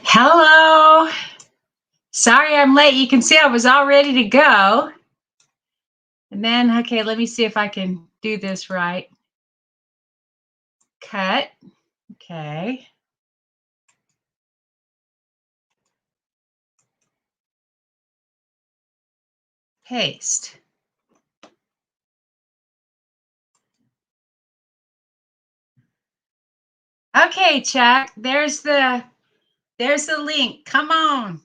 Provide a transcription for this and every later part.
Hello. Sorry I'm late. You can see I was all ready to go. And then, okay, let me see if I can do this right. Cut. Okay. Paste. Okay, Chuck, there's the link. Come on.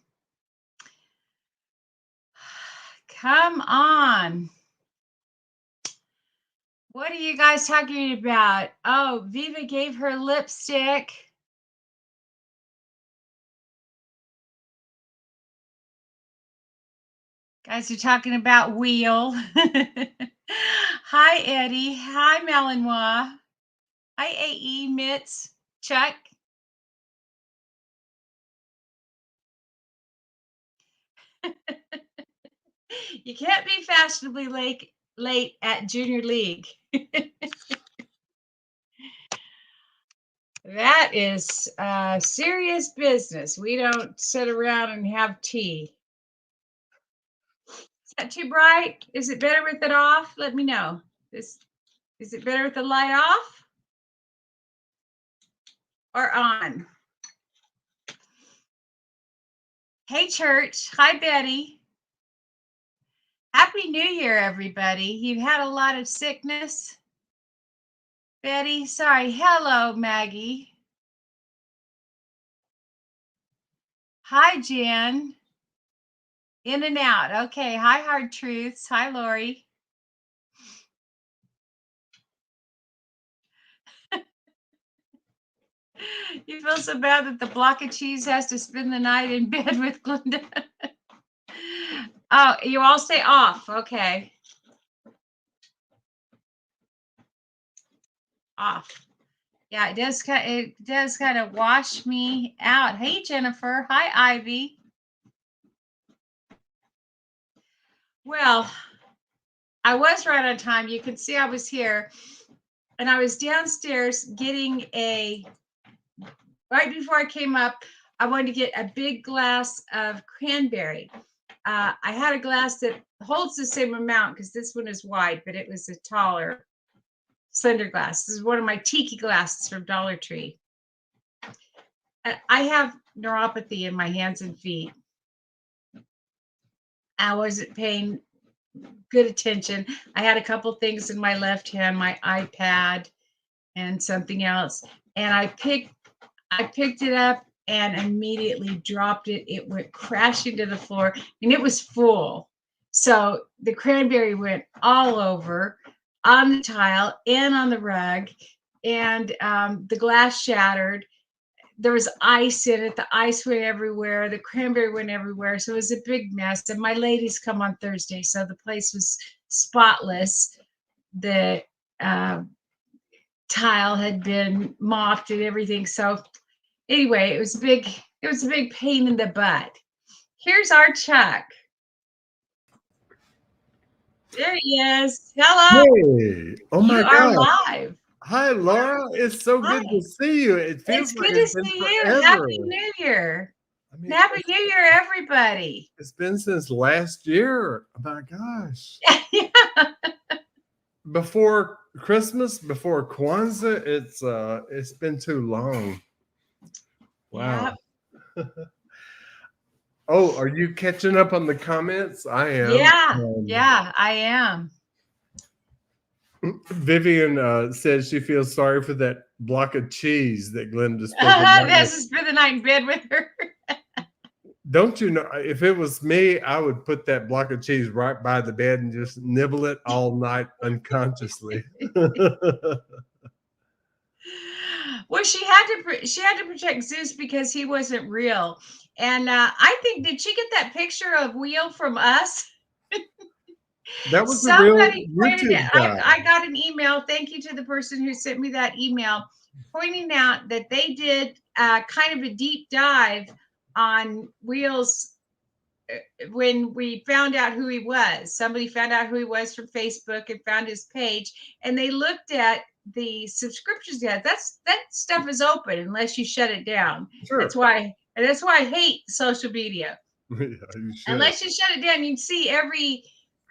Come on. What are you guys talking about? Oh, Viva gave her lipstick. Guys are talking about wheel. Hi, Eddie. Hi, Malinois. Hi, AE, Mitz, Chuck. You can't be fashionably late at junior league. That is serious business. We don't sit around and have tea. Is that too bright? Is it better with it off? Let me know. Is it better with the light off or on? Hey, church. Hi, Betty. Happy New Year, everybody. You've had a lot of sickness. Betty, sorry. Hello, Maggie. Hi, Jen. In and out. Okay. Hi, Hard Truths. Hi, Lori. You feel so bad that the block of cheese has to spend the night in bed with Glenda. Oh, you all stay off. Okay. Off. Yeah, it does kind of wash me out. Hey, Jennifer. Hi, Ivy. Well, I was right on time. You can see I was here, and I was downstairs getting right before I came up, I wanted to get a big glass of cranberry. I had a glass that holds the same amount because this one is wide, but it was a taller, slender glass. This is one of my tiki glasses from Dollar Tree. I have neuropathy in my hands and feet. I wasn't paying good attention. I had a couple things in my left hand, my iPad and something else, and I picked it up and immediately dropped it. It went crashing to the floor, and it was full. So the cranberry went all over on the tile and on the rug, and the glass shattered. There was ice in it. The ice went everywhere. The cranberry went everywhere. So it was a big mess. And my ladies come on Thursday, so the place was spotless. The tile had been mopped and everything. So anyway, it was a big pain in the butt. Here's our Chuck. There he is. Hello. Hey, oh my You are God. live. Hi, Laura. It's so good to see you. It feels It's like good to it's been see you. forever. Happy New Year. I mean, Happy New Year, everybody. it's been since last year. Oh my gosh. Yeah. Before Christmas, before Kwanzaa, it's been too long. Wow. Yep. Oh, are you catching up on the comments? I am. Yeah, I am. Vivian says she feels sorry for that block of cheese that Glenda spent the night with. This is for the night in bed with her. Don't you know, if it was me, I would put that block of cheese right by the bed and just nibble it all night unconsciously. Well, she had to protect Zeus because he wasn't real. And I think, did she get that picture of Wheel from us? That was a real Somebody pointed YouTube it. guy. I got an email. Thank you to the person who sent me that email, pointing out that they did kind of a deep dive on Wheel's when we found out who he was. Somebody found out who he was from Facebook and found his page, and they looked at the subscriptions. That stuff is open unless you shut it down. Sure. That's why And that's why I hate social media. Yeah, you should. Unless you shut it down, you can see every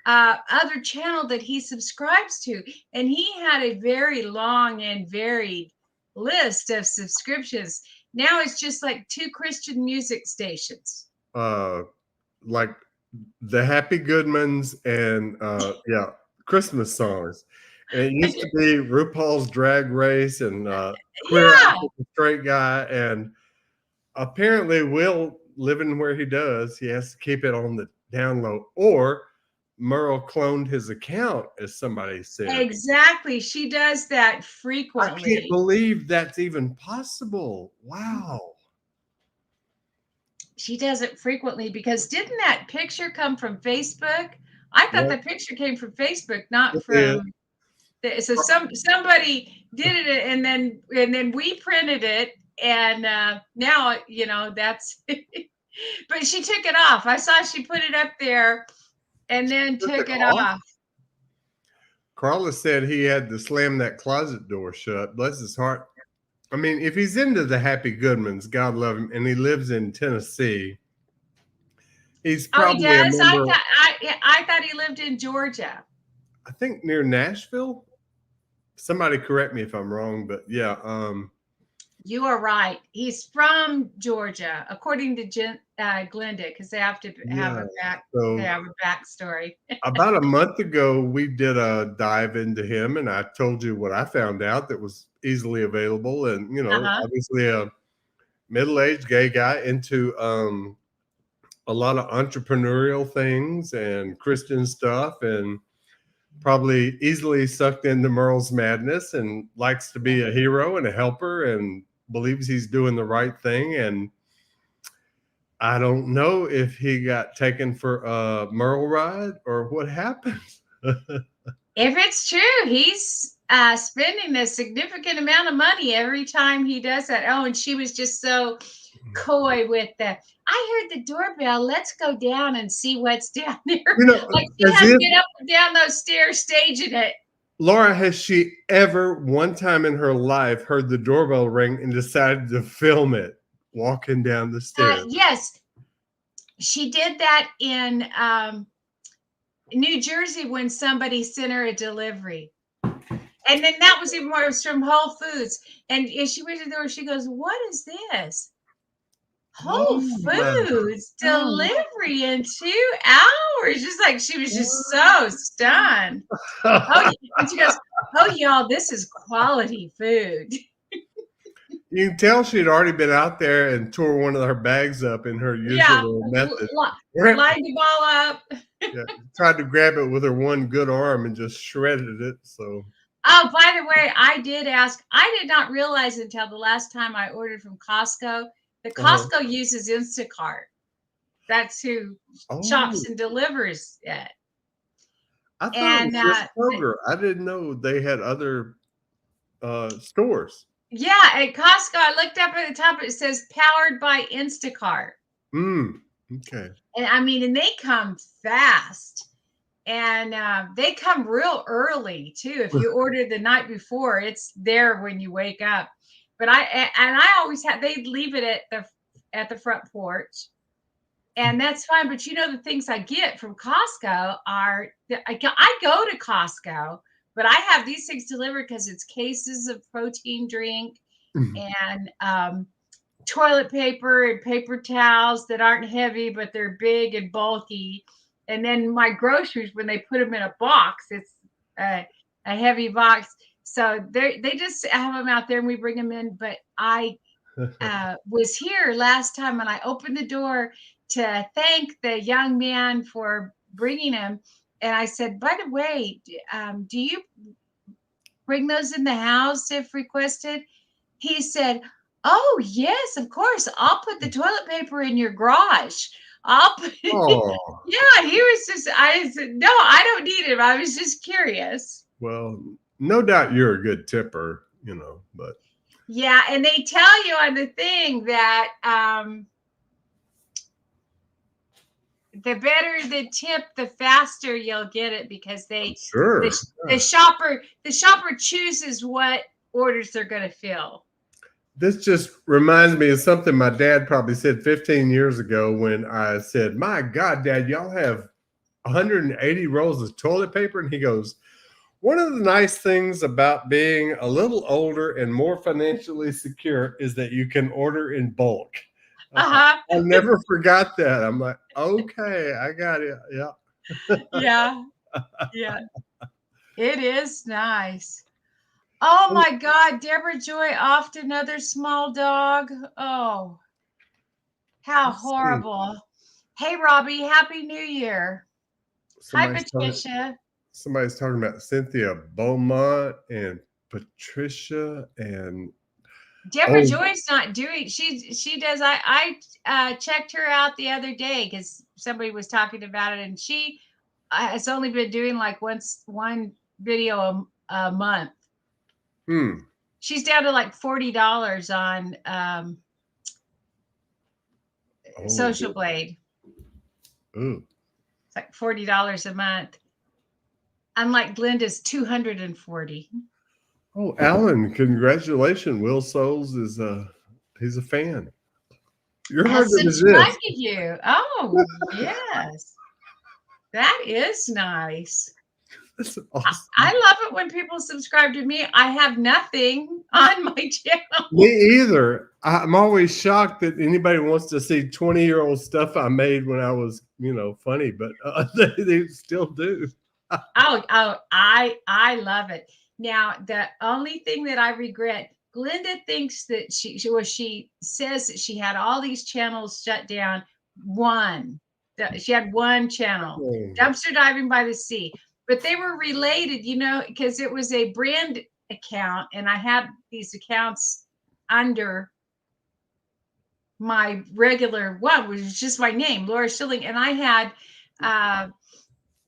other channel that he subscribes to. And he had a very long and varied list of subscriptions. Now it's just like 2 Christian music stations. Like the Happy Goodmans and yeah, Christmas songs. And it used to be RuPaul's Drag Race and Queer Eye Yeah, for the Straight Guy. And apparently, Will, living where he does, he has to keep it on the down low. Or Merle cloned his account, as somebody said. exactly. She does that I can't frequently. believe that's even possible. Wow. She does it frequently because didn't that picture come from Facebook? I thought Yeah, the picture came from Facebook, not it is. from. So somebody did it, and then we printed it, and now that's. But she took it off. I saw she put it up there, and then Took took it it off? off. Carla said he had to slam that closet door shut. Bless his heart. I mean, if he's into the Happy Goodmans, God love him, and he lives in Tennessee, he's Oh, he probably a does. member, I thought he lived in Georgia. I think near Nashville. Somebody correct me if I'm wrong, but yeah. You are right. He's from Georgia, according to Glenda, because they have to have Yeah. they So have a backstory. about a month ago, we did a dive into him, and I told you what I found out that was easily available. And, Uh-huh. obviously a middle-aged gay guy into a lot of entrepreneurial things and Christian stuff, and probably easily sucked into Merle's madness and likes to be a hero and a helper and believes he's doing the right thing. And I don't know if he got taken for a Merle ride or what happened. If it's true, he's spending a significant amount of money every time he does that. Oh, and she was just so coy with the. I heard the doorbell. Let's go down and see what's down there. Like she as had to if, get up and down those stairs staging it. Laura, has she ever one time in her life heard the doorbell ring and decided to film it walking down the stairs? Yes, she did that in New Jersey when somebody sent her a delivery. And then that was even more, it was from Whole Foods. And as she went to the door, she goes, "What is this? Whole Oh my Foods God. delivery in 2 hours." Just like she was just so stunned. Oh, and she goes, "Oh, y'all, this is quality food." You can tell she'd already been out there and tore one of her bags up in her Yeah, usual method. lined the ball up. Yeah, tried to grab it with her one good arm and just shredded it. So, Oh, by the way, I did ask. I did not realize until the last time I ordered from Costco that Costco uses Instacart. That's who shops oh, and delivers it. I thought it And was just Kroger. I didn't know they had other stores. yeah, at Costco, I looked up at the top. It says powered by Instacart. Okay. And I mean, and they come fast. And they come real early too. If you order the night before, it's there when you wake up. But I always had they'd leave it at the front porch, and that's fine. But the things I get from Costco are I go to Costco, but I have these things delivered because it's cases of protein drink and toilet paper and paper towels that aren't heavy, but they're big and bulky. And then my groceries, when they put them in a box, it's a heavy box. So they just have them out there and we bring them in. But I was here last time and I opened the door to thank the young man for bringing them. And I said, "By the way, do you bring those in the house if requested?" He said, "Oh, yes, of course. I'll put the toilet paper in your garage. I'll put Oh, Yeah, he was just I said, "No, I don't need it. I was just curious." well, no doubt you're a good tipper, but Yeah, and they tell you on the thing that the better the tip, the faster you'll get it because sure. the shopper chooses what orders they're going to fill. This just reminds me of something my dad probably said 15 years ago when I said, "My God, Dad, y'all have 180 rolls of toilet paper?" And he goes, "One of the nice things about being a little older and more financially secure is that you can order in bulk." Uh-huh. I never forgot that. I'm like, okay, I got it. Yeah. Yeah. Yeah. It is nice. Oh Oh, my God, Deborah Joy offed another small dog. Oh, how let's see. horrible. Hey, Robbie, Happy New Year. Hi, Somebody's talking, Patricia. somebody's talking about Cynthia Beaumont and Patricia and Deborah oh, Joy's not doing. She does. I checked her out the other day because somebody was talking about it, and she has only been doing like one video a month. hmm. She's down to like $40 on Oh, Social Blade. ooh. It's like $40 a month. Unlike Glenda's 240. Oh, Alan, congratulations. Will Souls is he's a fan. You're hard Has to subscribed resist. to you. Oh, yes. That is nice. That's I awesome. I love it when people subscribe to me. I have nothing on my channel. Me either. I'm always shocked that anybody wants to see 20-year-old stuff I made when I was, funny, but they still do. I love it. Now, the only thing that I regret, Glenda thinks that she says that she had all these channels shut down. She had one channel, Oh, Dumpster Diving by the Sea, but they were related, because it was a brand account, and I had these accounts under my regular one, which was just my name, Laura Schilling, and uh,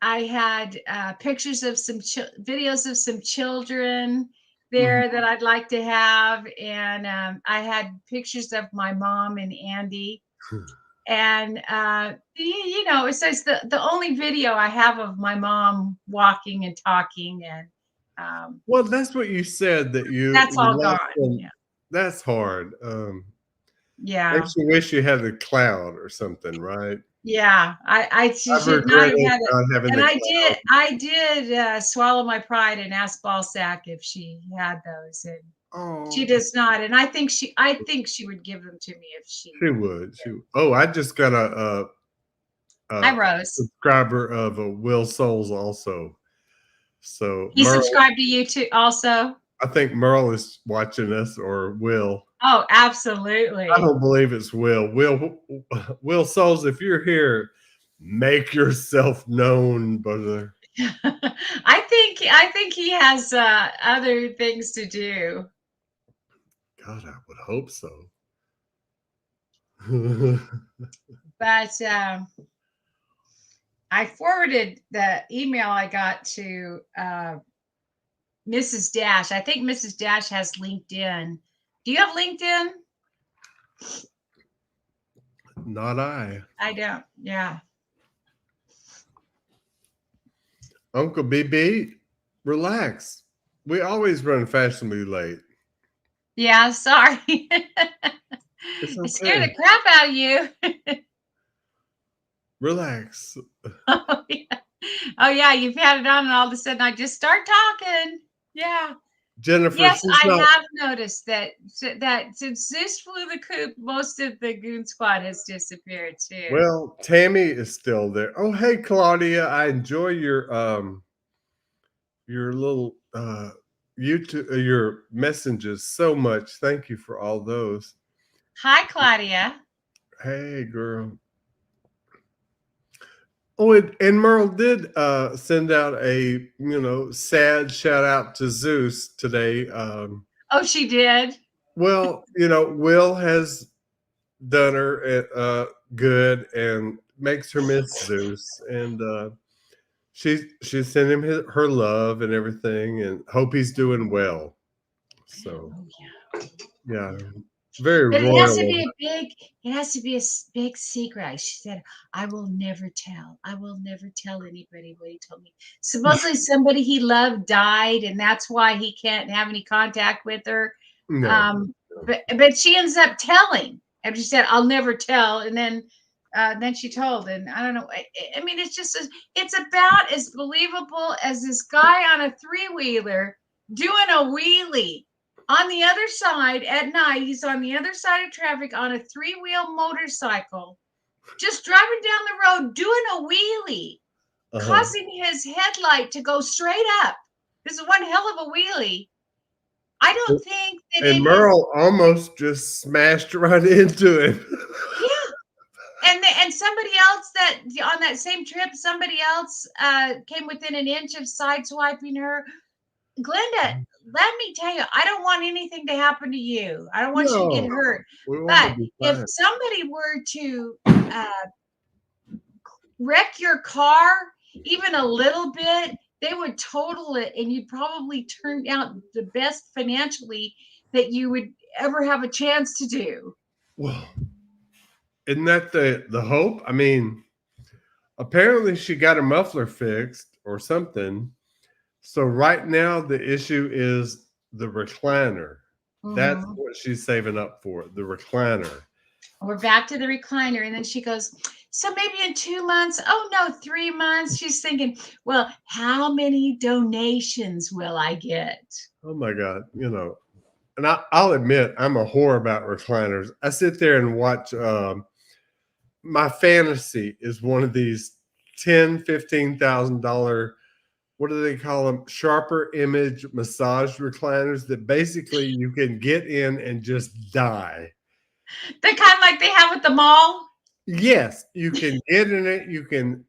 I had pictures of some videos of some children mhm. there that I'd like to have, and I had pictures of my mom and Andy, and it says the only video I have of my mom walking and talking, and Well, that's what you said that you that's all gone. lost them. Yeah, That's hard. yeah, Makes you wish you had the cloud or something, right? yeah. I I've should not have regretted had it, not having and the I did swallow my pride and ask Balsac if she had those, and she cloud. Oh, does not, and I think she would give them to me if she she would. She would. Oh, I just got Hi, a Rose. subscriber of Will Souls also. So He Merle, subscribed to you too also? I think Merle is watching us or Will. Oh, I absolutely. don't believe it's Will. Will Souls, if you're here, make yourself known, brother. I think he has other things to do. God, I would hope so. But I forwarded the email I got to Mrs. Dash. I think Mrs. Dash has LinkedIn. Do you have LinkedIn? Not I. I don't. Yeah. Uncle BB, relax. We always run fashionably late. Yeah, sorry. It's I scared okay. the crap out of you. Relax. Oh yeah. Oh yeah, you've had it on and all of a sudden I just start talking. Yeah. Jennifer, Yes, she's I not. have noticed that since Zeus flew the coop, most of the goon squad has disappeared too. Well, Tammy is still there. Oh, hey, Claudia. I enjoy your little YouTube your messages so much. Thank you for all those. Hi, Claudia. Hey, girl. Oh, and Merle did send out a sad shout out to Zeus today. Oh, she did. Well, Will has done her good and makes her miss Zeus, and she sent him her love and everything, and hope he's doing well. So Oh yeah. yeah, very But it has to royal. be a big secret. She said, I will never tell. I will never tell anybody what he told me. Supposedly somebody he loved died, and that's why he can't have any contact with her. No, Um, but she ends up telling, and she said, "I'll never tell," and then she told, and I don't know. I mean, it's about as believable as this guy on a three-wheeler doing a wheelie on the other side at night. He's on the other side of traffic on a three-wheel motorcycle, just driving down the road doing a wheelie, causing his headlight to go straight up. This is one hell of a wheelie. I don't think that And it is. Merle almost just smashed right into him. Yeah. And somebody else that on that same trip, somebody else came within an inch of sideswiping her. Glenda, let me tell you, I don't want anything to happen to you. I don't want you to get No, hurt. we want to But be if fine. somebody were to wreck your car even a little bit, they would total it, and you'd probably turn out the best financially that you would ever have a chance to do. Well, isn't that the hope? I mean, apparently she got her muffler fixed or something. So right now the issue is the recliner. That's Mm-hmm. what she's saving up for, the recliner. We're back to the recliner. And then she goes, so maybe in 2 months. Oh, no, 3 months. She's thinking, well, how many donations will I get? Oh my God. And I'll admit, I'm a whore about recliners. I sit there and watch. My fantasy is one of these $10,000, $15,000. What do they call them? Sharper image massage recliners that basically you can get in and just die. The kind like they have at the mall. Yes, you can get in it. You can,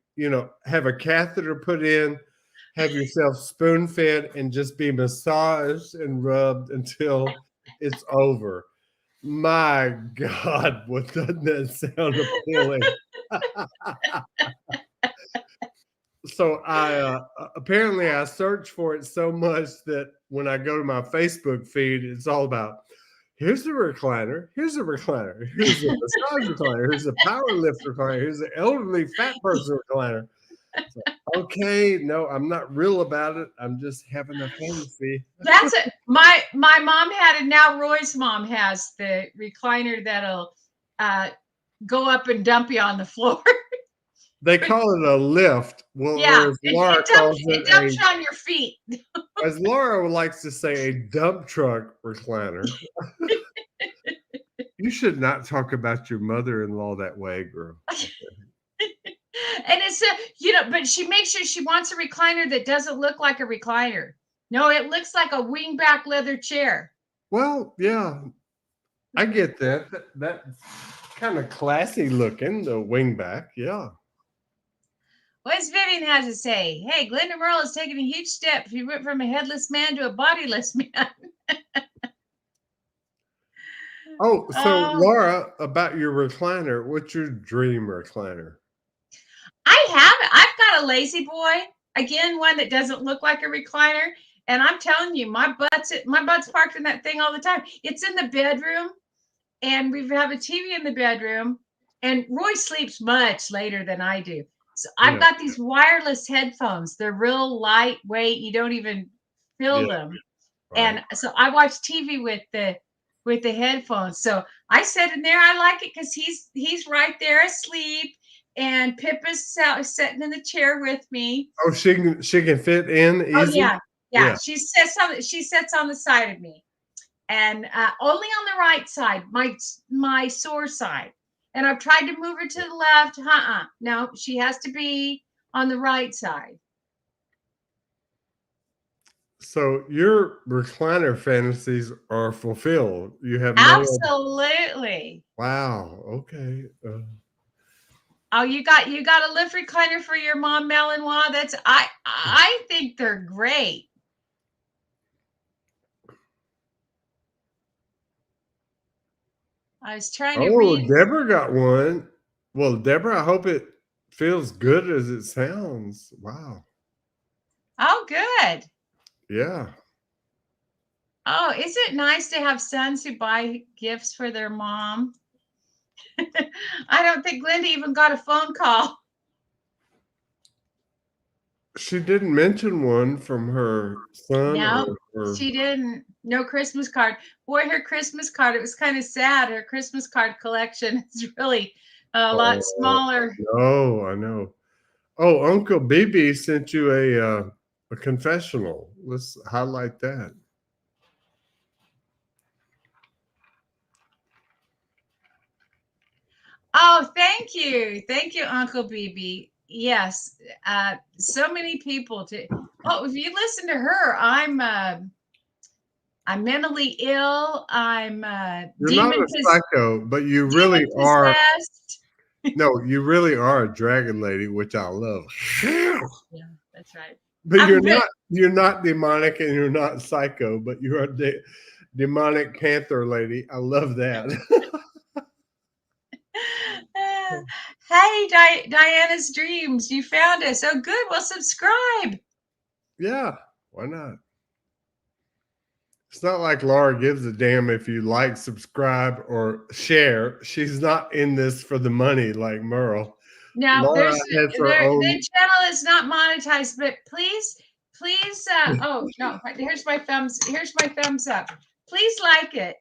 have a catheter put in, have yourself spoon fed, and just be massaged and rubbed until it's over. My God, what doesn't that sound appealing? So apparently I searched for it so much that when I go to my Facebook feed, it's all about here's the recliner, here's a recliner, here's a massage recliner, here's a power lift recliner, here's an elderly fat person recliner. So, okay, no, I'm not real about it. I'm just having a fantasy. That's it. My mom had, and now Roy's mom has the recliner that'll go up and dump you on the floor. They call it a lift. Well, Yeah, or as Laura calls it it, dumps you on your feet. as Laura likes to say, a dump truck recliner. You should not talk about your mother-in-law that way, girl. And it's but she makes sure she wants a recliner that doesn't look like a recliner. No, it looks like a wingback leather chair. Well, yeah, I get that. That's kind of classy looking, the wingback. Yeah. What's Vivian has to say? Hey, Glenda Merle has taken a huge step. She went from a headless man to a bodiless man. Oh, so Oh, Laura, about your recliner, what's your dream recliner? I have it. I've got a lazy boy. Again, one that doesn't look like a recliner. And I'm telling you, my butt's parked in that thing all the time. It's in the bedroom, and we have a TV in the bedroom. And Roy sleeps much later than I do. So I've Yeah, got these wireless headphones. They're real lightweight. You don't even feel yeah, them. right. And so I watch TV with the headphones. So I sit in there. I like it because he's right there asleep, and Pippa's sitting in the chair with me. Oh, she can fit in Oh easy? yeah, yeah. Yeah. She sits on the side of me, and only on the right side, my sore side. And I've tried to move her to the left. No, she has to be on the right side. So your recliner fantasies are fulfilled. You have no other. Absolutely. Wow. Okay. Oh, you got a lift recliner for your mom, Melanois. That's I think they're great. I was trying to Oh, read. Deborah got one. Well, Deborah, I hope it feels good as it sounds. Wow. Oh, good. Yeah. Oh, is it nice to have sons who buy gifts for their mom? I don't think Glenda even got a phone call. She didn't mention one from her son No, or she didn't. No Christmas card. Boy, her Christmas card, it was kind of sad. Her Christmas card collection is really a lot oh smaller. no, I know. Oh, Uncle BB sent you a confessional. Let's highlight that. Oh, thank you. Thank you, Uncle BB. Yes. So many people to oh, if you listen to her, I'm mentally ill. I'm You're not a psycho, but you really demon are. possessed. No, you really are a dragon lady, which I love. Yeah, that's right. But I'm very, you're not demonic and you're not psycho, but you're a demonic panther lady. I love that. hey, Diana's Dreams, you found us. Oh, good. Well, subscribe. Yeah, why not? It's not like Laura gives a damn if you like, subscribe, or share. She's not in this for the money like Merle. Now, Laura has her own. the channel is not monetized, but please. Oh no, here's my thumbs. Here's my thumbs up. Please like it.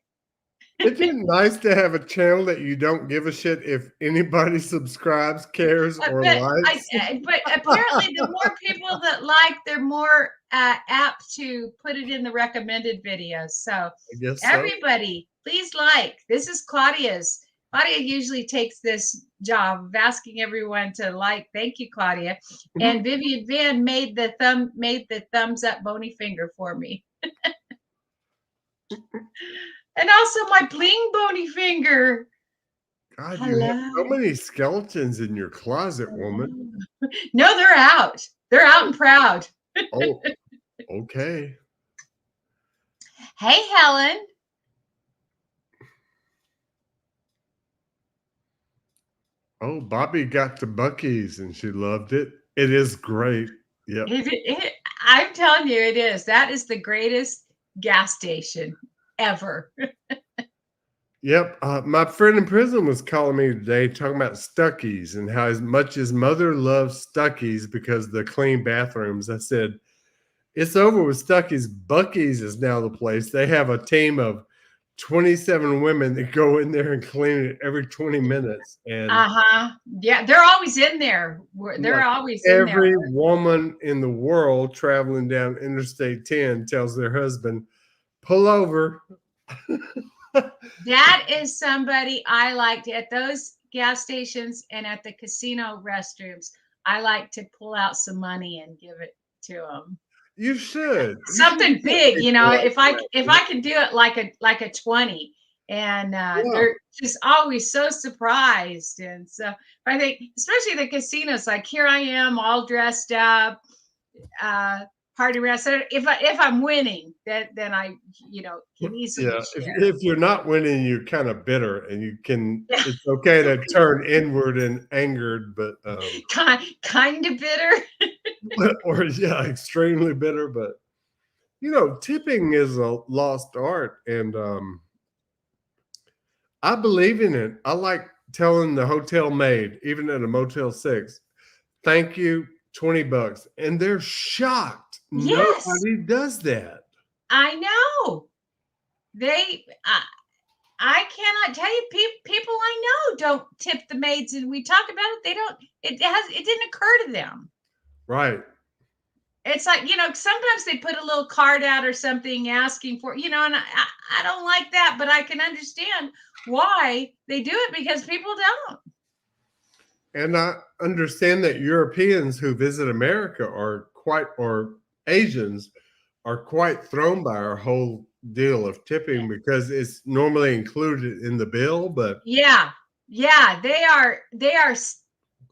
Isn't it nice to have a channel that you don't give a shit if anybody subscribes, cares, or likes? But apparently, the more people that like, they're more apt to put it in the recommended videos. So I guess so. everybody, please like. This is Claudia's. Claudia usually takes this job of asking everyone to like. Thank you, Claudia. And Vivian Van made the thumbs up bony finger for me. And also my bling bony finger. God, Hello. you have so many skeletons in your closet, woman. No, they're out. They're out and proud. Oh, okay. Hey, Helen. Oh, Bobby got to Buc-ee's and she loved it. It is great. Yep. I'm telling you, it is. That is the greatest gas station ever. Yep. My friend in prison was calling me today talking about Stuckey's and how as much his mother loves Stuckey's because of the clean bathrooms. I said, it's over with Stuckey's. Buc-ee's is now the place. They have a team of 27 women that go in there and clean it every 20 minutes. And yeah, they're always in there. They're always in there. Every woman in the world traveling down Interstate 10 tells their husband, pull over. That is somebody I liked at those gas stations and at the casino restrooms. I like to pull out some money and give it to them. You should. Something big, you know, if I can do it like a 20. And they're just always so surprised. And so I think, especially the casinos, like here I am all dressed up, party rest. So if I'm winning, then I, can easily share. If you're not winning, you're kind of bitter, and you can. It's okay to turn inward and angered, but kind of bitter. or extremely bitter. But tipping is a lost art, and I believe in it. I like telling the hotel maid, even at a Motel 6, thank you, $20. And they're shocked. Yes. Nobody does that. I know. I cannot tell you, people I know don't tip the maids, and we talk about it. They don't, it didn't occur to them. Right. It's like, sometimes they put a little card out or something asking for, and I don't like that, but I can understand why they do it because people don't. And I understand that Europeans who visit America or Asians are quite thrown by our whole deal of tipping because it's normally included in the bill. But yeah, they are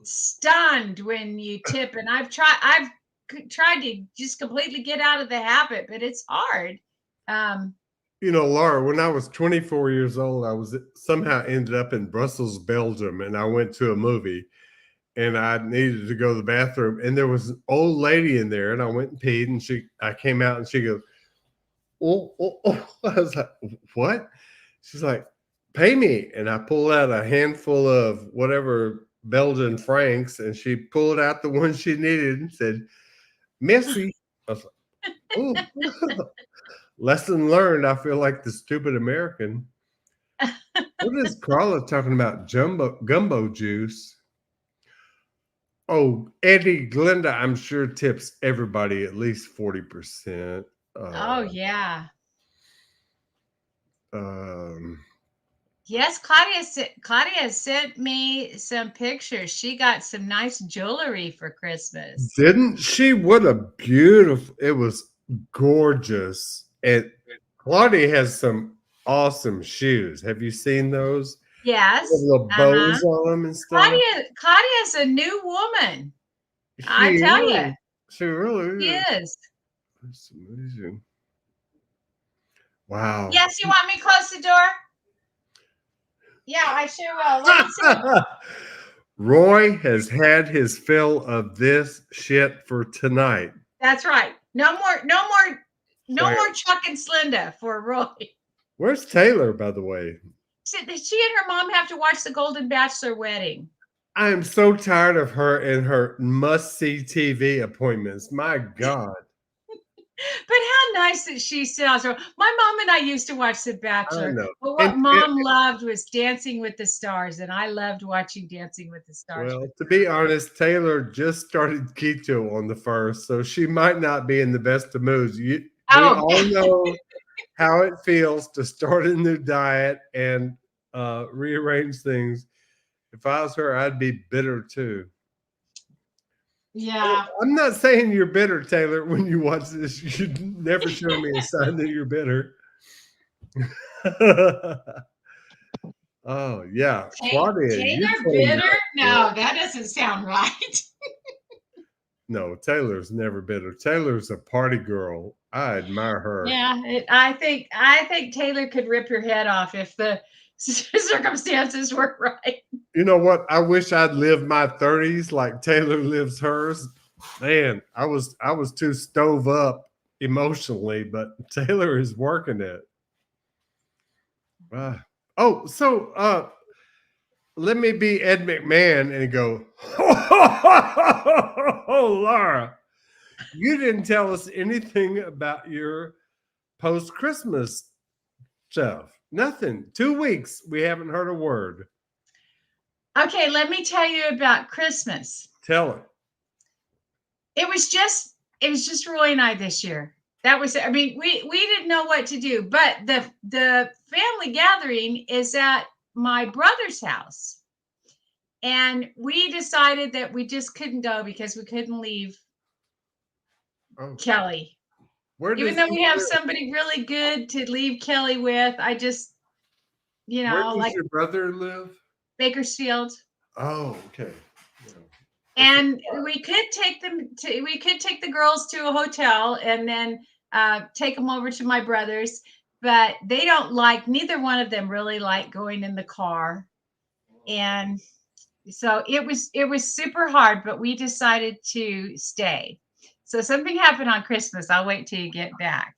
stunned when you tip, and I've tried to just completely get out of the habit, but it's hard. Laura, when I was 24 years old, I was somehow ended up in Brussels, Belgium, and I went to a movie, and I needed to go to the bathroom, and there was an old lady in there, and I went and peed, and I came out, and she goes, oh. I was like, what? She's like, pay me. And I pulled out a handful of whatever Belgian francs, and she pulled out the one she needed and said, Missy. I was like, ooh. Lesson learned. I feel like the stupid American. What is Carla talking about? Gumbo juice. Oh, Eddie Glenda, I'm sure tips everybody at least 40%. Oh yeah. Um, Yes, Claudia sent me some pictures. She got some nice jewelry for Christmas. didn't she? What a beautiful! It was gorgeous. And Claudia has some awesome shoes. Have you seen those? With Yes. little Uh-huh. bows on them and stuff. Claudia's a new woman. She I tell you, is. She she really is. is. That's amazing. Wow. Yes, you want me to close the door? Yeah, I sure will. Let me see. Roy has had his fill of this shit for tonight. That's right. No more Chuck and Slinda for Roy. Where's Taylor, by the way? She and her mom have to watch the Golden Bachelor wedding. I am so tired of her and her must-see TV appointments. My God. But how nice that she sounds. My mom and I used to watch The I Bachelor. know. But what mom loved was Dancing with the Stars, and I loved watching Dancing with the Stars. Well, to be honest, Taylor just started keto on the first, so she might not be in the best of moods. We all know how it feels to start a new diet and rearrange things. If I was her, I'd be bitter too. Yeah. I'm not saying you're bitter, Taylor. When you watch this, you should never show me a sign that you're bitter. Oh yeah, Claudia. Taylor bitter? No, that doesn't sound right. No, Taylor's never bitter. Taylor's a party girl. I admire her. Yeah, I think Taylor could rip your head off if the circumstances were right. You know what? I wish I'd lived my 30s like Taylor lives hers. Man, I was too stove up emotionally, but Taylor is working it. So let me be Ed McMahon and go, oh, Laura, you didn't tell us anything about your post-Christmas stuff. Nothing. 2 weeks. We haven't heard a word. Okay, let me tell you about Christmas. Tell it. It was just Roy and I this year. That was, I mean, we didn't know what to do, but the family gathering is at my brother's house. And we decided that we just couldn't go because we couldn't leave Kelly. Even though we have somebody really good to leave Kelly with, I just, where does your brother live? Bakersfield. Oh, okay. Yeah. And we could take the girls to a hotel and then take them over to my brother's, but they don't neither one of them really like going in the car. And so it was super hard, but we decided to stay. So something happened on Christmas. I'll wait till you get back.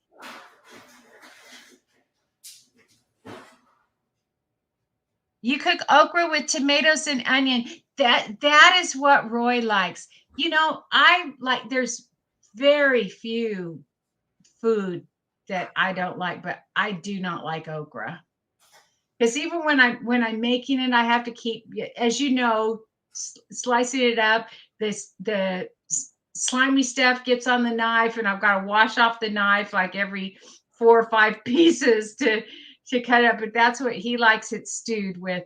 You cook okra with tomatoes and onion. That is what Roy likes. You know, there's very few food that I don't like, but I do not like okra. Because even when I'm making it, I have to keep, as you know, slicing it up. The slimy stuff gets on the knife, and I've got to wash off the knife like every 4 or 5 pieces to cut it up. But that's what he likes it stewed with,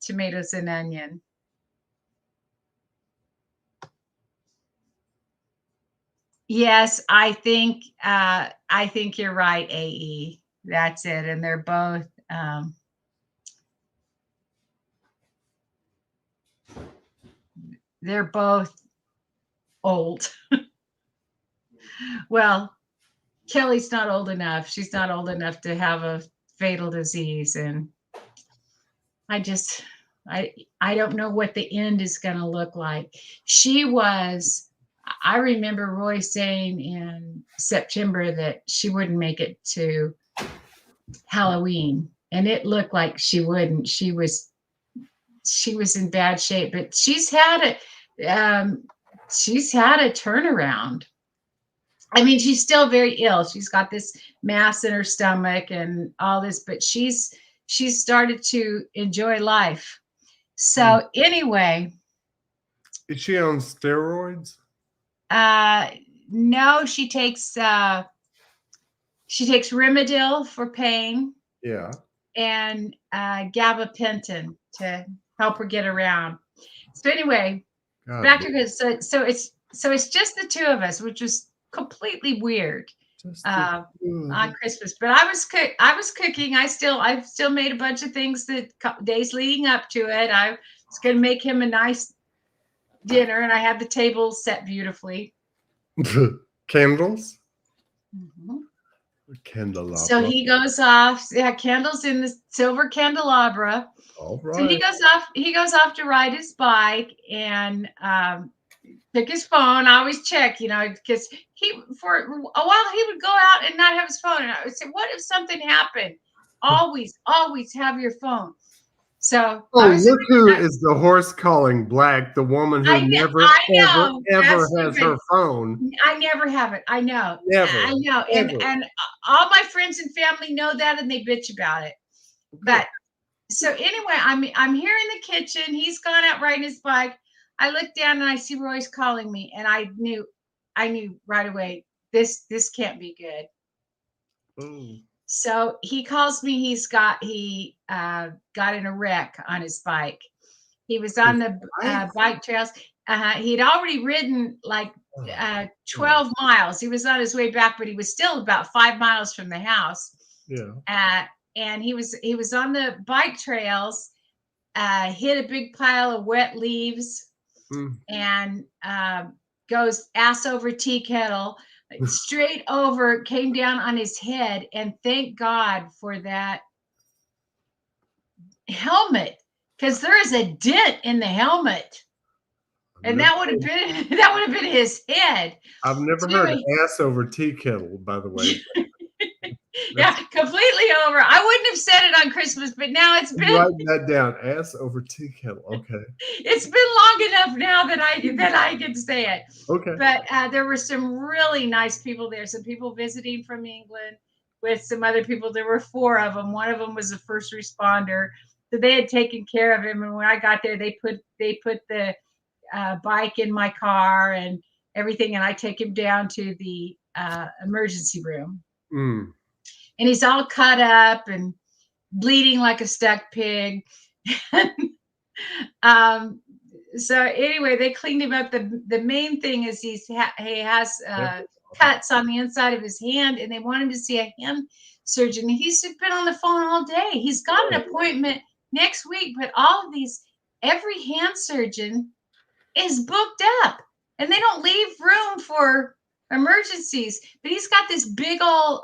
tomatoes and onion. Yes, I think you're right, AE. That's it, and they're both. They're both old. Well, Kelly's not old enough. She's not old enough to have a fatal disease, and I don't know what the end is going to look like. I remember Roy saying in September that she wouldn't make it to Halloween, and it looked like she wouldn't. She was in bad shape, but she's had it. she's had a turnaround. I mean, she's still very ill. She's got this mass in her stomach and all this, but she's started to enjoy life. So anyway, Is she on steroids? uh no, she takes Rimadyl for pain Yeah. and gabapentin to help her get around. So anyway, God, back to this. So it's just the two of us, which was completely weird just on Christmas. But I was cooking. I still made a bunch of things the days leading up to it. I was going to make him a nice dinner, and I had the table set beautifully. Candles. Mm-hmm. Candelabra. So he goes off. Yeah, candles in the silver candelabra. All So right. He goes off to ride his bike and took his phone. I always check, because for a while he would go out and not have his phone. And I would say, "What if something happened?" Always have your phone. So Oh, look who is the horse calling black, the woman who never, ever, ever has her phone. I never have it. I know. Never. I know. Ever. And all my friends and family know that, and they bitch about it. Okay. But so anyway, I'm here in the kitchen. He's gone out riding his bike. I look down and I see Roy's calling me, and I knew right away this can't be good. Ooh. So he calls me. He got in a wreck on his bike. He was on the bike trails. He'd already ridden like 12 miles. He was on his way back, but he was still about 5 miles from the house. Yeah. And he was on the bike trails, hit a big pile of wet leaves, and goes ass over tea kettle, straight over, came down on his head. And thank God for that helmet, because there is a dent in the helmet. And that would have been his head. I've never heard ass over tea kettle, by the way. Yeah, completely over. I wouldn't have said it on Christmas, but now it's been. Write that down. Ass over tea kettle. Okay. It's been long enough now that I can say it. Okay. But there were some really nice people there. Some people visiting from England with some other people. There were 4 of them. One of them was a first responder, so they had taken care of him. And when I got there, they put the bike in my car and everything, and I take him down to the emergency room. And he's all cut up and bleeding like a stuck pig. So anyway, they cleaned him up. The main thing is he has cuts on the inside of his hand, and they want him to see a hand surgeon. He's been on the phone all day. He's got an appointment next week, but every hand surgeon is booked up, and they don't leave room for emergencies. But he's got this big old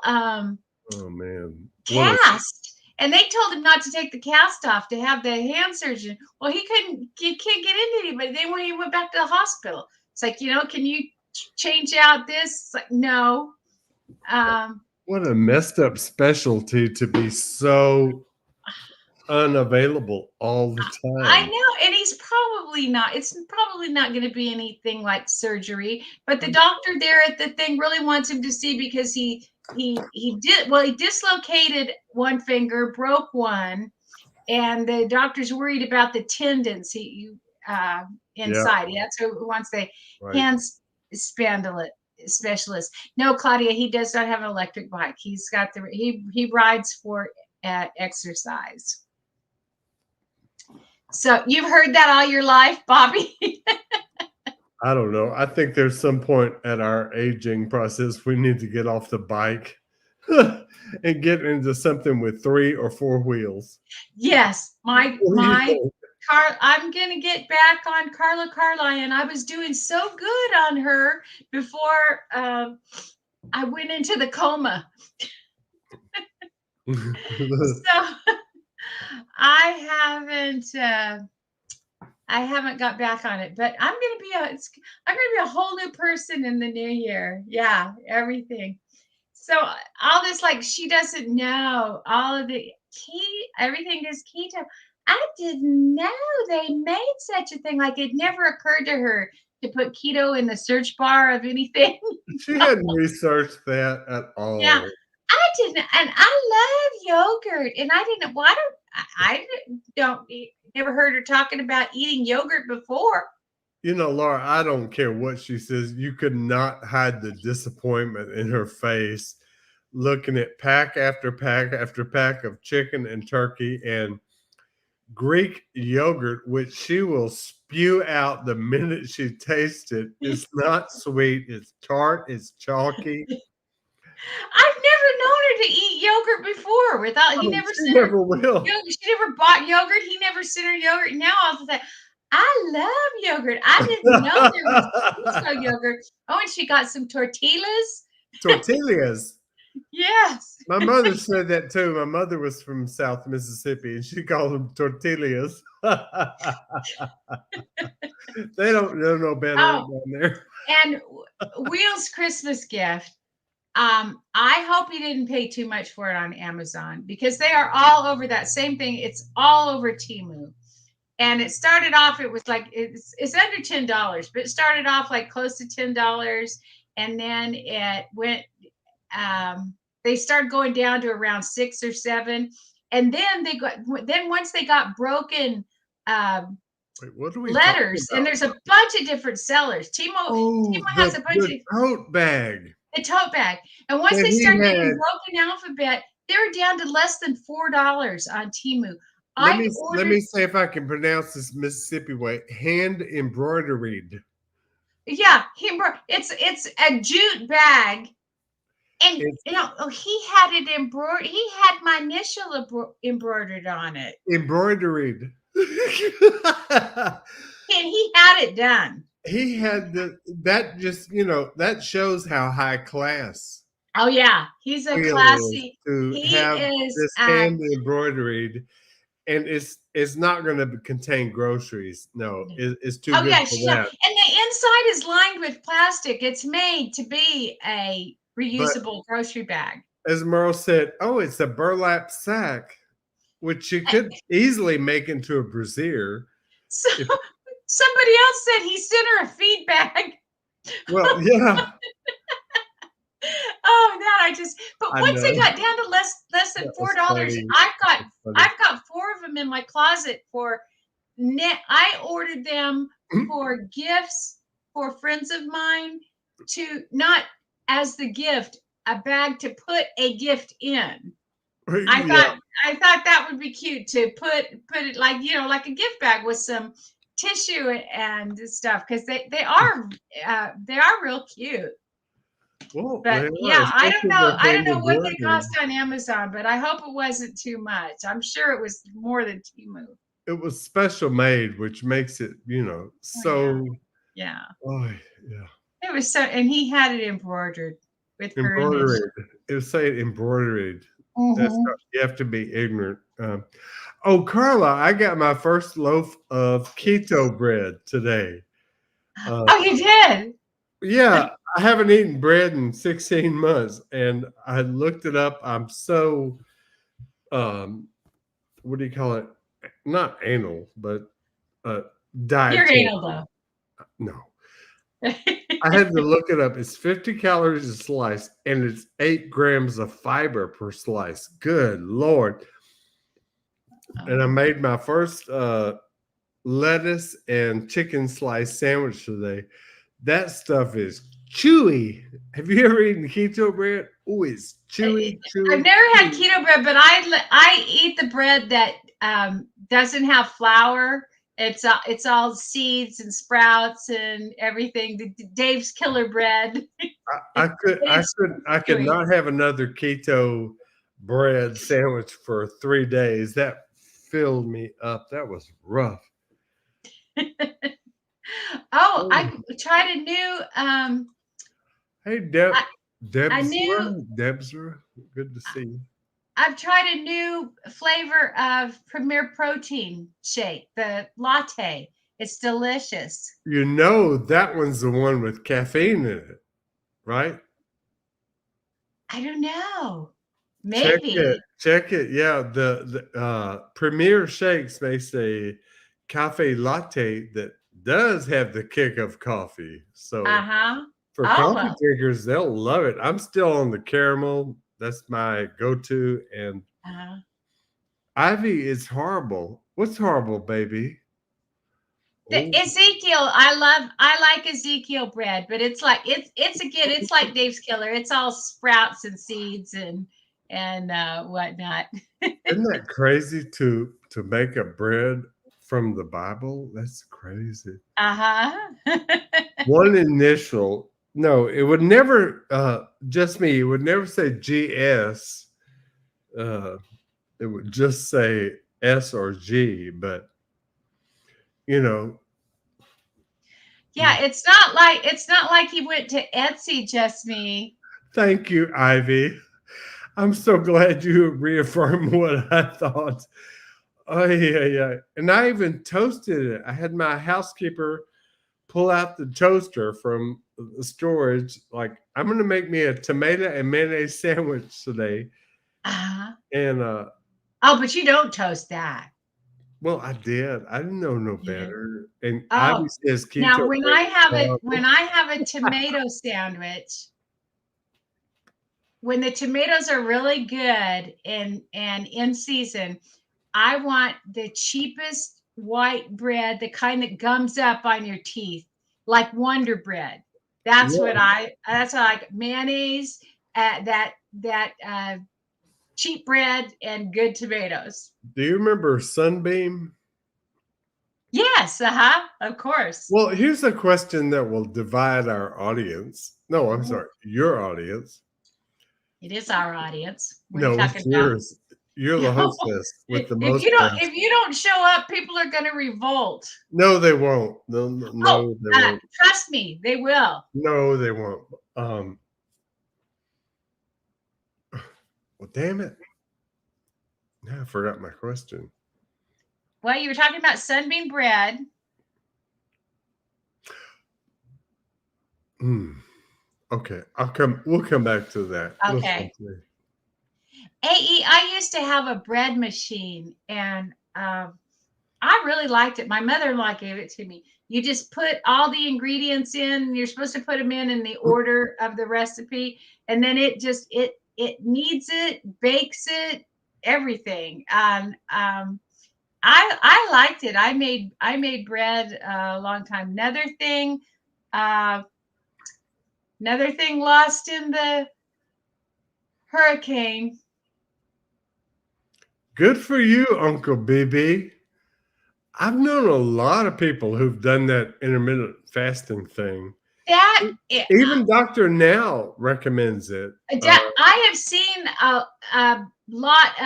oh man, cast, and they told him not to take the cast off, to have the hand surgeon. Well, he can't get into anybody. Then when he went back to the hospital, it's like, can you change out this? It's like, no. What a messed up specialty to be so unavailable all the time. I know, and it's probably not going to be anything like surgery, but the doctor there at the thing really wants him to see, because he dislocated one finger, broke one, and the doctor's worried about the tendons inside. Yeah. That's who wants the hand specialist. No, Claudia, he does not have an electric bike. He's got he rides for exercise. So you've heard that all your life, Bobby? I don't know. I think there's some point at our aging process we need to get off the bike and get into something with 3 or 4 wheels. Yes, I'm gonna get back on Carla Carline. I was doing so good on her before I went into the coma. So I haven't got back on it, but I'm gonna be a whole new person in the new year. Yeah, everything. So all this, like, she doesn't know all of the everything is keto. I didn't know they made such a thing. Like, it never occurred to her to put keto in the search bar of anything. She hadn't researched that at Yeah, all. I didn't, and I love yogurt, and I didn't. Well, don't never heard her talking about eating yogurt before. You know, Laura, I don't care what she says. You could not hide the disappointment in her face looking at pack after pack after pack of chicken and turkey and Greek yogurt, which she will spew out the minute she tastes it. It's not sweet, it's tart, it's chalky. I've never known her to eat yogurt before without. He Oh, never she sent her never will. yogurt. She never bought yogurt. He never sent her yogurt. Now all of a sudden, I love yogurt. I didn't know there was no yogurt. Oh, and she got some tortillas. Tortillas. Yes. My mother said that too. My mother was from South Mississippi and she called them tortillas. They don't know no better down there. And Wheel's Christmas gift. I hope he didn't pay too much for it on Amazon because they are all over that same thing. It's all over Temu. And it started off, it was like, it's under $10, but it started off like close to $10. And then it went, they started going down to around 6 or 7. And then once they got broken, Wait, what are we letters, and there's a bunch of different sellers. Temu has a bunch of tote bag. The tote bag. And once they started getting broken alphabet, they were down to less than $4 on Temu. Let me see if I can pronounce this Mississippi way. Hand embroidered. Yeah, it's a jute bag. And he had it embroidered. He had my initial embroidered on it. Embroidered. And he had it done. He had that shows how high class. Oh yeah, he's a classy. He have this hand embroidered, and it's not going to contain groceries. No, it's too good for that. And the inside is lined with plastic. It's made to be a reusable grocery bag. As Merle said, it's a burlap sack, which you could easily make into a brassiere. So somebody else said he sent her a feed bag. Well, yeah. But once they got down to less than $4, I've got 4 of them in my closet I ordered them for gifts for friends of mine, to not as the gift, a bag to put a gift in. I thought that would be cute to put it like a gift bag with some tissue and stuff, because they are real cute. Well, but I don't know what they cost on Amazon, but I hope it wasn't too much. I'm sure it was more than Temu. It was special made, which makes it so yeah. Oh yeah. It was so, and he had it embroidered with embroidered. It was saying embroidered. Mm-hmm. You have to be ignorant. Carla, I got my first loaf of keto bread today. You did? Yeah, I haven't eaten bread in 16 months, and I looked it up. I'm so, what do you call it? Not anal, but diet. You're anal though. No. I had to look it up. It's 50 calories a slice, and it's 8 grams of fiber per slice. Good Lord. And I made my first lettuce and chicken slice sandwich today. That stuff is chewy. Have you ever eaten keto bread? Oh, it's chewy. I've never had keto bread, but I eat the bread that doesn't have flour. It's all seeds and sprouts and everything. Dave's Killer Bread. I could not have another keto bread sandwich for 3 days. That filled me up. That was rough. I tried a new hey Debsra, good to see you. I've tried a new flavor of Premier Protein shake, the latte. It's delicious. That one's the one with caffeine in it, right? I don't know. Maybe. Check it. Yeah, the Premier Shakes makes a cafe latte that does have the kick of coffee. So Uh-huh. for Oh, coffee well. drinkers, they'll love it. I'm still on the caramel. That's my go-to. And Uh-huh. Ivy is horrible. What's horrible, baby? The Oh, Ezekiel, I like Ezekiel bread, but it's again, it's like Dave's Killer. It's all sprouts and seeds and whatnot. isn't that crazy to make a bread from the Bible? That's crazy. Uh-huh. One initial. No, it would never just me, it would never say GS. Uh it would just say S or G, but you know, Yeah, it's not like he went to Etsy, just me. thank you, Ivy. I'm so glad you reaffirmed what I thought. Oh yeah, yeah. And I even toasted it. I had my housekeeper pull out the toaster from the storage. Like, I'm gonna make me a tomato and mayonnaise sandwich today. Uh-huh. And Oh, but you don't toast that. well, I did. I didn't know no Yeah. better. And Ivy Oh, says now keto bread is when horrible. I have a tomato sandwich, when the tomatoes are really good and in season, I want the cheapest white bread, the kind that gums up on your teeth, like Wonder Bread. Yeah. That's what I like. Mayonnaise, that cheap bread and good tomatoes. Do you remember Sunbeam? Yes, uh-huh, of course. Well, here's a question that will divide our audience. No, I'm sorry, your audience. It is our audience. What are you No, it's talking about? yours. You're the hostess with the If most if guests. you don't show up, people are going to revolt. No, they won't. No, no, Oh, no, they won't. trust me, they will. No, they won't. Well, damn it. Now I forgot my question. Well, you were talking about sunbeam bread. Hmm. Okay, we'll come back to that. Okay. AE, I used to have a bread machine and I really liked it. My mother-in-law gave it to me. You just put all the ingredients in, and you're supposed to put them in the order of the recipe, and then it kneads it, bakes it, everything. I liked it. I made bread a long time. Uh, another thing lost in the hurricane. Good for you, Uncle BB. I've known a lot of people who've done that intermittent fasting thing. That it, Even Dr. Now recommends it. I have seen a lot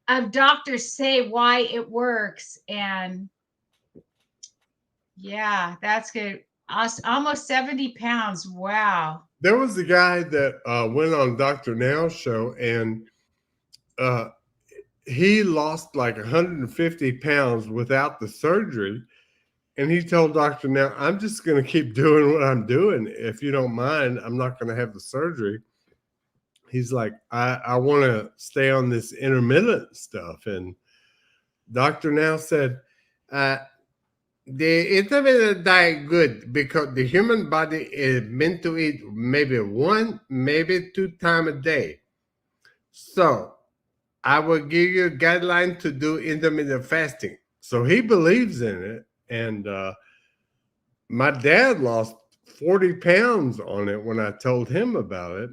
of doctors say why it works, and yeah, that's good. Almost 70 pounds. Wow. There was a guy that went on Dr. Now's show, and uh, he lost like 150 pounds without the surgery. And he told Dr. Now, I'm just going to keep doing what I'm doing. If you don't mind, I'm not going to have the surgery. He's like, I want to stay on this intermittent stuff. And Dr. Now said, uh, the intermittent diet good because the human body is meant to eat maybe one, maybe 2 times a day. So I will give you a guideline to do intermittent fasting. So he believes in it. And my dad lost 40 pounds on it when I told him about it.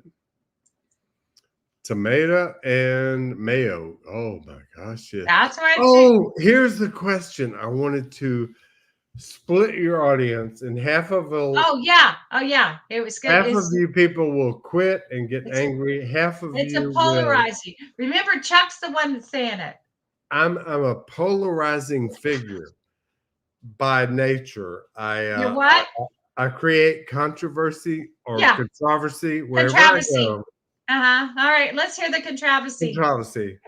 Tomato and mayo. Oh my gosh. Yeah. That's what Oh, here's the question. I wanted to split your audience, and half of oh yeah. Oh yeah. It was good. you people will quit and get It's angry. Half of it's a you will. polarizing. Remember, Chuck's the one that's saying it. I'm a polarizing figure by nature. You're what? I create controversy or Yeah. controversy wherever I Controversy. go. Uh-huh. All right, let's hear the controversy. Controversy.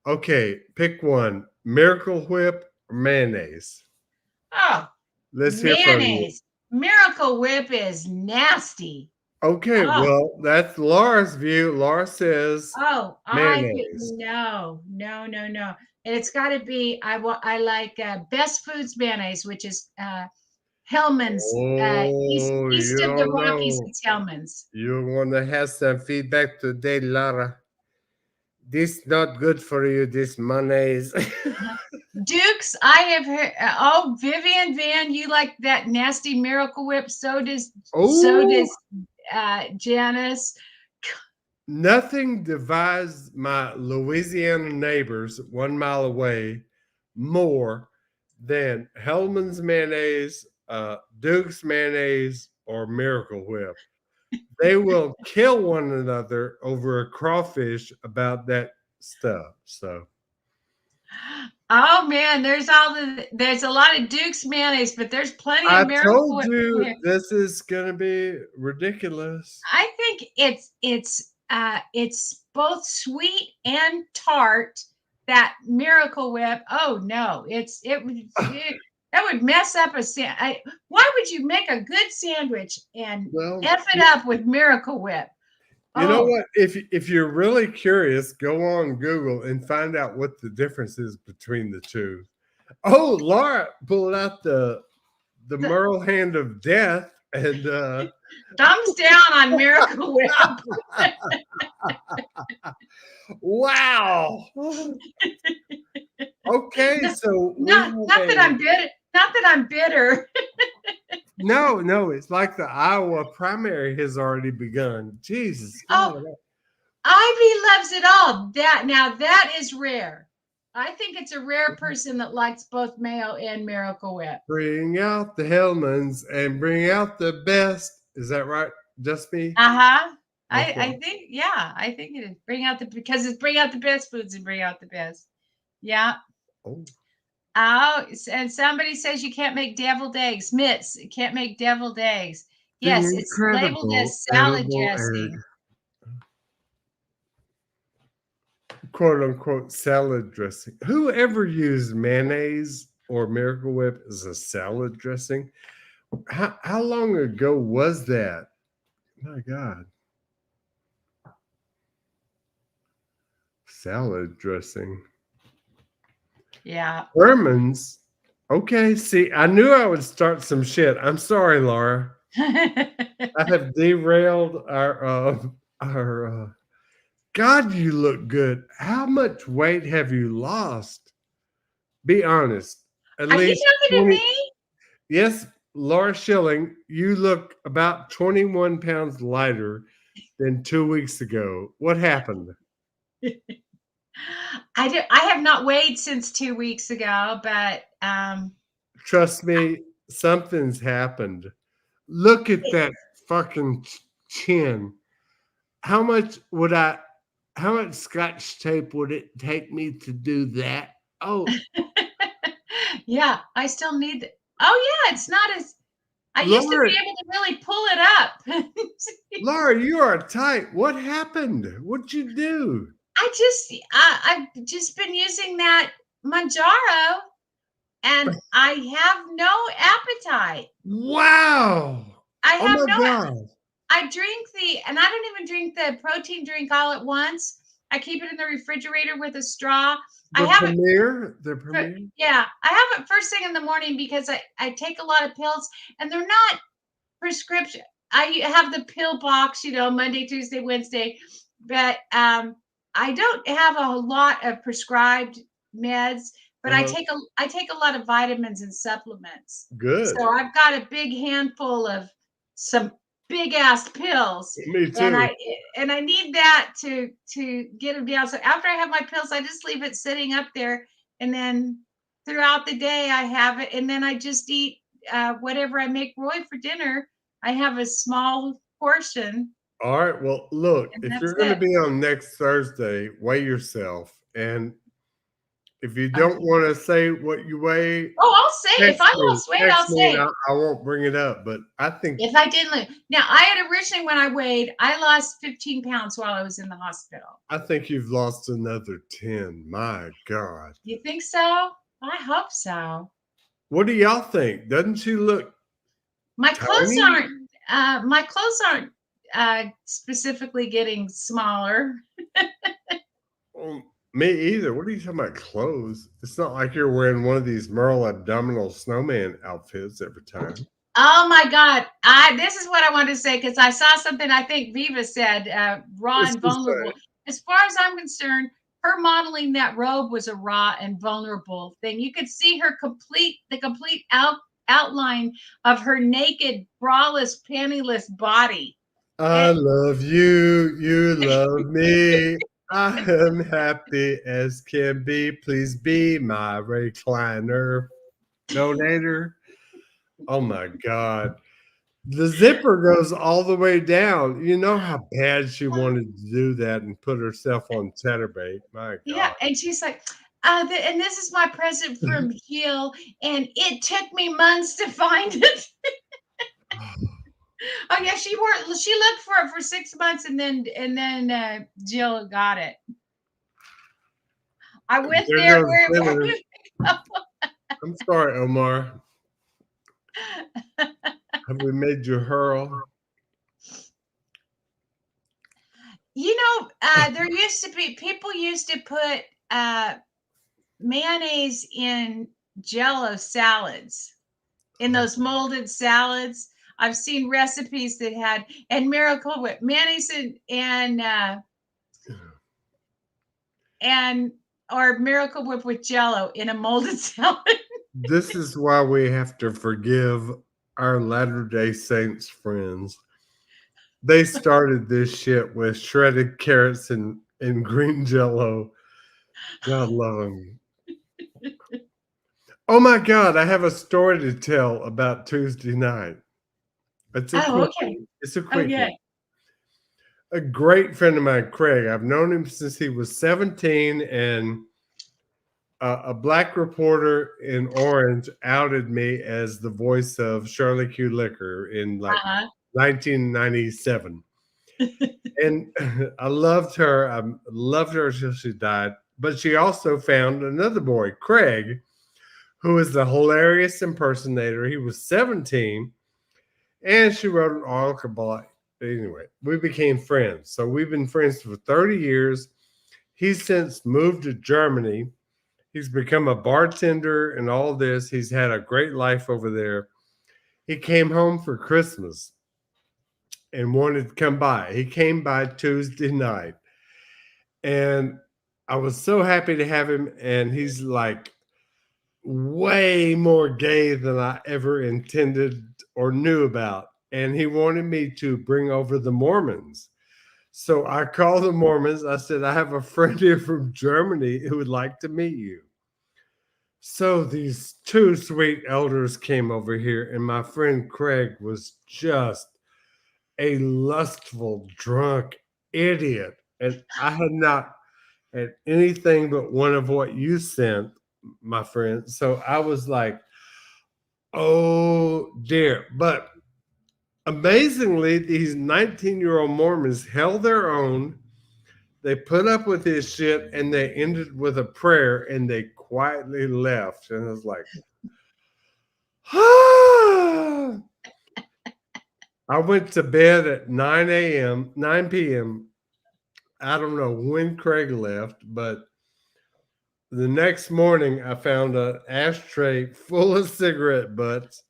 Okay, pick one. Miracle Whip or mayonnaise. Oh, Let's hear from you. mayonnaise. Miracle Whip is nasty. Okay, Oh, well, that's Laura's view. Laura says oh, mayonnaise. no, no, no, no. and it's got to be I like Best Foods mayonnaise, which is Hellman's. Oh, East you of the don't Rockies, know. it's Hellman's. You want to have some feedback today, Lara? This not good for you. This mayonnaise. Dukes, I have heard. Oh, Vivian Van, you like that nasty Miracle Whip? So does Oh, Janice. nothing divides my Louisiana neighbors 1 mile away more than Hellman's mayonnaise, Duke's mayonnaise, or Miracle Whip. They will kill one another over a crawfish about that stuff. So Oh man, there's a lot of Duke's mayonnaise, but there's plenty of I Miracle told Whip you here. this is gonna be ridiculous. I think it's both sweet and tart. That Miracle Whip. Oh no, that would mess up a sandwich. Why would you make a good sandwich and Well, F it up with Miracle Whip? you know Oh, what? If you're really curious, go on Google and find out what the difference is between the two. Oh, Laura pulled out the Merle hand of death, and thumbs down on Miracle Whip. wow. Okay, so we Not that I'm bitter. Not that I'm bitter. no, it's like the Iowa primary has already begun. Jesus Oh, God. Ivy loves it all. That is rare. I think it's a rare person that likes both mayo and Miracle Whip. Bring out the Hellmans and bring out the best. Is that right? Just me? Uh-huh. Okay. I think it is. Because it's bring out the best foods and bring out the best. Yeah. Oh. Oh, and somebody says you can't make deviled eggs. Mitts, you can't make deviled eggs. Yes, The it's labeled incredible as salad edible dressing. quote unquote salad dressing. Who ever used mayonnaise or Miracle Whip as a salad dressing? How long ago was that? My God. Salad dressing. Yeah. Herman's. Okay, see, I knew I would start some shit. I'm sorry, Laura. I have derailed our God, you look good. How much weight have you lost? Be honest. At Are you least talking to 20. me? Yes, Laura Schilling, you look about 21 pounds lighter than 2 weeks ago. What happened? I have not weighed since 2 weeks ago, but Trust me, something's happened. Look at that fucking chin. How much how much scotch tape would it take me to do that? Oh, yeah, I still need it. Oh yeah, it's not as I used to Laura, be able to really pull it up. Laura, you are tight. What happened? What'd you do? I've just been using that Manjaro and I have no appetite. Wow. I Oh have my no God. I drink and I don't even drink the protein drink all at once. I keep it in the refrigerator with a straw. I The have it premiere? The premiere? yeah, I have it first thing in the morning because I take a lot of pills and they're not prescription. I have the pill box, Monday, Tuesday, Wednesday, but I don't have a lot of prescribed meds, but Uh-huh. I take a lot of vitamins and supplements. Good. So I've got a big handful of some big ass pills, Me and too. I need that to get them down. So after I have my pills, I just leave it sitting up there, and then throughout the day I have it, and then I just eat whatever I make Roy for dinner. I have a small portion, All right. Well, look, and if that's you're going to it. be on next Thursday, weigh yourself. And if you don't Okay. want to say what you weigh, Oh, I'll say if I lost weight, I'll text me, and say it. I won't bring it up. But I think If I didn't lose. Now, I had originally when I weighed, I lost 15 pounds while I was in the hospital. you've lost another 10. My God. You think so? I hope so. What do y'all think? Doesn't she look My clothes tiny? aren't specifically getting smaller. Oh, Me either. What are you talking about? Clothes? It's not like you're wearing one of these Merle Abdominal snowman outfits every time. Oh my God. This is what I wanted to say because I saw something I think Viva said, raw What's and this vulnerable. say? As far as I'm concerned, her modeling that robe was a raw and vulnerable thing. You could see the complete outline of her naked, braless, pantyless body. I It, love you. You love me. I am happy as can be. Please be my recliner donator. Oh my God. The zipper goes all the way down. You know how bad she wanted to do that and put herself on Chatterbait. My yeah, God. and she's like, and this is my present from Gil, and it took me months to find it. Oh yeah, she looked for it for 6 months, and then Jill got it. I went There there goes where it dinner. was. I'm sorry, Omar. Have we made you hurl? There used to be people used to put mayonnaise in Jello salads, in those molded salads. I've seen recipes that had and Miracle Whip mayonnaise and or Miracle Whip with Jello in a molded salad. This is why we have to forgive our Latter day Saints friends. They started this shit with shredded carrots and green jello. God love them. Oh my God, I have a story to tell about Tuesday night. It's a Oh, quick okay. one. It's a quick one. Okay. A great friend of mine, Craig. I've known him since he was 17, and a black reporter in Orange outed me as the voice of Shirley Q. Liquor in like Uh-huh. 1997. And I loved her. I loved her until she died. But she also found another boy, Craig, who is the hilarious impersonator. He was 17, and she wrote an article about it. Anyway, we became friends. So we've been friends for 30 years. He's since moved to Germany. He's become a bartender and all this. He's had a great life over there. He came home for Christmas and wanted to come by. He came by Tuesday night. And I was so happy to have him. And he's like way more gay than I ever intended or knew about. And he wanted me to bring over the Mormons. So I called the Mormons. I said, I have a friend here from Germany who would like to meet you. So these two sweet elders came over here, and my friend Craig was just a lustful, drunk idiot. And I had not had anything but one of what you sent, my friend. So I was like, oh dear. But amazingly, these 19-year-old Mormons held their own. They put up with his shit and they ended with a prayer and they quietly left. And I was like, I went to bed at 9 a.m., 9 p.m. I don't know when Craig left, but the next morning I found an ashtray full of cigarette butts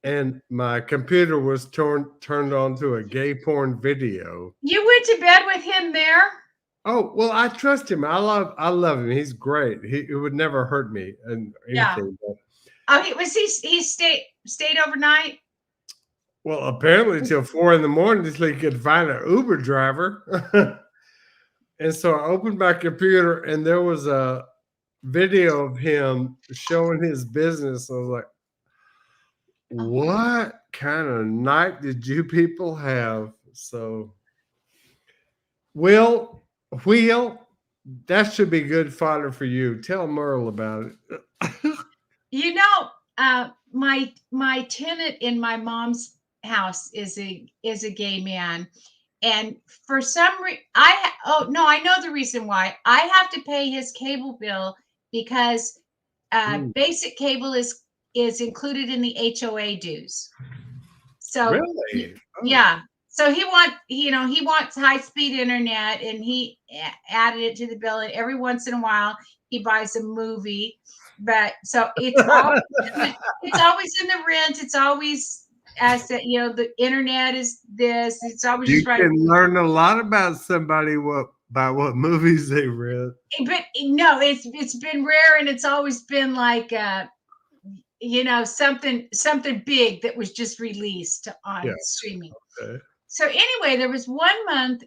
and my computer was turned on to a gay porn video. You went to bed with him there? Oh, well, I trust him. I love him. He's great. He would never hurt me and Yeah. anything. But, Oh, he stayed overnight? well, apparently till 4 in the morning until he could find an Uber driver. And so I opened my computer and there was a video of him showing his business. I was like, what kind of night did you people have? So, Will, Wheel, that should be good fodder for you. Tell Merle about it. You know, my tenant in my mom's house is a gay man, and for some reason, oh no, I know the reason why. I have to pay his cable bill because Mm, basic cable is included in the HOA dues. So really? Oh, yeah, So he wants high speed internet, and he added it to the bill. And every once in a while, he buys a movie. But so it's always in the rent. It's always as that the internet is this. It's always You just right. can learn a lot about somebody by what movies they read. But no, it's been rare, and it's always been like something big that was just released on streaming. Okay. So anyway, there was 1 month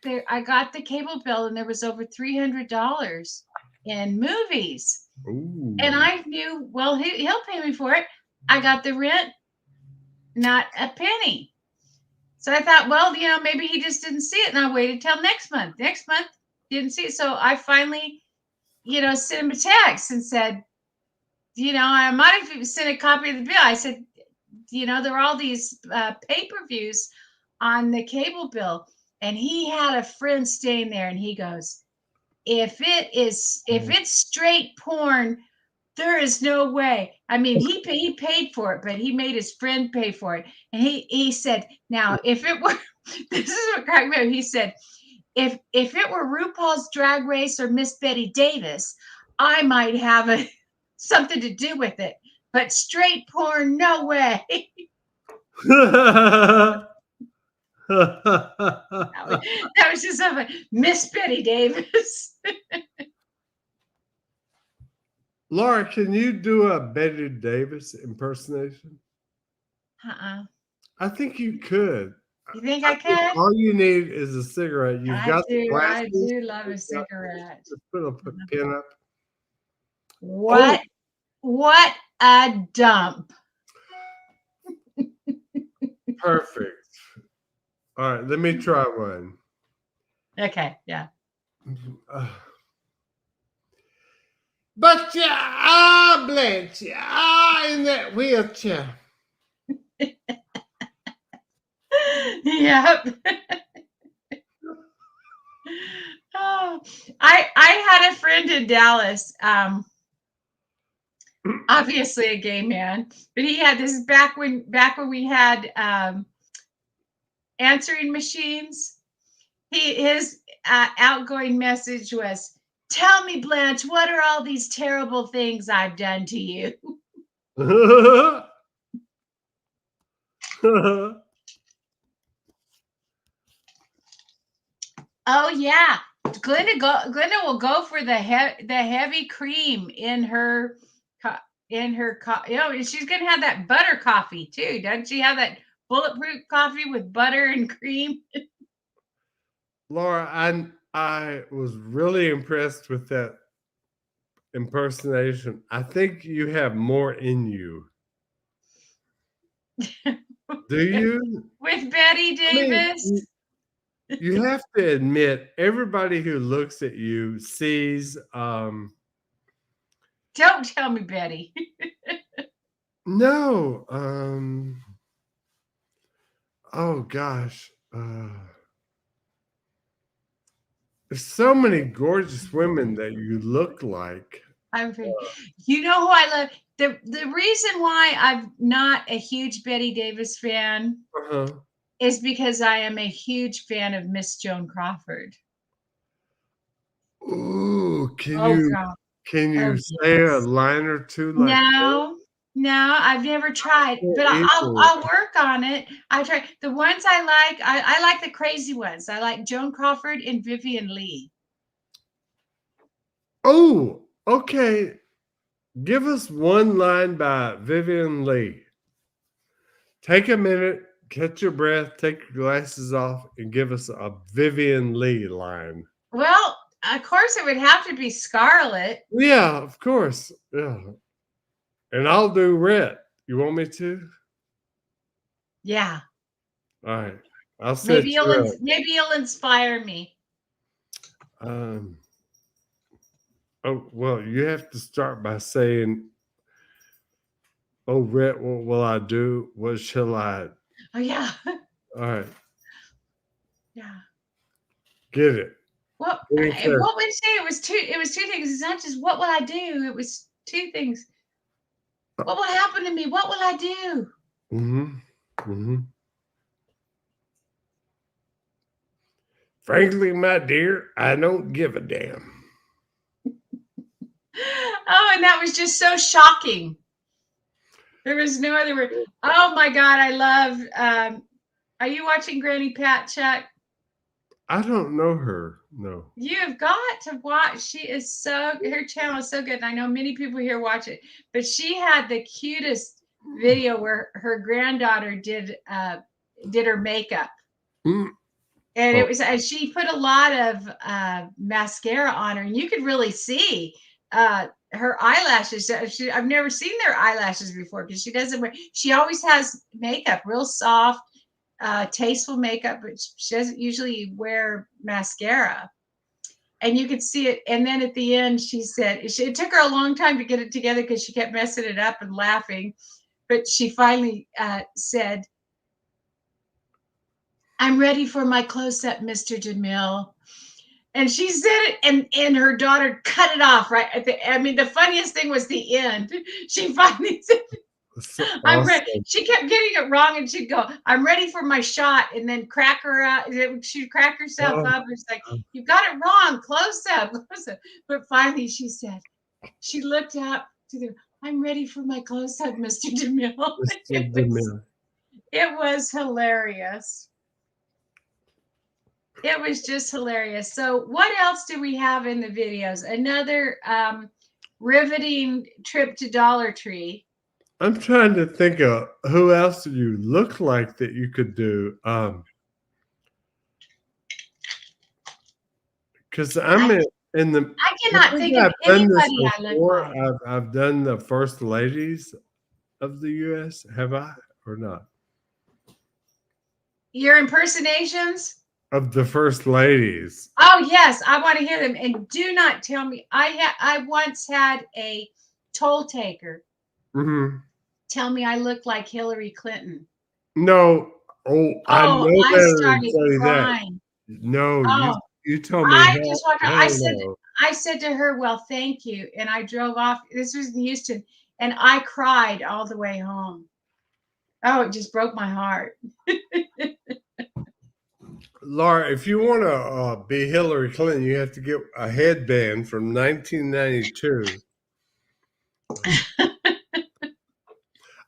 there I got the cable bill, and there was over $300 in movies. Ooh. And I knew, well, he'll pay me for it. I got the rent, not a penny. So I thought, well, maybe he just didn't see it, and I waited till next month. Next month, didn't see it. So I finally, sent him a text and said, I might have sent a copy of the bill. I said, there are all these pay-per-views on the cable bill. And he had a friend staying there, and he goes, if it's straight porn, there is no way. I mean, he paid for it, but he made his friend pay for it. And he said, now if it were, this is what cracked me up. He said, if it were RuPaul's Drag Race or Miss Betty Davis, I might have something to do with it. But straight porn, no way. That was just something. Miss Betty Davis. Laura, can you do a Betty Davis impersonation? I think you could. You think I could? All you need is a cigarette. You've got the glasses. I do love a cigarette. Just put a pin up. What a dump. Perfect. All right, let me try one. Okay, yeah. But Blanche, in that wheelchair. Yep. Oh, I had a friend in Dallas, obviously a gay man, but he had this back when we had answering machines. His outgoing message was, "Tell me, Blanche, what are all these terrible things I've done to you?" Oh yeah, Glenda will go for the heavy cream in her she's gonna have that butter coffee too. Doesn't she have that bulletproof coffee with butter and cream? Laura, I was really impressed with that impersonation. I think you have more in you. Do you? With Betty Davis? I mean, you have to admit, everybody who looks at you sees. Don't tell me, Betty. No. Oh gosh. There's so many gorgeous women that you look like. You know who I love? The reason why I'm not a huge Betty Davis fan is because I am a huge fan of Miss Joan Crawford. Ooh, can you say a line or two like No, I've never tried, but I'll work on it. I try the ones I like. I like the crazy ones. I like Joan Crawford and Vivian Lee. Oh, okay. Give us one line by Vivian Lee. Take a minute, catch your breath, take your glasses off, and give us a Vivian Lee line. Well, of course, it would have to be Scarlet. Yeah, of course. Yeah. And I'll do Rhett. You want me to? Yeah. All right. I'll set maybe you'll inspire me. Oh, well, you have to start by saying, "Oh, Rhett, what will I do? What shall I?" Oh, yeah. All right. Yeah. Get it. What would you say? It was two things. It's not just what will I do? It was two things. What will happen to me? What will I do? Mm-hmm. Mm-hmm. Frankly, my dear, I don't give a damn. Oh, and that was just so shocking. There was no other word. Oh my God, I love. Are you watching Granny Pat, Chuck? I don't know her. No. You have got to watch. She is so, her channel is so good. And I know many people here watch it, but she had the cutest video where her granddaughter did her makeup. Mm. And it was, and she put a lot of mascara on her, and you could really see her eyelashes. I've never seen their eyelashes before because she doesn't wear, she always has makeup, real soft, tasteful makeup, but she doesn't usually wear mascara. And you could see it. And then at the end, she said, it took her a long time to get it together because she kept messing it up and laughing. But she finally said, "I'm ready for my close-up, Mr. DeMille." And she said it, and her daughter cut it off right at the. I mean, the funniest thing was the end. She finally said, So "I'm ready." awesome. She kept getting it wrong, and she'd go, "I'm ready for my shot," and then crack her out. She'd crack herself Oh, up. It's like, "You got it wrong. Close up, close up." But finally, she said, she looked up to the. "I'm ready for my close up, Mr. DeMille." Mr. DeMille. It was hilarious. It was just hilarious. So what else do we have in the videos? Another riveting trip to Dollar Tree. I'm trying to think of who else you look like that you could do. Because I'm in the. I I cannot think think of I've done this anybody I look before. like. I've done the first ladies of the U.S. Have I or not? Your impersonations? Of the first ladies. Oh yes, I want to hear them. And do not tell me. I once had a toll taker Mm-hmm. tell me I looked like Hillary Clinton. No. Oh, I Oh, know I better than started say that. crying. No, Oh, you told me I hell, just walked. hell no. I said to her, "Well, thank you," and I drove off. This was in Houston, and I cried all the way home. Oh, it just broke my heart. Laura, if you want to be Hillary Clinton, you have to get a headband from 1992.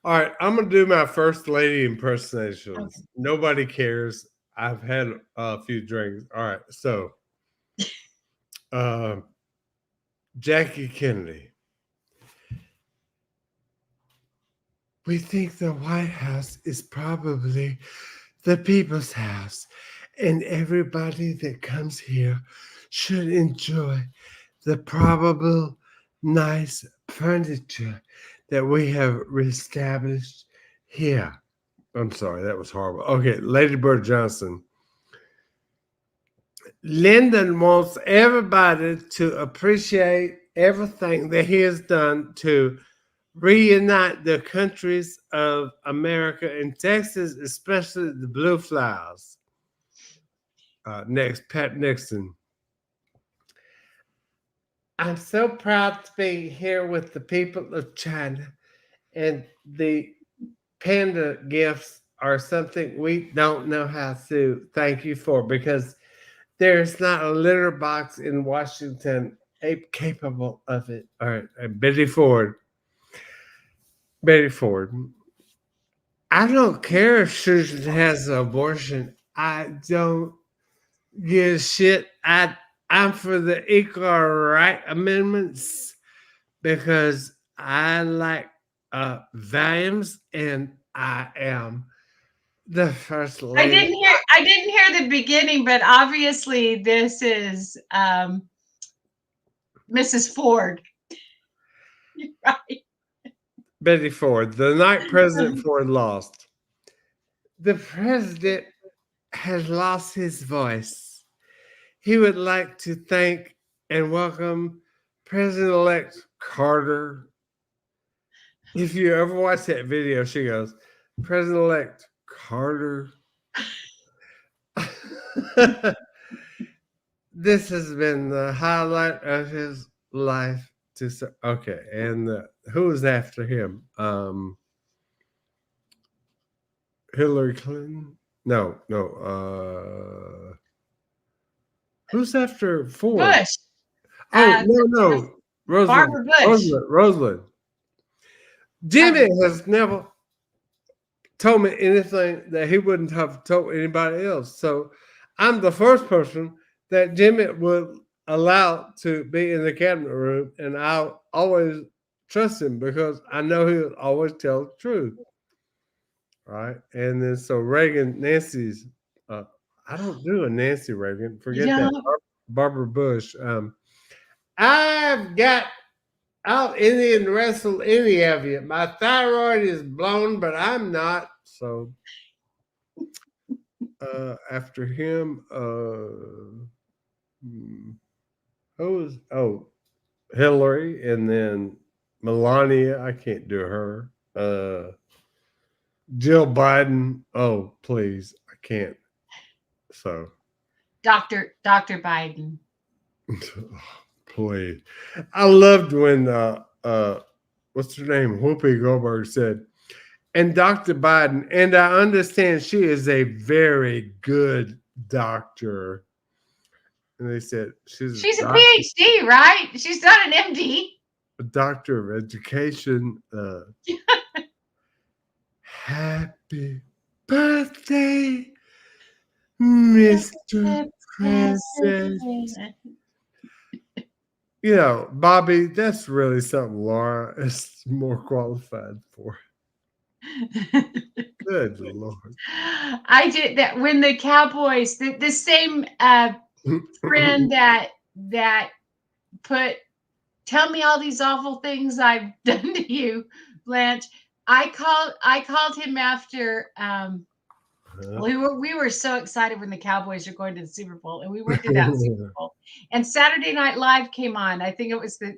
All right, I'm gonna do my first lady impersonations. Okay. Nobody cares. I've had a few drinks. All right, so uh, Jackie Kennedy. We think the White House is probably the people's house, and everybody that comes here should enjoy the probable nice furniture that we have reestablished here. I'm sorry, that was horrible. Okay, Lady Bird Johnson. Lyndon wants everybody to appreciate everything that he has done to reunite the countries of America and Texas, especially the Blue Flowers. Next, Pat Nixon. I'm so proud to be here with the people of China, and the panda gifts are something we don't know how to thank you for because there's not a litter box in Washington capable of it. All right, Betty Ford. Betty Ford. I don't care if Susan has an abortion. I don't give a shit. I'm for the equal right amendments because I like volumes and I am the first lady. I didn't hear the beginning, but obviously this is Mrs. Ford. Right. Betty Ford. The night President Ford lost. The president has lost his voice. He would like to thank and welcome President-elect Carter. If you ever watch that video, she goes, President-elect Carter. This has been the highlight of his life. Okay, and who is after him? Hillary Clinton? No. Who's after Ford? Bush. Oh, no. Rosalind. Barbara Bush. Rosalind. Jimmy has never told me anything that he wouldn't have told anybody else. So I'm the first person that Jimmy would allow to be in the cabinet room, and I'll always trust him because I know he'll always tell the truth. Right. And then so Reagan, Nancy's, I don't do a Nancy Reagan. Forget that. Barbara Bush. I've got out Indian wrestle any of you. My thyroid is blown, but I'm not. So after him, Hillary, and then Melania. I can't do her. Jill Biden. Oh, please. I can't. So Dr. Biden. Please. I loved when what's her name? Whoopi Goldberg said, and Dr. Biden, and I understand she is a very good doctor. And they said she's a PhD, right? She's not an MD. A doctor of education. Happy birthday, Mr. President. You know, Bobby, that's really something Laura is more qualified for. Good Lord. I did that when the Cowboys, the same friend that put, tell me all these awful things I've done to you, Blanche. I called him after we were so excited when the Cowboys were going to the Super Bowl, and we went to that Super Bowl. And Saturday Night Live came on. I think it was the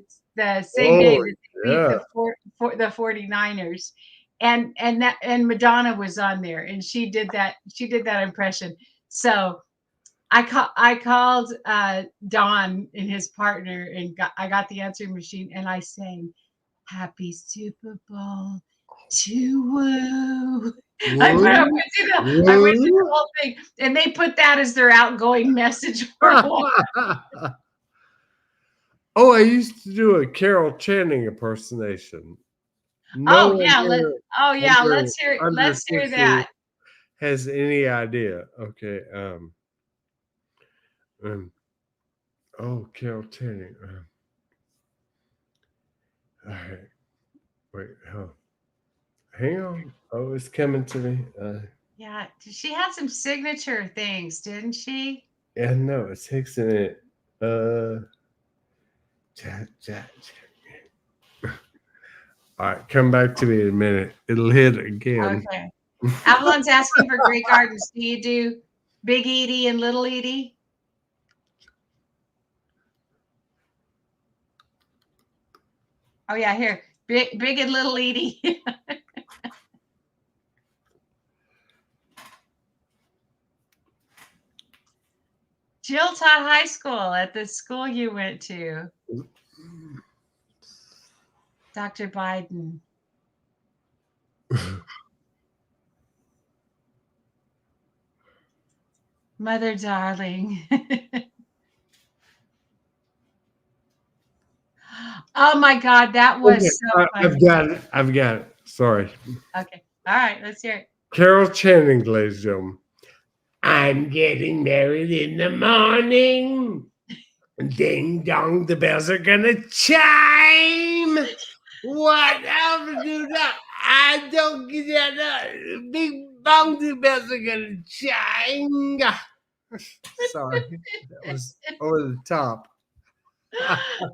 same day that they beat the 49ers. And Madonna was on there, and she did that impression. So I called Don and his partner, and I got the answering machine, and I sang Happy Super Bowl to Woo. I went through the whole thing, and they put that as their outgoing message for a while. Oh, I used to do a Carol Channing impersonation. Let's hear that. Has any idea? Okay. Carol Channing. All right. Wait. Hang on. Oh, it's coming to me. Yeah, she had some signature things, didn't she? Yeah, no, it takes a minute. All right, come back to me in a minute. It'll hit again. Okay. Avalon's asking for Great Gardens. Do you do Big Edie and Little Edie? Oh yeah, here. Big and Little Edie. Jill taught high school at the school you went to. Dr. Biden. Mother darling. Oh my God, that was so funny. I've got it. Sorry. Okay. All right, let's hear it. Carol Channing, ladies and gentlemen. I'm getting married in the morning. Ding dong, the bells are gonna chime. Whatever do that. I don't get that. Big bong, the bells are gonna chime. Sorry, that was over the top.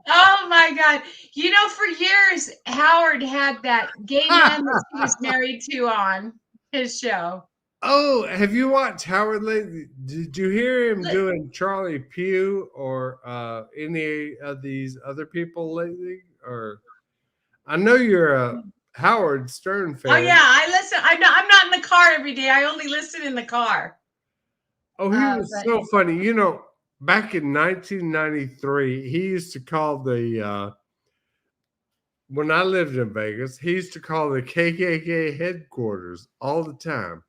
Oh my God. You know, for years, Howard had that gay man that he was married to on his show. Oh, have you watched Howard lately? Did you hear him doing Charlie Pugh or any of these other people lately? Or I know you're a Howard Stern fan. Oh yeah, I listen. I'm not in the car every day. I only listen in the car. Oh, he was so funny. You know, back in 1993, he used to call when I lived in Vegas, he used to call the KKK headquarters all the time.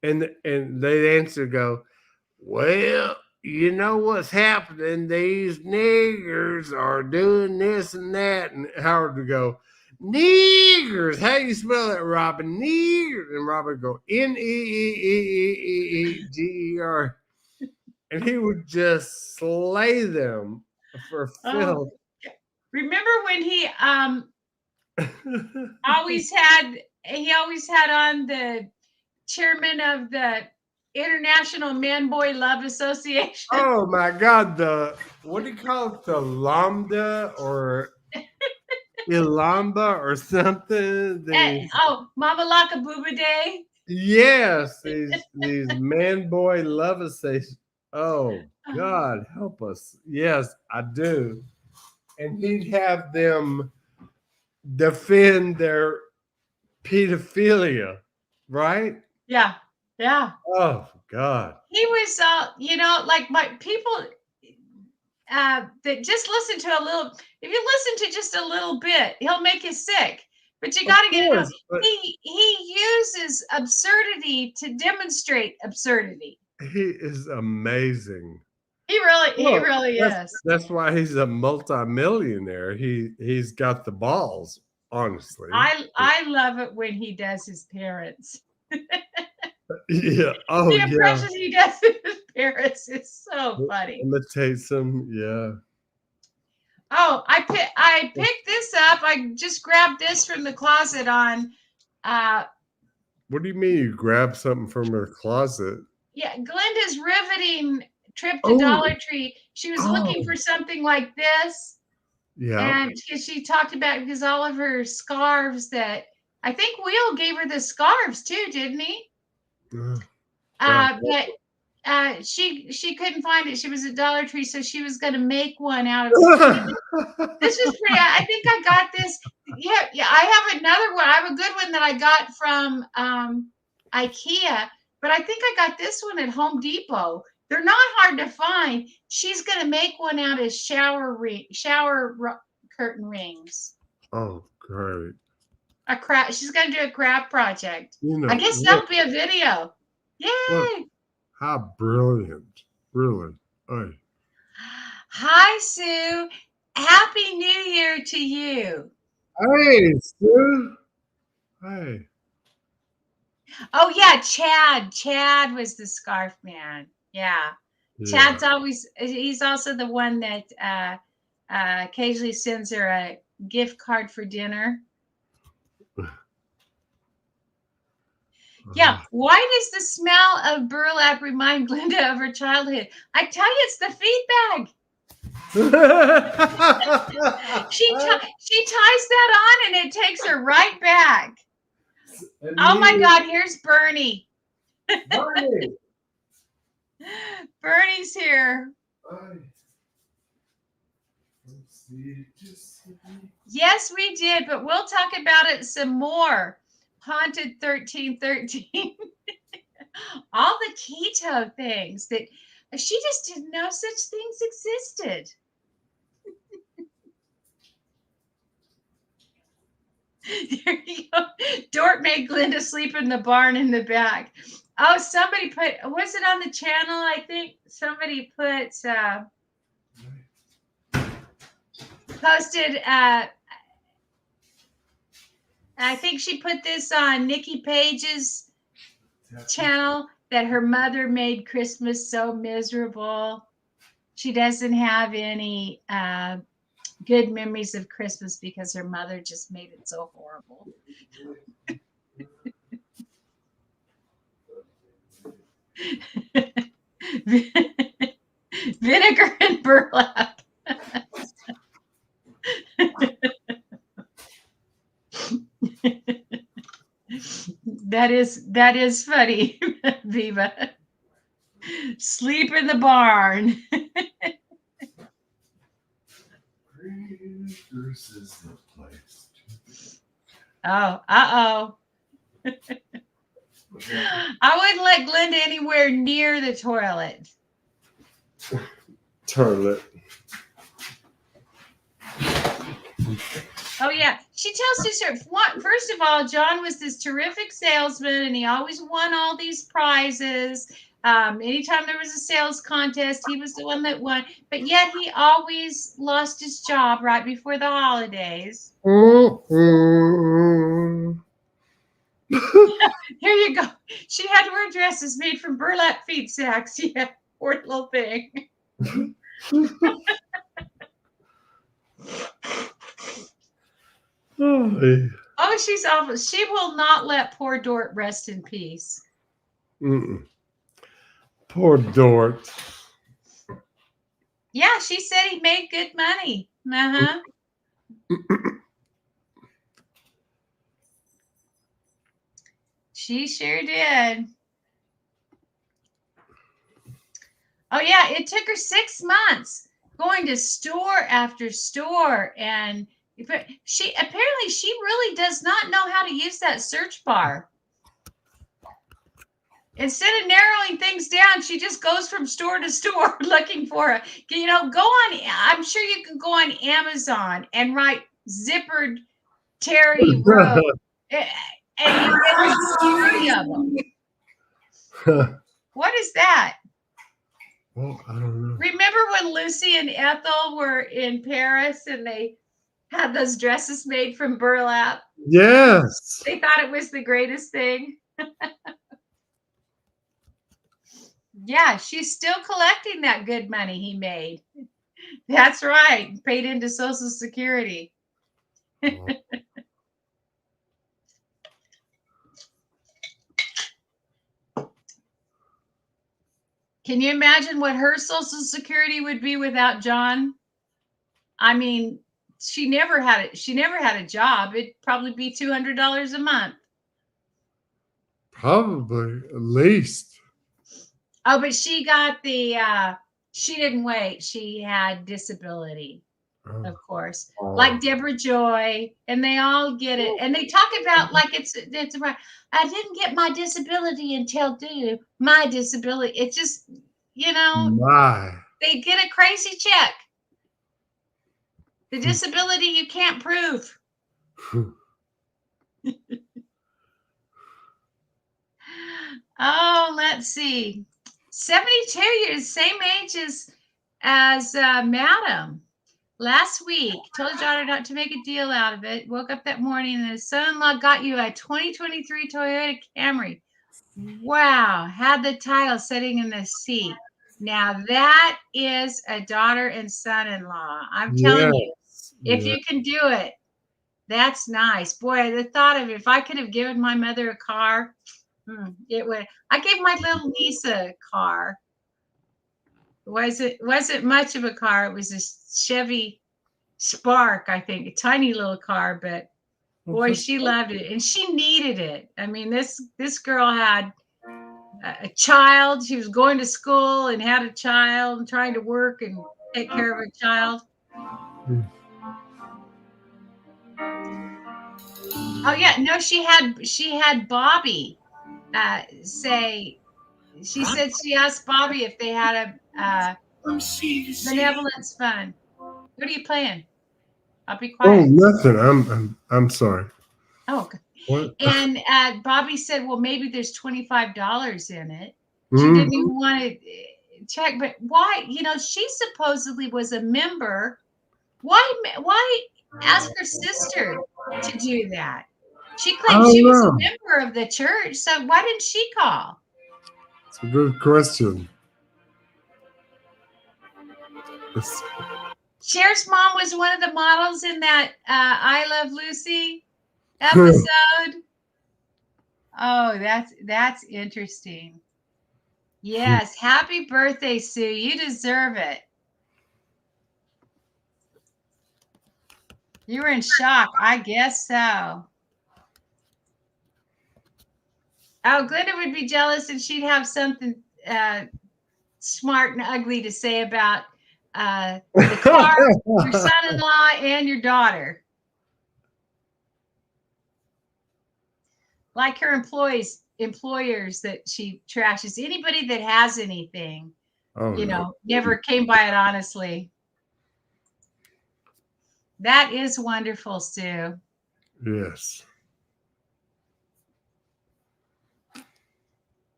And they'd answer, go, well, you know what's happening? These niggers are doing this and that. And Howard would go, niggers. How you spell that, Robin? Niggers. And Robin would go, Neeeeeeeger. And he would just slay them for filth. Remember when he always had on the chairman of the International Man-Boy Love Association? Oh my God! What do you call it? The lambda or ilamba or something? Mama Laka Booba Day. Yes, these man-boy love associations. Oh God, help us! Yes, I do. And he'd have them defend their pedophilia, right? Yeah. Oh God. He was, like my people that just listen to a little. If you listen to just a little bit, he'll make you sick. But you got to get it out. He uses absurdity to demonstrate absurdity. He is amazing. He really is. That's why he's a multimillionaire. He's got the balls, honestly. I love it when he does his parents. Yeah. Oh, the impressions he does of his parents is so funny. Imitates them. Yeah. Oh, I picked this up. I just grabbed this from the closet on. What do you mean you grabbed something from her closet? Yeah, Glenda's riveting trip to Dollar Tree. She was looking for something like this. Yeah. And she talked about because all of her scarves that I think Will gave her the scarves too, didn't he? But she couldn't find it. She was at Dollar Tree, so she was going to make one out of this was pretty. I think I got this. Yeah, I have another one. I have a good one that I got from IKEA, but I think I got this one at Home Depot. They're not hard to find. She's going to make one out of shower curtain rings. Oh, great. She's going to do a craft project. I guess that'll be a video. Yay! Look, how brilliant. Really. Hey. Hi, Sue. Happy New Year to you. Hey, Sue. Hey. Oh, yeah, Chad. Chad was the scarf man. Yeah. Chad's he's also the one that occasionally sends her a gift card for dinner. Yeah. Why does the smell of burlap remind Glenda of her childhood? I tell you, it's the feed bag. she ties that on and it takes her right back. Oh my God, here's Bernie. Bernie. Bernie's here. Yes, we did, but we'll talk about it some more. Haunted 1313. All the keto things that she just didn't know such things existed. There you go. Dort made Glenda sleep in the barn in the back. Oh, somebody was it on the channel? I think somebody posted, I think she put this on Nikki Page's channel that her mother made Christmas so miserable. She doesn't have any good memories of Christmas because her mother just made it so horrible. Vinegar and burlap. That is funny, Viva. Sleep in the barn. Oh, I wouldn't let Glenda anywhere near the toilet. Oh, yeah. She tells sister, first of all, John was this terrific salesman and he always won all these prizes. Anytime there was a sales contest, he was the one that won. But yet he always lost his job right before the holidays. Here you go. She had to wear dresses made from burlap feed sacks. Yeah, poor little thing. Oh, she's awful. She will not let poor Dort rest in peace. Poor Dort. Yeah, she said he made good money. Uh-huh. She sure did. Oh, yeah, it took her 6 months going to store after store. And she really does not know how to use that search bar. Instead of narrowing things down, she just goes from store to store looking for it. You know, I'm sure you can go on Amazon and write zippered Terry Road. And you get 30 of them. What is that? Well, I don't know. Remember when Lucy and Ethel were in Paris and they had those dresses made from burlap? Yes. They thought it was the greatest thing. Yeah, she's still collecting that good money he made. That's right. Paid into Social Security. Can you imagine what her Social Security would be without John? I mean, she never had a job. It'd probably be $200 a month. Probably, at least. Oh, but she got she didn't wait. She had disability, of course. Like Deborah Joy, and they all get it. And they talk about like it's right. I didn't get my disability until due. My disability. It's just, they get a crazy check. The disability you can't prove. Oh, let's see. 72 years, same age as Madam. Last week, told his daughter not to make a deal out of it. Woke up that morning and his son-in-law got you a 2023 Toyota Camry. Wow, had the title sitting in the seat. Now that is a daughter and son-in-law. I'm telling you, if you can do it, that's nice. Boy, the thought of if I could have given my mother a car, it would. I gave my little niece a car. Wasn't much of a car. It was a Chevy Spark, I think, a tiny little car, but boy, she loved it and she needed it. I mean, this girl had a child. She was going to school and had a child and trying to work and take care of a child. Oh yeah, no, she had Bobby say. She said she asked Bobby if they had a benevolence fund. What are you playing? I'll be quiet. Oh, nothing. I'm sorry. Oh, okay. What? And Bobby said, "Well, maybe there's $25 in it." She didn't even want to check, but why? She supposedly was a member. Why ask her sister to do that? She claimed she was a member of the church, so why didn't she call? It's a good question. Cher's mom was one of the models in that I Love Lucy episode. Oh, that's interesting. Yes, happy birthday, Sue. You deserve it. You were in shock. I guess so. Oh, Glenda would be jealous and she'd have something smart and ugly to say about the car, your son-in-law, and your daughter. Like her employers that she trashes. Anybody that has anything, never came by it honestly. That is wonderful, Sue. Yes.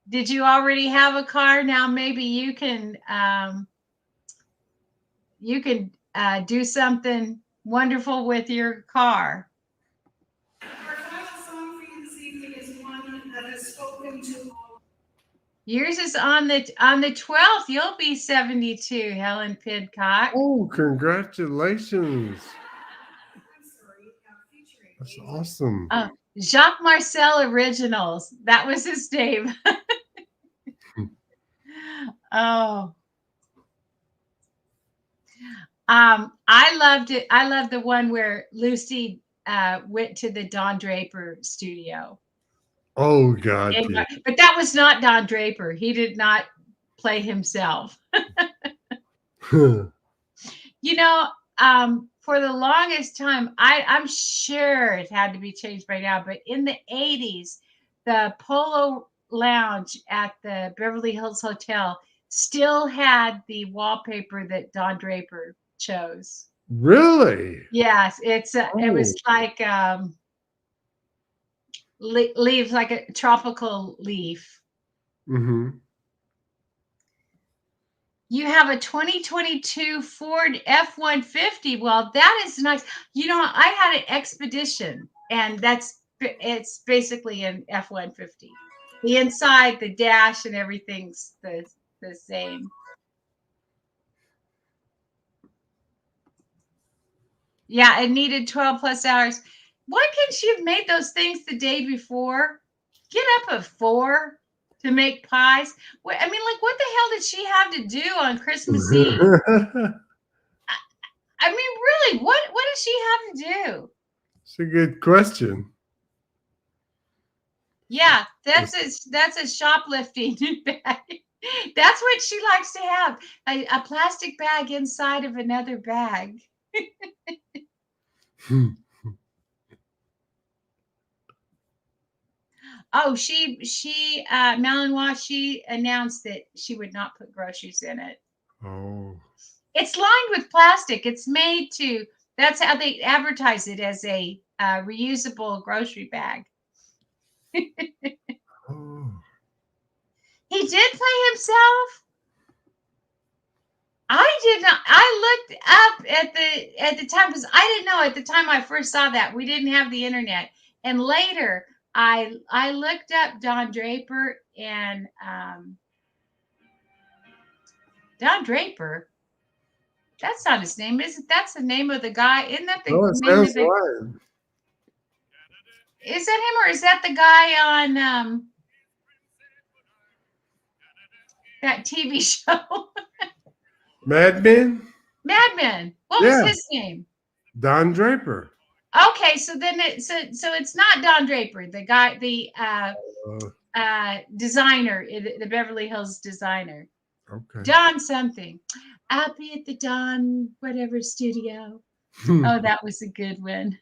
Did you already have a car? Now maybe you can do something wonderful with your car. Our final song for you this evening is one that has spoken to all. Yours is on the 12th. You'll be 72, Helen Pidcock. Oh, congratulations. I'm sorry, featuring. That's awesome. Jacques Marcel Originals. That was his name. Oh. I loved it. I loved the one where Lucy went to the Don Draper studio. Oh, God. And, but that was not Don Draper. He did not play himself. You know, for the longest time, I'm sure it had to be changed by now, but in the 80s, the Polo Lounge at the Beverly Hills Hotel still had the wallpaper that Don Draper chose. Really? Yes, it was like leaves, like a tropical leaf. Mm-hmm. You have a 2022 Ford F-150. Well, that is nice. You know, I had an Expedition, and it's basically an F-150. The inside, the dash, and everything's the same. Yeah, it needed 12 plus hours. Why couldn't she have made those things the day before? Get up at 4 to make pies. I mean, like, what the hell did she have to do on Christmas Eve? I mean, really, what does she have to do? It's a good question. Yeah, that's a shoplifting bag. That's what she likes to have, a plastic bag inside of another bag. Oh, Malinois, she announced that she would not put groceries in it. Oh. It's lined with plastic. It's made to, that's how they advertise it, as a reusable grocery bag. Oh. He did play himself. I did not. I looked up at the time, because I didn't know at the time I first saw that. We didn't have the internet, and later I looked up Don Draper, and Don Draper. That's not his name, is it? That's the name of the guy. Isn't that the It name sounds of the? right. Is that him, or is that the guy on that TV show? Mad Men? Mad Men. What was his name? Don Draper. Okay, so then so it's not Don Draper, the guy, the designer, the Beverly Hills designer. Okay. Don something. I'll be at the Don whatever studio. Oh, that was a good one.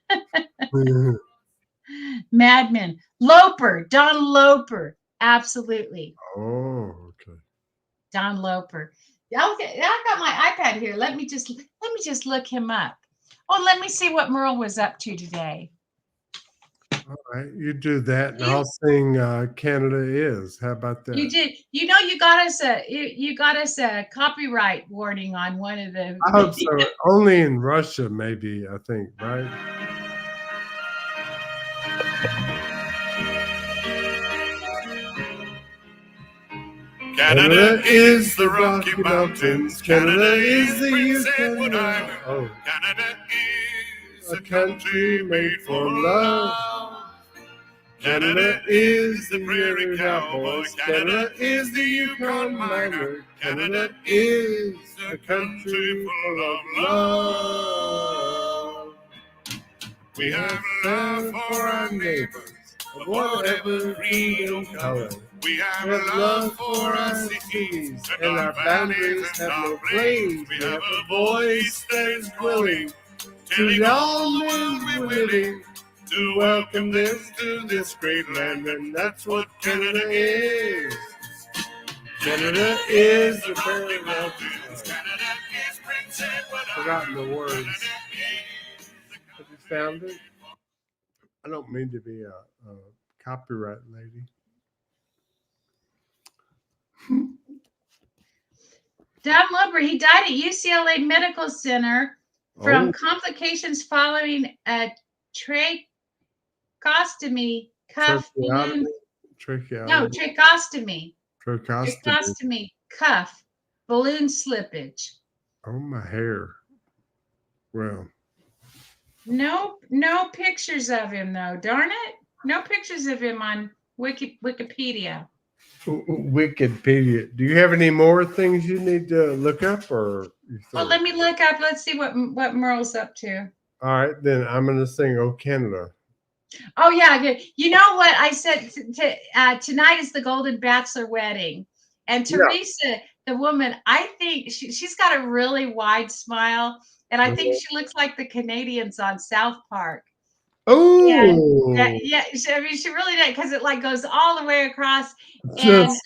Mad Men. Loper. Don Loper. Absolutely. Oh, okay. Don Loper. Okay, I got my iPad here. Let me just look him up. Oh, let me see what Merle was up to today. All right, you do that, and I'll sing "Canada Is." How about that? You did. You know, you got us a copyright warning on one of the. I hope so. Only in Russia, maybe. I think, right? Canada is the Rocky Mountains. Canada is the Yukon. Oh. Canada is a country made for love. Canada is the prairie cowboys. Canada is the Yukon miner. Canada is a country full of love. We have love for our neighbors of whatever creed or color. We have love for our cities, and our boundaries have no flames. We have a voice that is willing, telling all men we're willing to welcome them to this great land, and that's what Canada is. Canada is the Prairie Mountains. Canada is Prince Edward. Forgotten the words. Have you found it? I don't mean to be a copyright lady. Don Wilbur, he died at UCLA Medical Center from Oh, complications following a tracheostomy cuff tracheotomy, balloon. No, tracheotomy, tracheostomy. tracheostomy. Tracheostomy cuff balloon slippage. Oh, my hair. Well, No pictures of him though. Darn it. No pictures of him on Wikipedia. Wikipedia. Do you have any more things you need to look up, or you Well, through? let me look up. Let's see what Merle's up to. All right, then I'm gonna sing "Oh Canada." Oh yeah, good. You know what I said? Tonight is the Golden Bachelor wedding, and Yeah. Teresa, the woman, I think she's got a really wide smile, and I think she looks like the Canadians on South Park. Oh, Yeah. I mean, she really did because it like goes all the way across. And just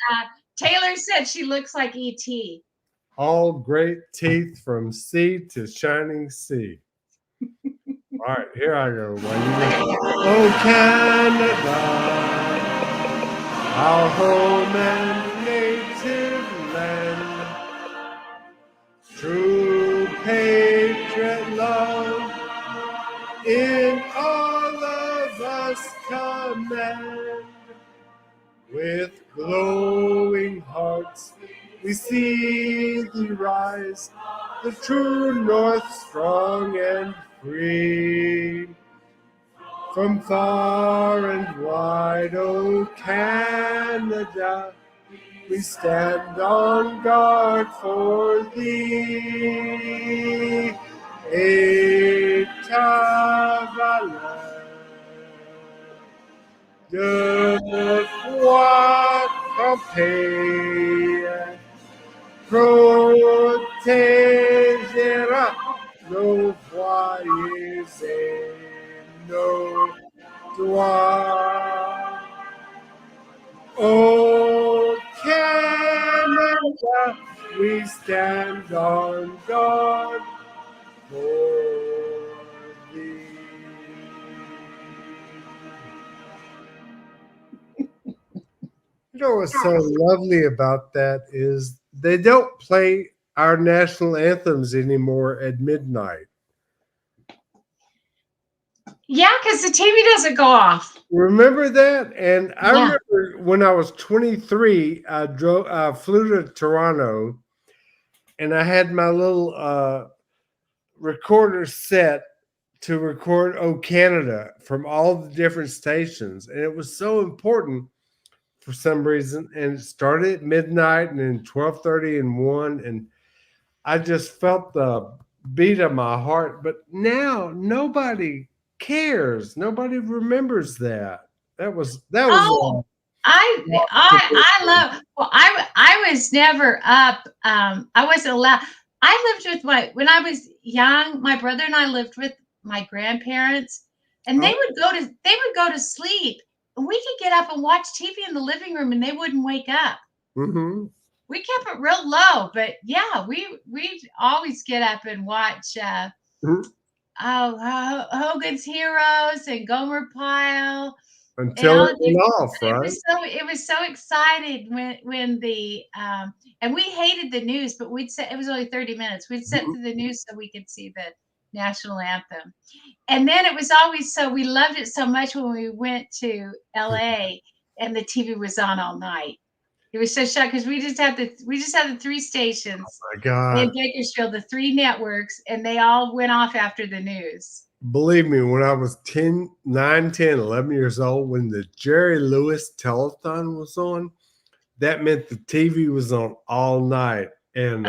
Taylor said she looks like ET. all great teeth from sea to shining sea. All right, here I go. Oh Canada, our home and native land, true patriot love in all of us command. With glowing hearts, we see thee rise, the true north strong and free. From far and wide, O Canada, we stand on guard for thee. Etavalan, de foi campeia, protégera nos voyez et nos droits. Oh Canada, we stand on guard for thee. You know what's so lovely about that is they don't play our national anthems anymore at midnight. Yeah, because the TV doesn't go off. Remember that? And I Yeah. remember when I was 23, I flew to Toronto, and I had my little recorder set to record "Oh Canada" from all the different stations, and it was so important for some reason. And it started at midnight, and then 12:30 and 1, and I just felt the beat of my heart. But now nobody cares. Nobody remembers that. That was Oh, I love. Well, I was never up. I wasn't allowed. I lived with when I was young. My brother and I lived with my grandparents, and they would go to sleep, and we could get up and watch TV in the living room, and they wouldn't wake up. Mm-hmm. We kept it real low, but yeah, we always get up and watch. Hogan's Heroes and Gomer Pyle. Until it went off, right? It was so excited when the and we hated the news, but we'd set it was only 30 minutes. We'd set to the news so we could see the national anthem. And then it was always so we loved it so much when we went to LA and the TV was on all night. It was so shocked because we just had the three stations My God. in Bakersfield, the three networks, and they all went off after the news. Believe me, when I was 9, 10, 11 years old, when the Jerry Lewis telethon was on, that meant the TV was on all night. And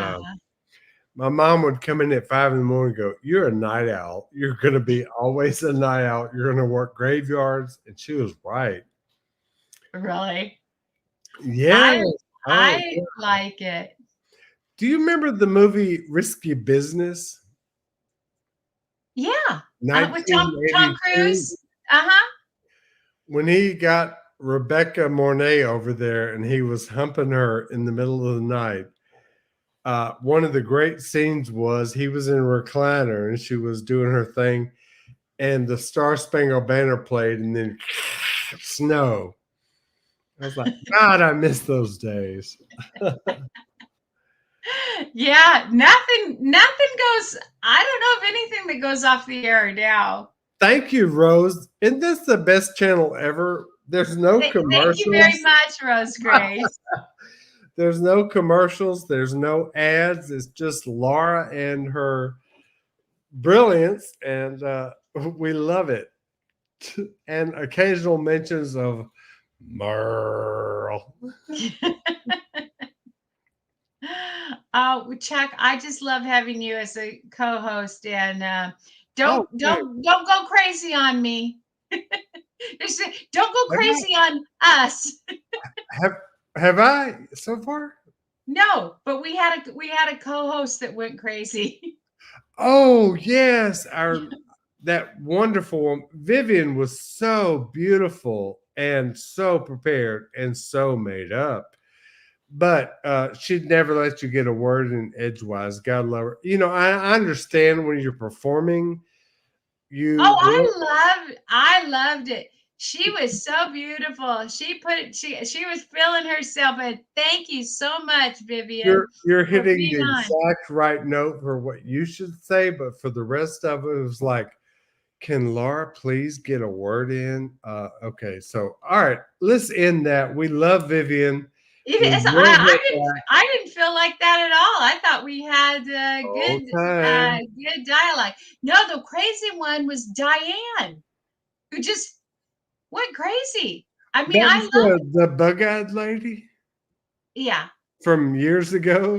my mom would come in at 5 in the morning and go, "You're a night owl. You're going to be always a night owl. You're going to work graveyards." And she was right. Really? Yeah. I like it. Do you remember the movie Risky Business? Yeah. With Tom 1982? Cruise. Uh-huh. When he got Rebecca Mornay over there and he was humping her in the middle of the night, one of the great scenes was he was in a recliner and she was doing her thing, and the Star Spangled Banner played, and then snow. I was like, God, I miss those days. Yeah, nothing goes. I don't know of anything that goes off the air now. Thank you, Rose. Isn't this the best channel ever? There's no Thank you commercials. very much, Rose Grace. There's no commercials. There's no ads. It's just Laura and her brilliance, and we love it. And occasional mentions of Merle. Chuck, I just love having you as a co-host, and Oh, don't go crazy on me. Don't go Have I? crazy on us. Have I so far? No, but we had a co-host that went crazy. Oh yes, that wonderful one. Vivian was so beautiful and so prepared and so made up. But she'd never let you get a word in edgewise. God love her. You know, I understand when you're performing, you I loved it. She was so beautiful. She was feeling herself. And thank you so much, Vivian, you're for hitting being the on. exact right note for what you should say, but for the rest of it, it was like, can Laura please get a word in? Okay, so all right, let's end that. We love Vivian. It We is. love her back. I didn't feel like that at all. I thought we had Okay. good dialogue. No, the crazy one was Diane, who just went crazy. I mean, That I was love. the bug-eyed lady Yeah, from years ago.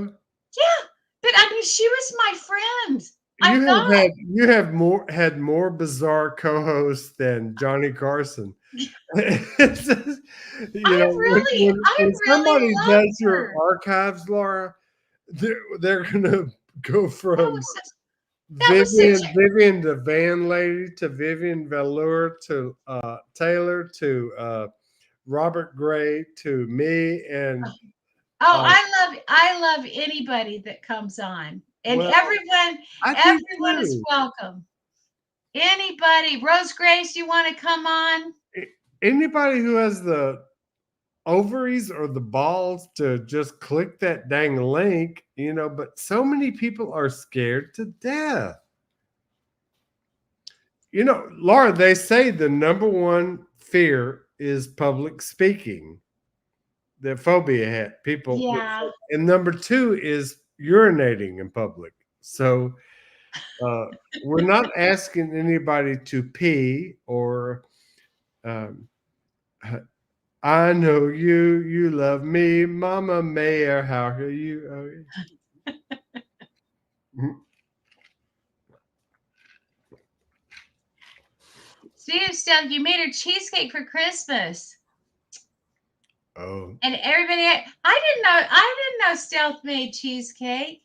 yeah. But I mean, she was my friend. I thought. You have more bizarre co-hosts than Johnny Carson. It's just, when somebody Loved does your her. archives, Laura, they're gonna go from That was such. Vivian the van lady to Vivian Velour to Taylor to Robert Gray to me and Oh, uh, I love anybody that comes on, and well, I do everyone is too. welcome. Anybody, Rose Grace, you want to come on? Anybody who has the ovaries or the balls to just click that dang link, but so many people are scared to death. Laura, they say the number one fear is public speaking. The phobia hat people. Yeah. And number two is urinating in public. So we're not asking anybody to pee or um, I know you love me, Mama Mayor. How are you? See, Steph, you made her cheesecake for Christmas. Oh. And everybody, I didn't know Stealth made cheesecake.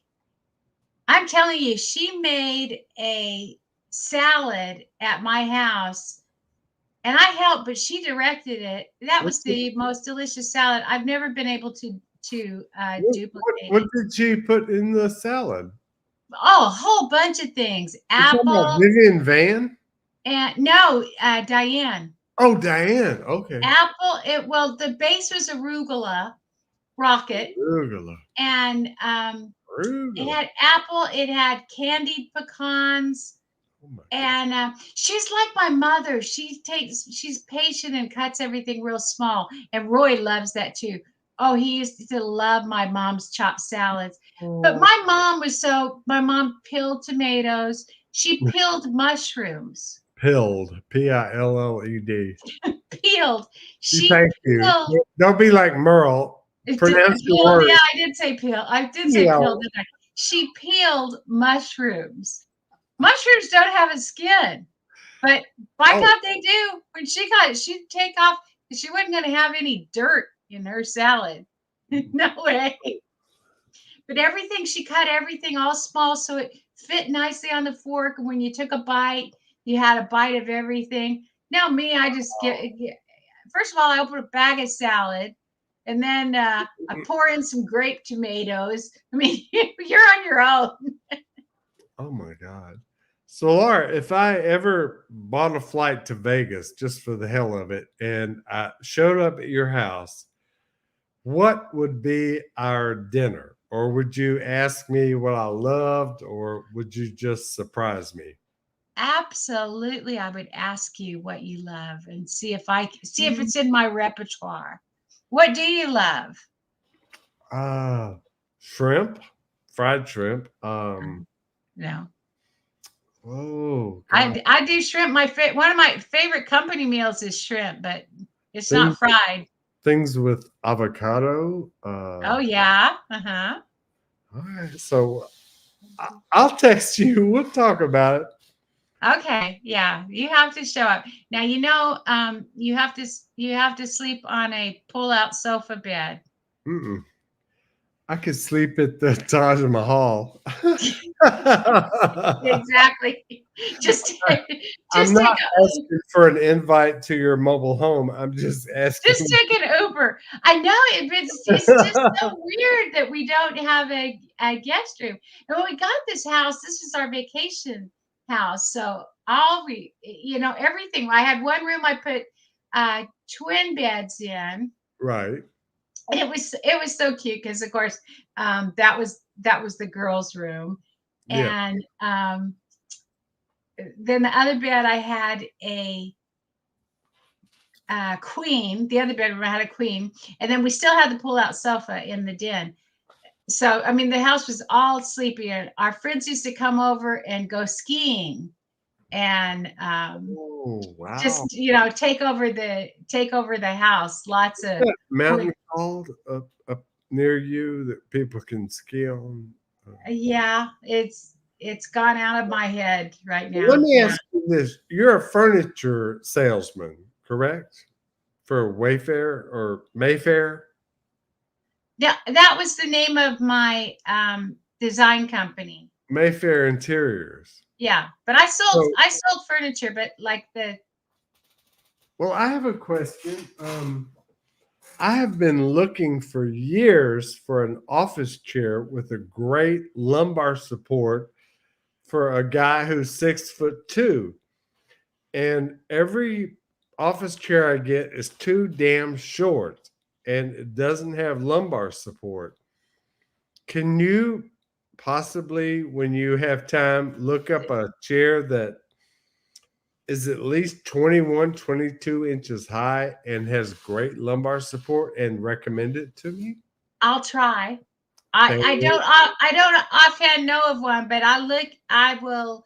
I'm telling you, she made a salad at my house, and I helped, but she directed it. That was the most delicious salad. I've never been able to duplicate What it. did she put in the salad? Oh, a whole bunch of things. You're talking about Apple Vivian Van? and no, Diane. Oh, Diane. Okay. Apple. Well, the base was arugula rocket, Arugula. and it had apple. It had candied pecans. Oh And she's like my mother. She's patient and cuts everything real small. And Roy loves that too. Oh, he used to love my mom's chopped salads. But my mom peeled tomatoes. She peeled mushrooms. Pilled. Pilled. Peeled. She Thank you. peeled. Don't be like Merle. Pronounce your word. Yeah, I did say peel. I did say peel, didn't I? She peeled mushrooms. Mushrooms don't have a skin, but by God, they do. When she'd take off. She wasn't going to have any dirt in her salad. No way. But she cut everything all small so it fit nicely on the fork. And when you took a bite, you had a bite of everything. Now me, I just first of all, I open a bag of salad. And then I pour in some grape tomatoes. I mean, you're on your own. Oh my God. So Laura, if I ever bought a flight to Vegas just for the hell of it and I showed up at your house, what would be our dinner? or would you ask me what I loved, or would you just surprise me? Absolutely, I would ask you what you love and see if it's in my repertoire. What do you love? Shrimp, fried shrimp. No, Oh God, I do shrimp. One of my favorite company meals is shrimp, but it's things not fried. things with avocado. Oh yeah, uh-huh. All right, so I'll text you. We'll talk about it. Okay, yeah, you have to show up now. You have to sleep on a pull-out sofa bed. Mm-mm. I could sleep at the Taj Mahal. Exactly. Just I'm just not take a asking for an invite to your mobile home. I'm just just asking. take an Uber. I know it's just so weird that we don't have a guest room. And when we got this house, this is our vacation house. So everything. I had one room I put twin beds in. Right. And it was so cute because of course that was the girls' room. Yeah. And then the other bed I had a queen. The other bedroom I had a queen, and then we still had the pull-out sofa in the den. So I mean, the house was all sleepy. And our friends used to come over and go skiing, and Oh, wow. just take over the house. Lots of That mountain called up near you that people can ski on? yeah. It's gone out of my head right Let now. me Yeah. ask you this. You're a furniture salesman, correct? For Wayfair or Mayfair? Yeah, that was the name of my design company. Mayfair Interiors. Yeah, but I sold So, I sold furniture, but like the well, I have a question. I have been looking for years for an office chair with a great lumbar support for a guy who's 6'2". And every office chair I get is too damn short and it doesn't have lumbar support. Can you possibly, when you have time, look up a chair that is at least 21, 22 inches high and has great lumbar support and recommend it to me? I'll try. Thank I don't offhand know of one, but I will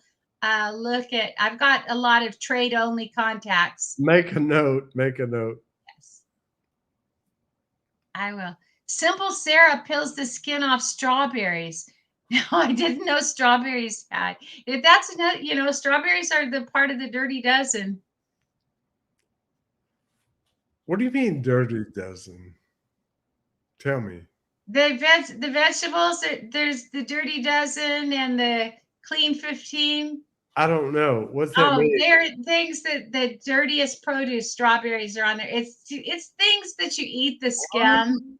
look at I've got a lot of trade only contacts. Make a note. Make a note. Yes, I will. Simple Sarah peels the skin off strawberries. No, I didn't know strawberries had. If that's another, strawberries are the part of the dirty dozen. What do you mean dirty dozen? Tell me. The vegetables, there's the dirty dozen and the clean 15. I don't know. What's that Oh, mean? they're things that the dirtiest produce. Strawberries are on there. It's things that you eat the skin.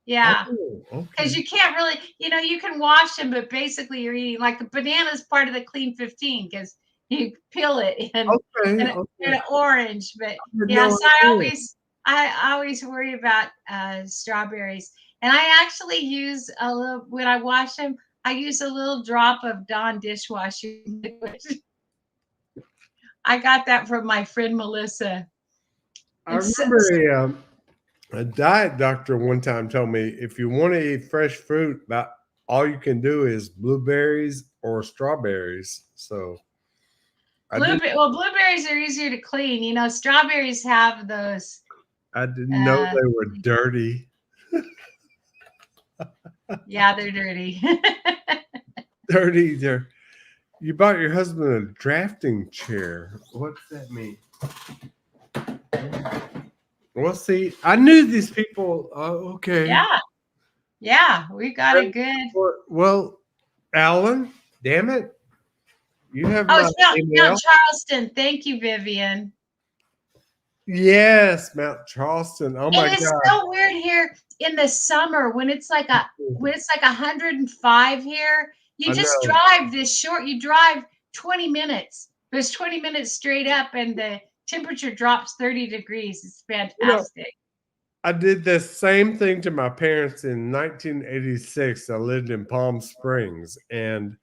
Yeah, Oh, because okay. you can't really, you can wash them, but basically you're eating like the banana's part of the clean 15 because you peel it Okay. and Okay. an orange. But I had yeah, no so idea. I always worry about strawberries, and I actually use a little when I wash them. I use a little drop of Dawn dishwashing liquid. I got that from my friend Melissa. I And so, remember a diet doctor one time told me if you want to eat fresh fruit, about all you can do is blueberries or strawberries. So I didn't blueberries are easier to clean. Strawberries have those. I didn't know Uh, they were dirty. yeah, they're dirty. Dirty. There. You bought your husband a drafting chair. What's that mean? Well, see, I knew these people. Okay. Yeah, yeah, we got a good. Well, Alan, damn it. You have Oh, my it's Mount email. Charleston. Thank you, Vivian. Yes, Mount Charleston. Oh my It is God. so weird here in the summer when it's like 105 here. You I just know. drive this short. You drive 20 minutes. There's 20 minutes straight up, and the temperature drops 30 degrees. It's You know, fantastic. I did the same thing to my parents in 1986. I lived in Palm Springs, and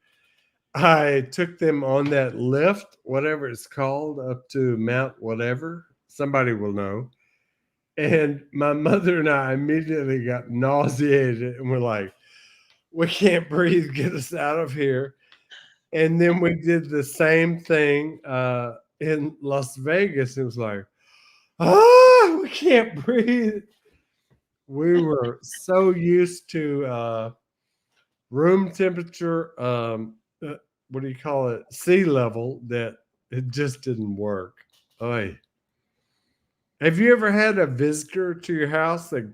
I took them on that lift, whatever it's called, up to Mount whatever. Somebody will know. And my mother and I immediately got nauseated and we're like, we can't breathe, get us out of here. And then we did the same thing in Las Vegas. It was like, we can't breathe. We were so used to room temperature, what do you call it, sea level, that it just didn't work. Oy. Have you ever had a visitor to your house that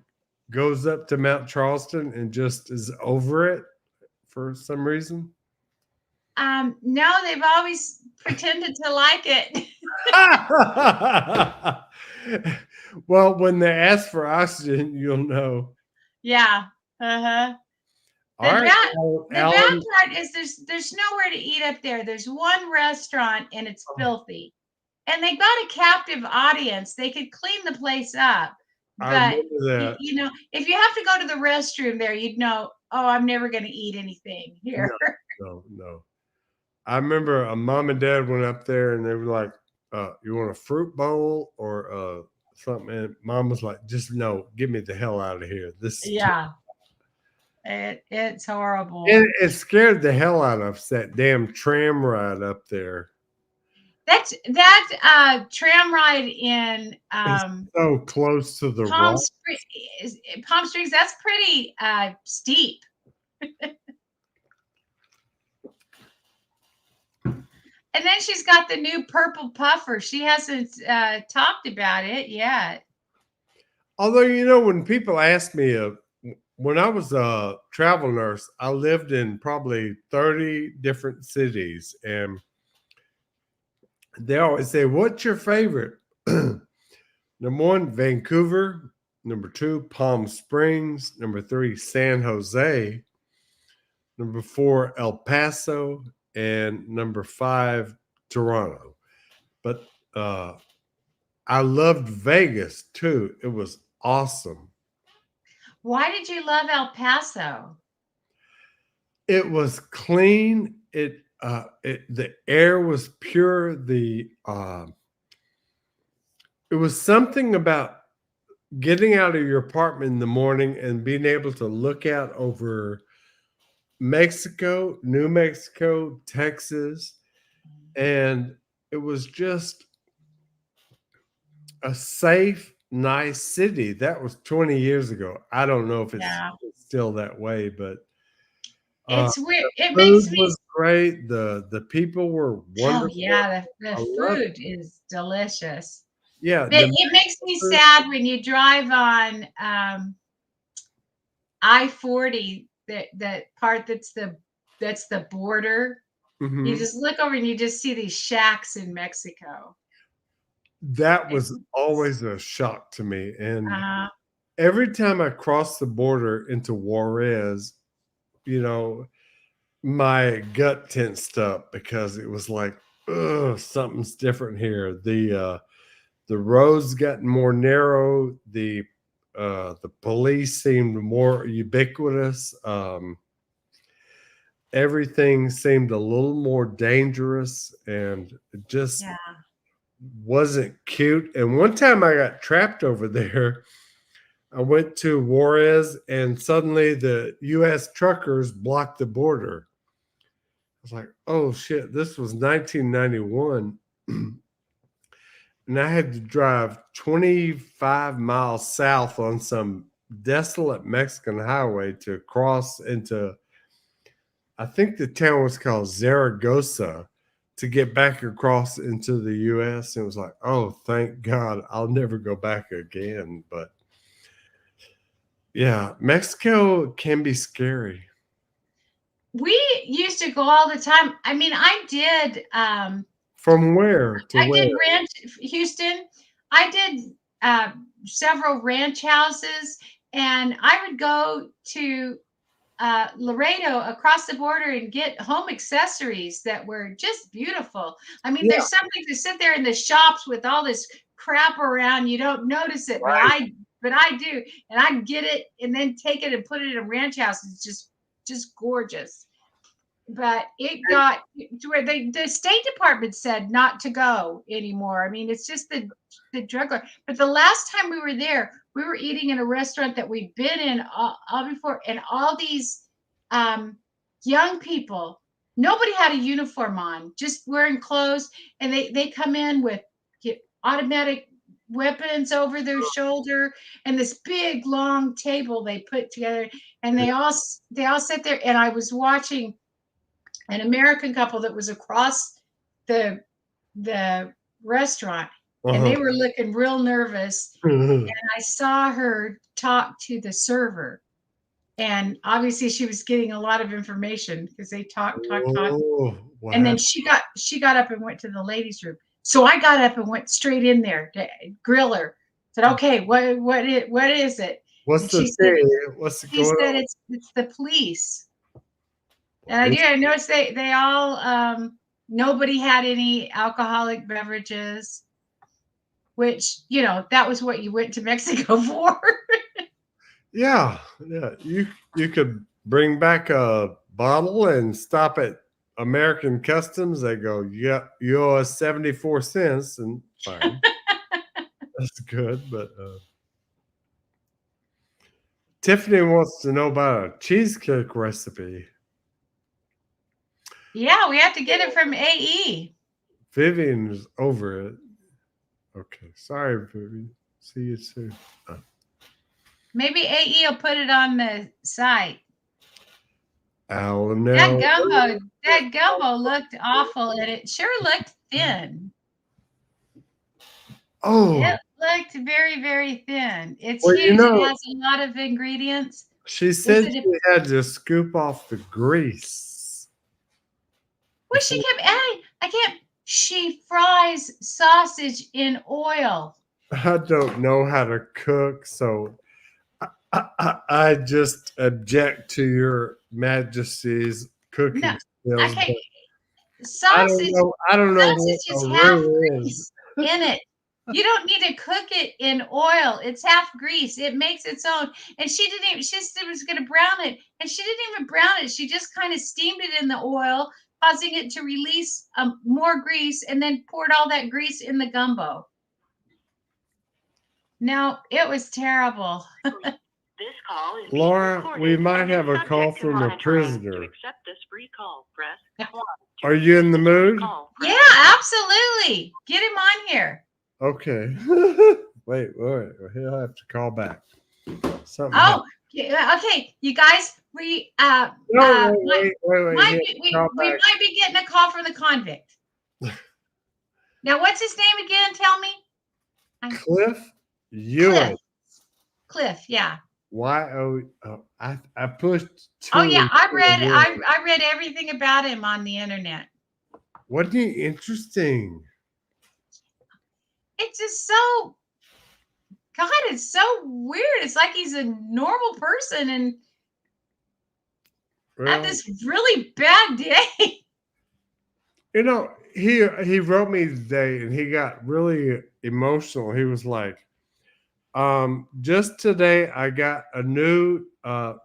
goes up to Mount Charleston and just is over it for some reason? No, they've always pretended to like it. Well, when they ask for oxygen, you'll know. Yeah. Uh-huh. All right, The bad Alan. part is there's nowhere to eat up there. There's one restaurant and it's filthy. And they got a captive audience. They could clean the place up. I But remember that. you know, if you have to go to the restroom there, you'd know, oh, I'm never gonna eat anything here. No. I remember a mom and dad went up there and they were like, you want a fruit bowl or something? And mom was like, just no, get me the hell out of here. This is Yeah. It's horrible. it scared the hell out of us, that damn tram ride up there. That tram ride in It's so close to the Palm rock. Springs, that's pretty steep. And then she's got the new purple puffer. She hasn't talked about it yet. Although, you know, when people ask me, when I was a travel nurse, I lived in probably 30 different cities, and they always say, what's your favorite? Number one, Vancouver. Number two, Palm Springs. Number three, San Jose. Number four, El Paso. And number five, Toronto. But I loved Vegas too. It was awesome. Why did you love El Paso? It was clean. The air was pure. It was something about getting out of your apartment in the morning and being able to look out over Mexico, New Mexico, Texas, and it was just a safe, nice city. That was 20 years ago. I don't know if it's still that way, but it's weird. It food makes me was great. The people were wonderful. Oh yeah, the food is delicious. Yeah, It makes me sad when you drive on I-40, that part that's the border. mhm. You just look over and you just see these shacks in Mexico. That was always a shock to me. And Uh, every time I crossed the border into Juarez, you know, my gut tensed up because it was like, ugh, something's different here. The roads got more narrow. The police seemed more ubiquitous. Everything seemed a little more dangerous, and it just wasn't cute. And one time I got trapped over there. I went to Juarez, and suddenly the U.S. truckers blocked the border. I was like, oh shit, this was 1991. And I had to drive 25 miles south on some desolate Mexican highway to cross into, I think the town was called Zaragoza, to get back across into the U.S. And it was like, oh, thank God, I'll never go back again. But yeah, Mexico can be scary. we used to go all the time. I mean, I did. From where to I where? did ranch Houston. I did several ranch houses, and I would go to Laredo across the border and get home accessories that were just beautiful. I mean, there's something to sit there in the shops with all this crap around. You don't notice it. Right. But but I do, and I get it and then take it and put it in a ranch house. It's just gorgeous. But it got to where the State Department said not to go anymore. I mean, it's just the drug lord. But the last time we were there, we were eating in a restaurant that we'd been in all before, and all these young people, nobody had a uniform on, just wearing clothes, and they come in with automatic weapons over their shoulder, and this big long table they put together, and they all sit there, and I was watching an American couple that was across the restaurant, and they were looking real nervous. And I saw her talk to the server, and obviously she was getting a lot of information because they talk. Oh, wow. And then she got up and went to the ladies' room. So I got up and went straight in there to grill her. Said, "Okay, what is it?" What's And the thing? What's he going said on? it's the police. And I noticed they all nobody had any alcoholic beverages, which, you know, that was what you went to Mexico for. Yeah. You could bring back a bottle and stop at American Customs. They go, "Yeah, you owe us 74 cents," and fine. That's good, but Tiffany wants to know about a cheesecake recipe. Yeah, we have to get it from AE. Vivian's over it. Okay, sorry, Vivian. See you soon. Maybe AE will put it on the site. That gumbo looked awful, and it sure looked thin. Oh, it looked very, very thin. It's well, huge. It has a lot of ingredients. She said she had to scoop off the grease. Well, she kept adding. I can't. She fries sausage in oil. I don't know how to cook, so I just object to your Majesty's cooking skills. Okay. Sausage. I don't know sausage what is a half roux grease in it. You don't need to cook it in oil. It's half grease. It makes its own. And she didn't even, she said was going to brown it. And she didn't even brown it. She just kind of steamed it in the oil, causing it to release more grease, and then poured all that grease in the gumbo. No, it was terrible. This call is Laura, recorded. we might have a call from a prisoner. To accept this free call, press 1. Are you in the mood? Yeah, absolutely. Get him on here. Okay. wait. He'll have to call back. Something okay. You guys, we wait. we might be getting a call from the convict. Now, what's his name again? Tell me. Cliff Ewing. Cliff, yeah. I pushed two. Oh yeah, I read everything about him on the internet. Wasn't he interesting? It's just so, God, it's so weird. It's like he's a normal person and had this really bad day. You know, he wrote me today and he got really emotional. He was like, just today I got a new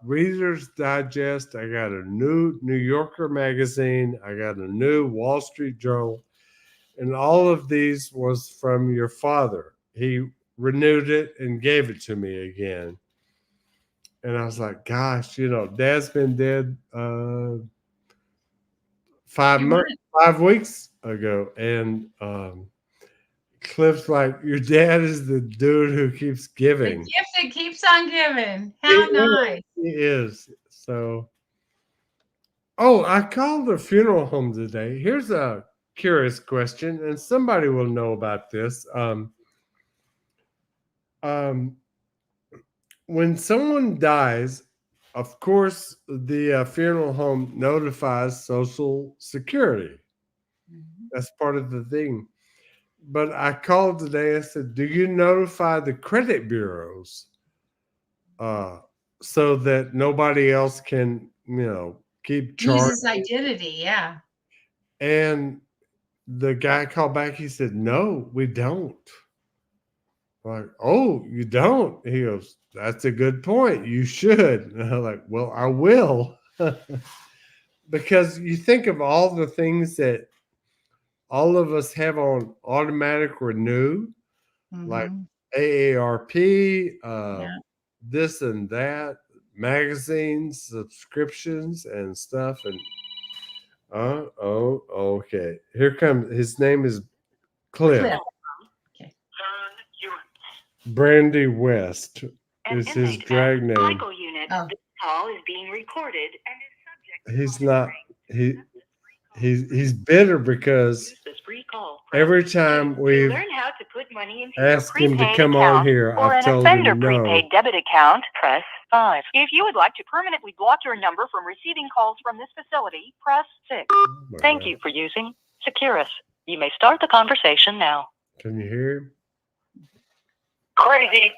Reader's Digest. I got a new New Yorker magazine. I got a new Wall Street Journal. And all of these was from your father. He renewed it and gave it to me again. And I was like, gosh, you know, Dad's been dead 5 weeks ago. And Cliff's like, your dad is the dude who keeps giving. The gift that keeps on giving. How nice. He is. So, I called the funeral home today. Here's a curious question, and somebody will know about this. When someone dies, of course, the funeral home notifies Social Security. Mm-hmm. That's part of the thing. But I called today and said, do you notify the credit bureaus so that nobody else can, keep charging? Use his identity, yeah. And the guy called back. He said, no, we don't. Like, oh, you don't? He goes, that's a good point. You should. And I'm like, well, I will. Because you think of all the things that all of us have on automatic renew, like Mhm. AARP, Yeah. this and that, magazines, subscriptions, and stuff. And okay. Here comes his name is Cliff. Cliff. Okay. Vern Ewens. Brandy West An is his inmate drag at name. Cycle Unit. Oh. This call is being recorded and is subject to He's not monitoring. he's bitter because Use this free call. every time To we've learn how to put money into asked your him to prepaid come account on here, or I've an told offender him no. prepaid debit account, press 5. If you would like to permanently block your number from receiving calls from this facility, press 6. Oh my Thank God. you for using Securus. You may start the conversation now. Can you hear him? Crazy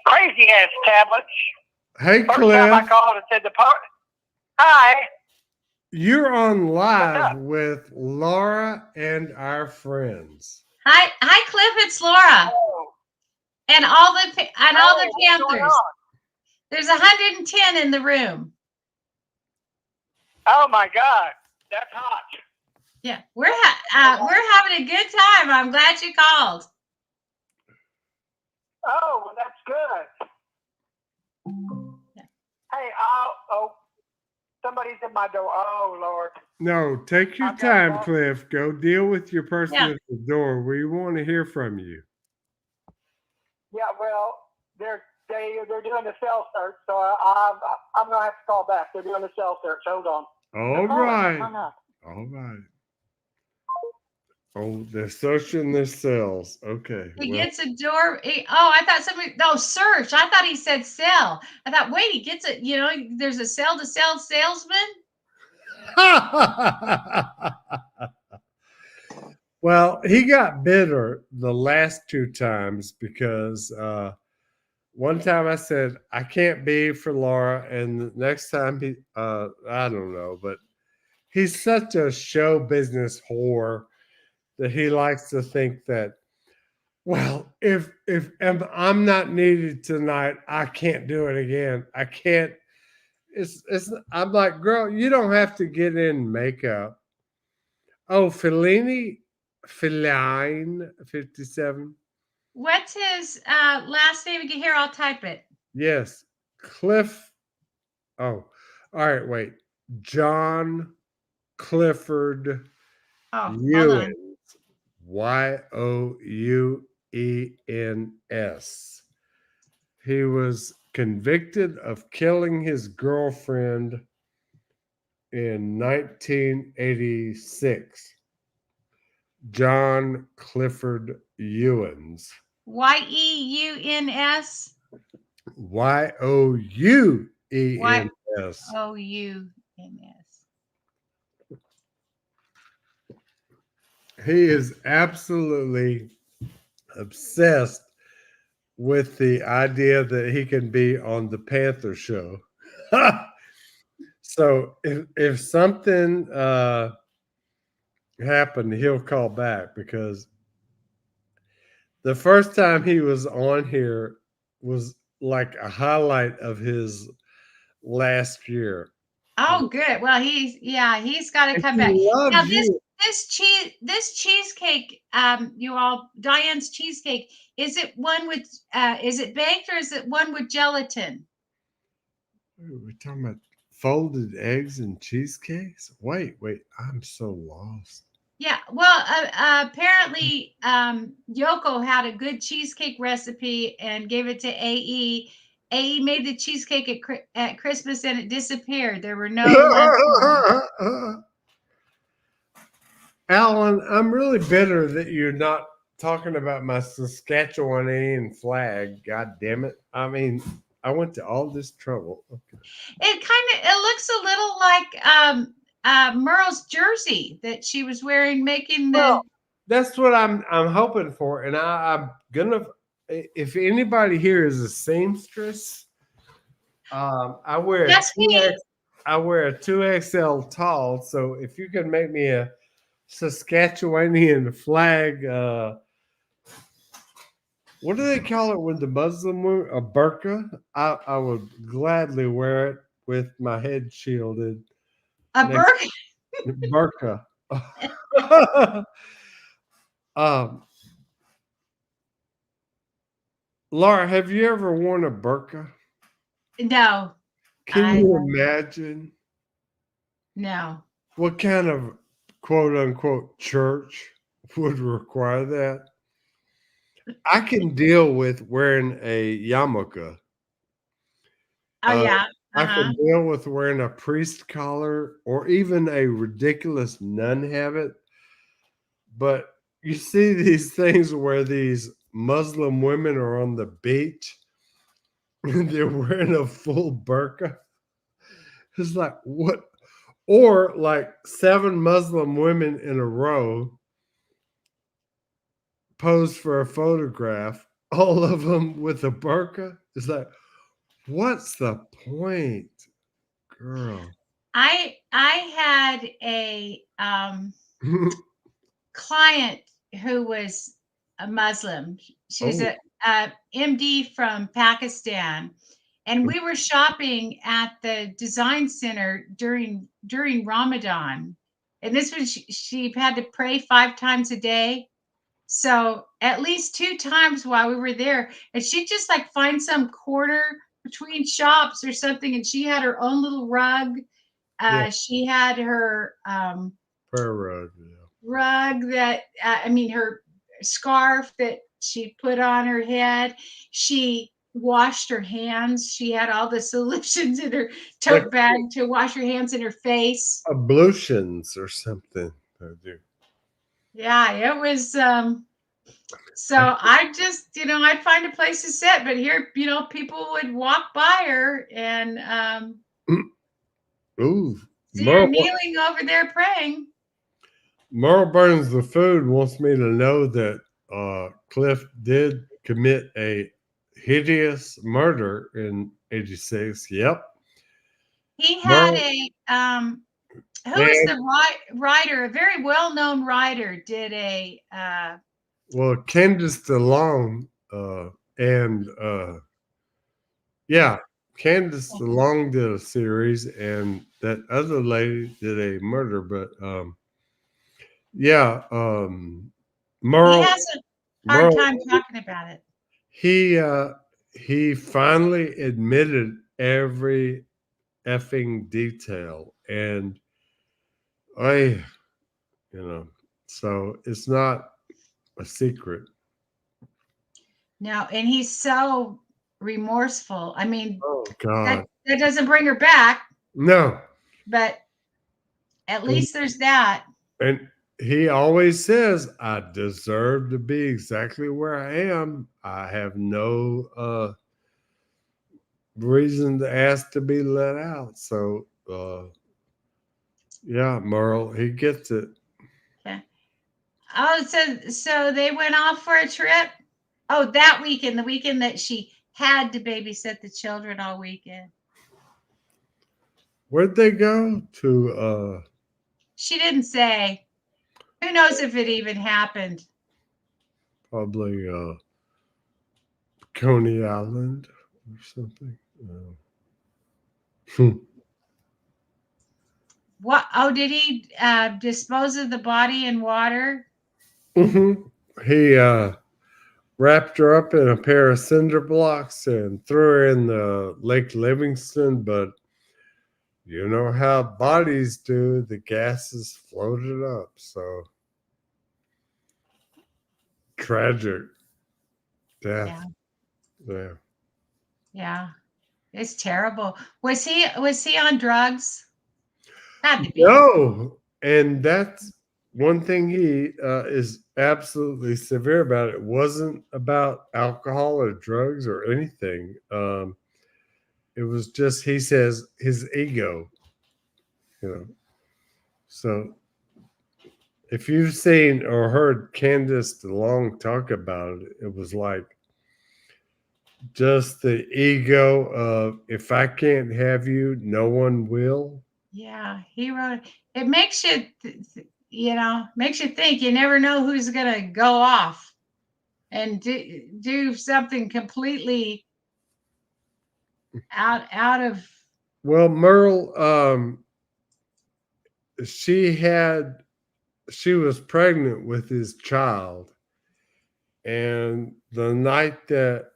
ass tablets. Hey, First time I Cliff, called and said the part. Hi. you're on live up? with Laura and our friends. Hi, Cliff. It's Laura Oh, and all the what's going Panthers. on? There's 110 in the room. Oh my God, that's hot. Yeah, we're having a good time. I'm glad you called. Oh, well, that's good. Yeah. Hey, somebody's at my door. Oh Lord. No, take your Okay, time, well- Cliff. Go deal with your person Yeah. at the door. We want to hear from you. Yeah, well, they're doing the cell search, so I'm gonna have to call back. They're doing the cell search. Hold on. All The phone is right. hung up. All right. Oh, they're searching their cells. Okay. He well, gets a door. I thought somebody. No, search. I thought he said sell. I thought, wait, he gets a. There's a sell to sell salesman. well, he got bitter the last two times because one time I said I can't be for Laura, and the next time I don't know, but he's such a show business whore that he likes to think that, well, if I'm not needed tonight, I can't do it again. I can't. It's. I'm like, girl, you don't have to get in makeup. Oh, Feline 57. What's his last name? Here, I'll type it. Yes, Cliff. Oh, all right. Wait, John Clifford Oh, hold Ewens. Youens. He was convicted of killing his girlfriend in 1986. John Clifford Ewens. Yeuns. Youens. Ouns. He is absolutely obsessed with the idea that he can be on the Panther show. So if something happened, he'll call back, because the first time he was on here was like a highlight of his last year. Oh, good. Well, he's got to And come he back. loves Now you. this cheesecake, Diane's cheesecake, is it one with is it baked or is it one with gelatin? We're talking about folded eggs and cheesecakes. Wait, I'm so lost. Yeah, well, apparently Yoko had a good cheesecake recipe and gave it to AE. AE made the cheesecake at Christmas and it disappeared. There were no leftovers. Alan, I'm really bitter that you're not talking about my Saskatchewanian flag. God damn it. I mean, I went to all this trouble. Okay. It looks a little like Merle's jersey that she was wearing making the. Well, that's what I'm hoping for, and I'm gonna. If anybody here is a seamstress, I wear That's me. I wear a 2XL tall. So if you can make me a Saskatchewanian flag What do they call it when the Muslim women? A burqa? I would gladly wear it with my head shielded. A Next, burqa. burqa. um, Laura, have you ever worn a burqa? No, Can I you imagine no. what kind of quote unquote church would require that? I can deal with wearing a yarmulke. Oh yeah. I Uh-huh. can deal with wearing a priest collar or even a ridiculous nun habit. But you see these things where these Muslim women are on the beach and they're wearing a full burqa. It's like, what? Or like 7 Muslim women in a row pose for a photograph, all of them with a burqa. It's like, what's the point, girl? I had a client who was a Muslim. She was Oh, a MD from Pakistan, and we were shopping at the design center during Ramadan. And this was she had to pray 5 times a day. So at least 2 times while we were there, and she'd just like find some corner between shops or something, and she had her own little rug. yeah, She had her prayer rug. Yeah. rug that I mean her scarf that she put on her head. She washed her hands. She had all the solutions in her Like tote bag to wash her hands and her face. ablutions or something. I do. Yeah, it was so I just, I'd find a place to sit, but here, people would walk by her and Ooh, see her Merle, kneeling over there praying. Merle Burns the Food wants me to know that Cliff did commit a hideous murder in '86. Yep. He had Merle a who was and the writer, a very well-known writer, did a well, Candace DeLong and yeah, Candace DeLong did a series, and that other lady did a murder. But yeah, he Merle has a hard Merle time talking about it. he finally admitted every effing detail, and I so it's not a secret. No, and he's so remorseful. I mean, Oh that God, that doesn't bring her back, no. but at And, least there's that. and he always says, I deserve to be exactly where I am. I have no reason to ask to be let out. So yeah, Merle, he gets it. Okay. Oh, so they went off for a trip. Oh, that weekend, the weekend that she had to babysit the children all weekend. Where'd they go? To She didn't say. Who knows if it even happened? probably Coney Island or something. Hmm. What? Oh, did he dispose of the body in water? Mhm. He wrapped her up in a pair of cinder blocks and threw her in the Lake Livingston, but you know how bodies do, the gases floated up. So tragic Yeah, death. Yeah. yeah. It's terrible. Was he on drugs? Had to be. No, and that's one thing he is absolutely severe about. It wasn't about alcohol or drugs or anything. It was just, he says, his ego. You know. So if you've seen or heard Candace DeLong talk about it, it was like just the ego of, if I can't have you, no one will. Yeah, he wrote. It makes you, makes you think. You never know who's gonna go off and do something completely out of. Well, Merle, she was pregnant with his child, and the night that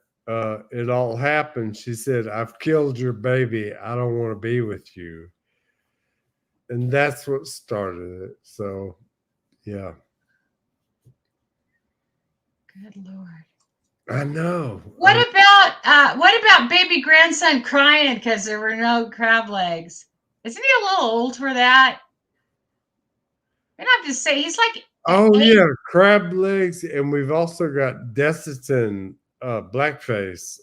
it all happened, she said, "I've killed your baby. I don't want to be with you." And that's what started it. So, yeah. Good Lord. I know. What about baby grandson crying because there were no crab legs? Isn't he a little old for that? And I'm just saying, he's like, Oh, 8. yeah, crab legs. And we've also got Desitin blackface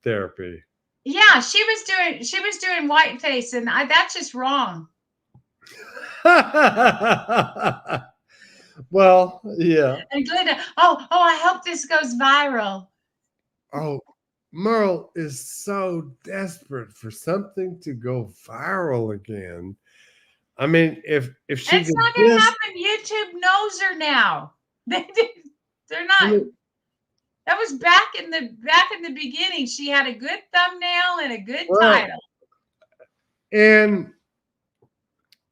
therapy. Yeah, she was doing whiteface, and that's just wrong. Well, yeah. And Glenda, oh, I hope this goes viral. Oh, Merle is so desperate for something to go viral again. I mean, if she It's could not going to just, happen. YouTube knows her now. They're not. I mean, That was back in the beginning. She had a good thumbnail and a good well, title. and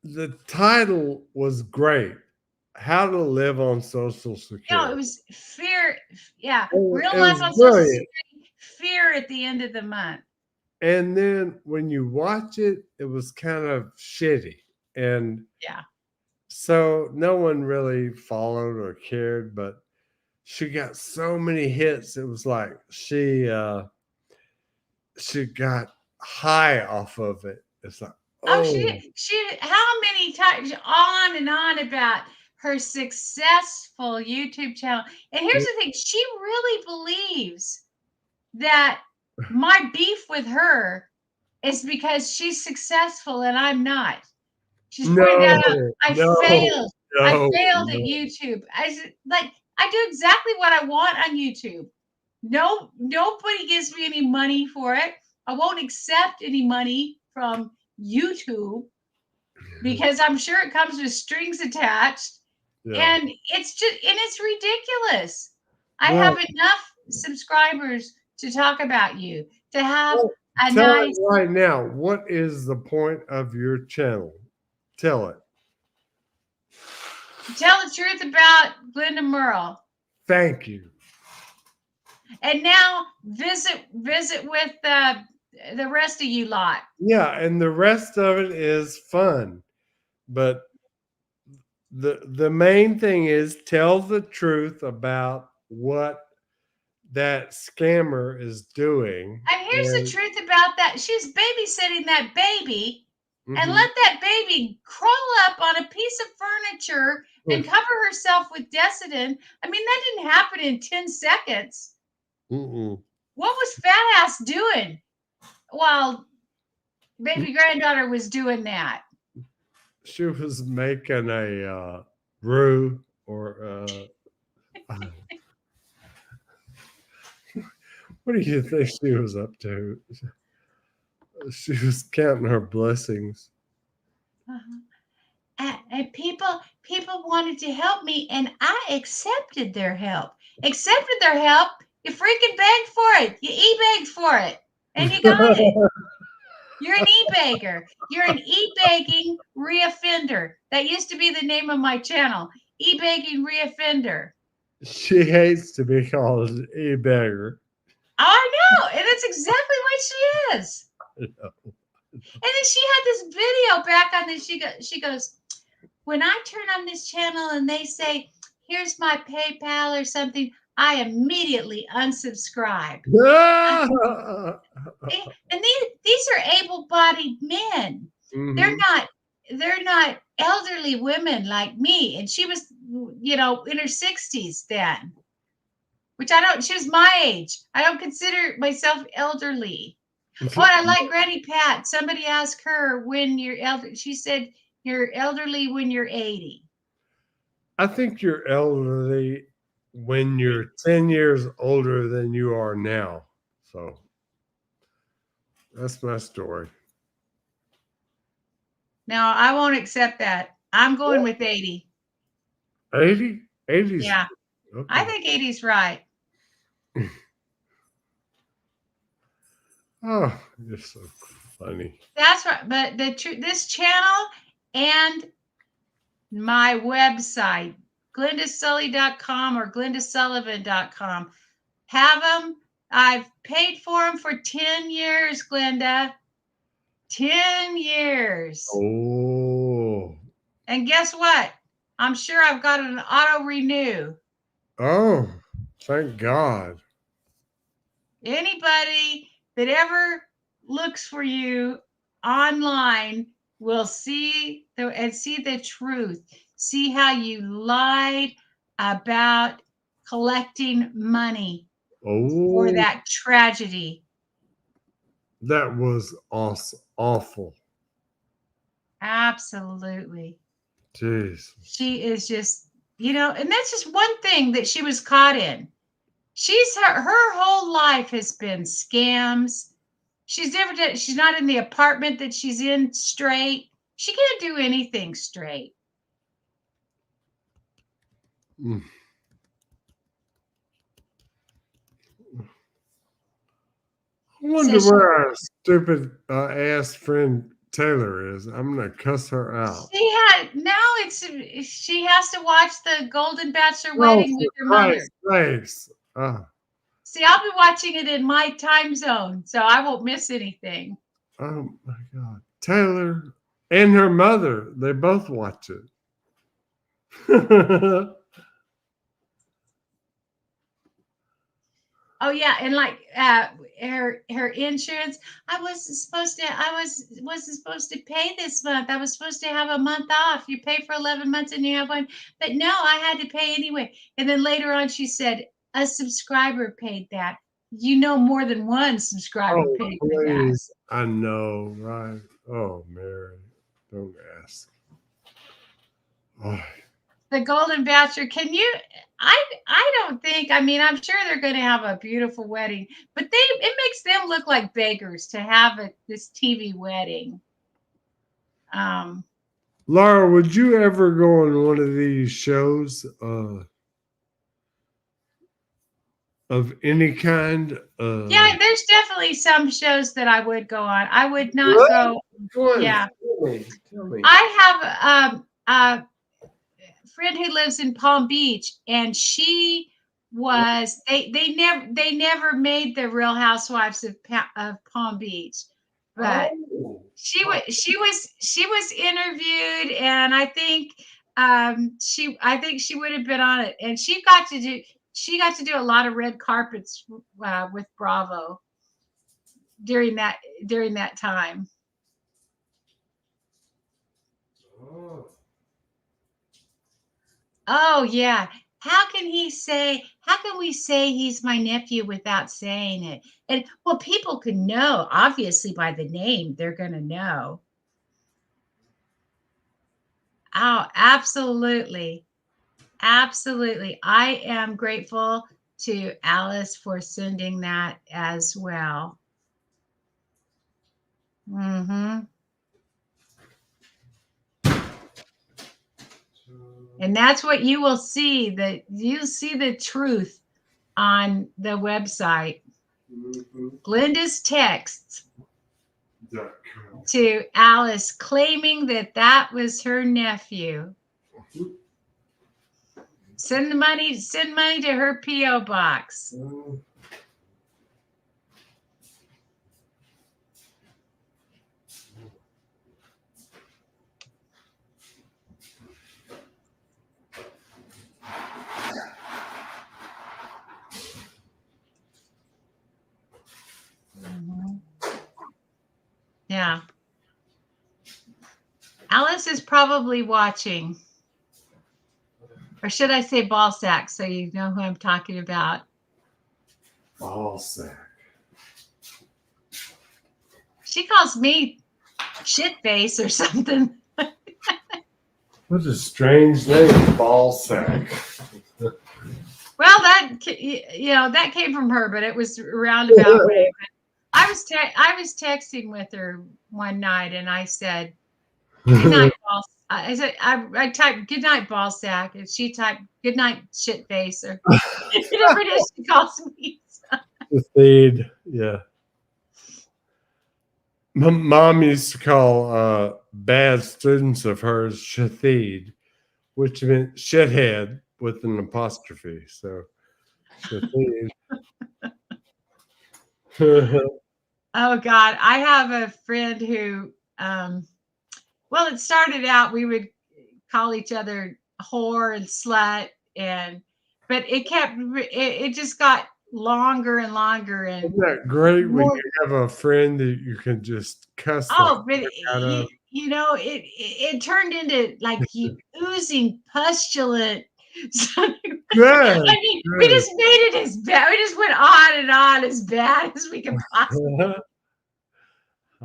the title was great. How to Live on Social Security. No, it was fear. Yeah, real It life was on Social brilliant. Security. Fear at the end of the month. And then when you watch it, it was kind of shitty. And Yeah. so no one really followed or cared, but she got so many hits. It was like she got high off of it. It's like, Oh, she how many times on and on about her successful YouTube channel. And here's the thing, she really believes that my beef with her is because she's successful and I'm not. She's pointed out I failed. I failed at YouTube. I do exactly what I want on YouTube. No, nobody gives me any money for it. I won't accept any money from YouTube because I'm sure it comes with strings attached. Yeah. And it's ridiculous. I have enough subscribers to talk about you, to have a tell nice. it right now. What is the point of your channel? Tell it. Tell the truth about Glenda Merle. Thank you. And now visit with the rest of you lot. Yeah, and the rest of it is fun. But the main thing is tell the truth about what that scammer is doing. And here's the truth about that. She's babysitting that baby and Mhm. let that baby crawl up on a piece of furniture and cover herself with Desitin. I mean, that didn't happen in 10 seconds. Mm-mm. What was fat ass doing while baby granddaughter was doing that? She was making a roux or what do you think she was up to? She was counting her blessings. And people wanted to help me, and I accepted their help. Accepted their help. You freaking begged for it. You e-begged for it, and you got it. You're an e-bagger. You're an e-begging reoffender. That used to be the name of my channel. E-begging reoffender. She hates to be called an e-bagger. I know, and that's exactly what she is. I know. And then she had this video back on this. She goes, when I turn on this channel and they say, here's my PayPal or something, I immediately unsubscribe. And these are able-bodied men. Mhm. They're not elderly women like me. And she was, in her 60s then, which she was my age. I don't consider myself elderly. Oh, and I like Granny Pat. Somebody asked her when you're elderly. She said, you're elderly when you're 80. I think you're elderly when you're 10 years older than you are now. So that's my story. No, I won't accept that. I'm going with 80. 80? 80's Yeah. okay. I think 80's right. Oh, you're so funny. That's right. But this channel and my website, glendasully.com or glendasullivan.com, have them. I've paid for them for 10 years, Glenda. 10 years. Oh. And guess what? I'm sure I've got an auto renew. Oh, thank God. Anybody that ever looks for you online will see the truth. See how you lied about collecting money for Oh, that tragedy. that was awful. Absolutely. Jeez. She is just, and that's just one thing that she was caught in. Her whole life has been scams. She's not in the apartment that she's in straight. She can't do anything straight. Mm. I wonder where our stupid ass friend Taylor is. I'm gonna cuss her out. She has to watch the Golden Bachelor wedding with her mother. Thanks. See, I'll be watching it in my time zone, so I won't miss anything. Oh my God. Taylor and her mother, they both watch it. Oh yeah, and like her insurance, I wasn't supposed to pay this month. I was supposed to have a month off. You pay for 11 months and you have one, but no, I had to pay anyway. And then later on, she said a subscriber paid that. More than one subscriber paid for that. I know, right? Oh, Mary, don't ask. Oh. The Golden Bachelor, I don't think, I'm sure they're going to have a beautiful wedding, but it makes them look like beggars to have this TV wedding. Laura, would you ever go on one of these shows of any kind? Yeah, there's definitely some shows that I would go on. I would not go. Yeah. Tell me. I have a friend who lives in Palm Beach, and she was they never made the Real Housewives of Palm Beach, but she was interviewed, and I think she would have been on it, and she got to do a lot of red carpets with Bravo during that time. Oh yeah. How can we say he's my nephew without saying it? And well, people can know, obviously, by the name, they're gonna know. Oh, absolutely. Absolutely. I am grateful to Alice for sending that as well. Mm-hmm. And that's what you will see, you'll see the truth on the website. Mm-hmm. Glenda's texts to Alice claiming that was her nephew. Send money to her P.O. box. Mm-hmm. Yeah. Alice is probably watching. Or should I say ball sack, so you know who I'm talking about? Ball sack. She calls me shit face or something. What a strange name, ball sack. Well, that came from her, but it was a roundabout way. I was texting with her one night, and I said, "Good night, ball." I said, I typed "Good night, ball sack," and she typed "Good night, shit face," or whatever it is she calls me. Shatheed, yeah. My mom used to call bad students of hers Shatheed, which meant shithead with an apostrophe. So Shatheed. Oh God, I have a friend who, well, it started out we would call each other whore and slut, but it just got longer and longer and Isn't that great when more. you have a friend that you can just cuss the Oh, but heck out of? it turned into like you oozing pustulant. Good, I mean, we good. just made it as bad. We just went on and on as bad as we could possibly I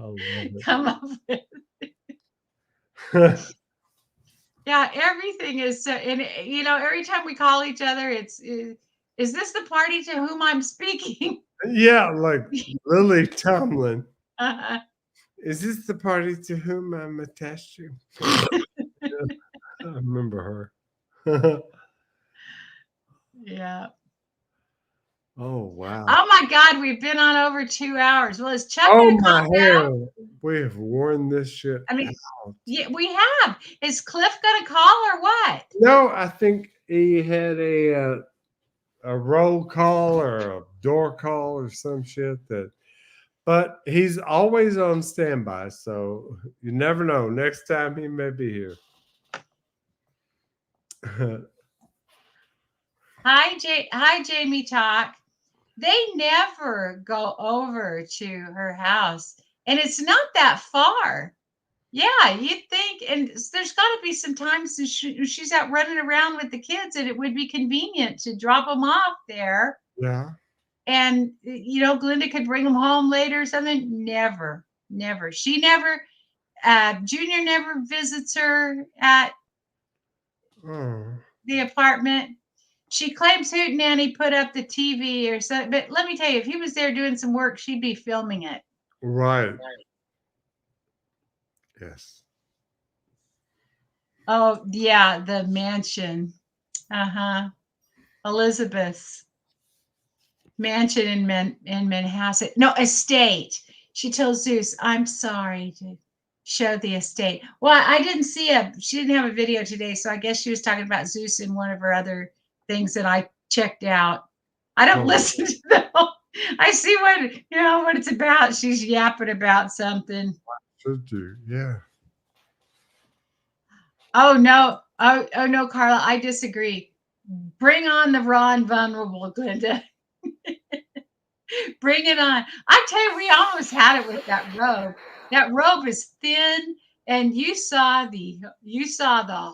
love come up with. it. Yeah, everything is so, and every time we call each other, is this the party to whom I'm speaking? Yeah, like Lily Tomlin. Uh, Is this the party to whom I'm attached to? Yeah, I remember her. yeah. Oh wow. Oh my God, we've been on over 2 hours. Well, is Chuck Oh gonna my call now? hair. We have worn this shit I mean, out. yeah, we have. Is Cliff gonna call or what? No, I think he had a roll call or a door call or some shit but he's always on standby, so you never know. Next time he may be here. Hi, Jamie Talk. They never go over to her house, and it's not that far. Yeah, you'd think, and there's got to be some times that she's out running around with the kids, and it would be convenient to drop them off there. Yeah. And Glenda could bring them home later or something. Never, never. She never. Junior never visits her at Oh. the apartment. She claims Hootenanny put up the TV or something, but let me tell you, if he was there doing some work, she'd be filming it. Right. Yes. Oh yeah, the mansion. Uh-huh. Elizabeth's mansion in Manhasset. No, estate. She told Zeus, I'm sorry to show the estate. Well, I didn't see she didn't have a video today, so I guess she was talking about Zeus in one of her other things that I checked out. I don't listen to them. I see what it's about. She's yapping about something. Should do. Yeah. Oh no. Oh no, Carla, I disagree. Bring on the raw and vulnerable, Glenda. Bring it on. I tell you, we almost had it with that robe. That robe is thin, and you saw the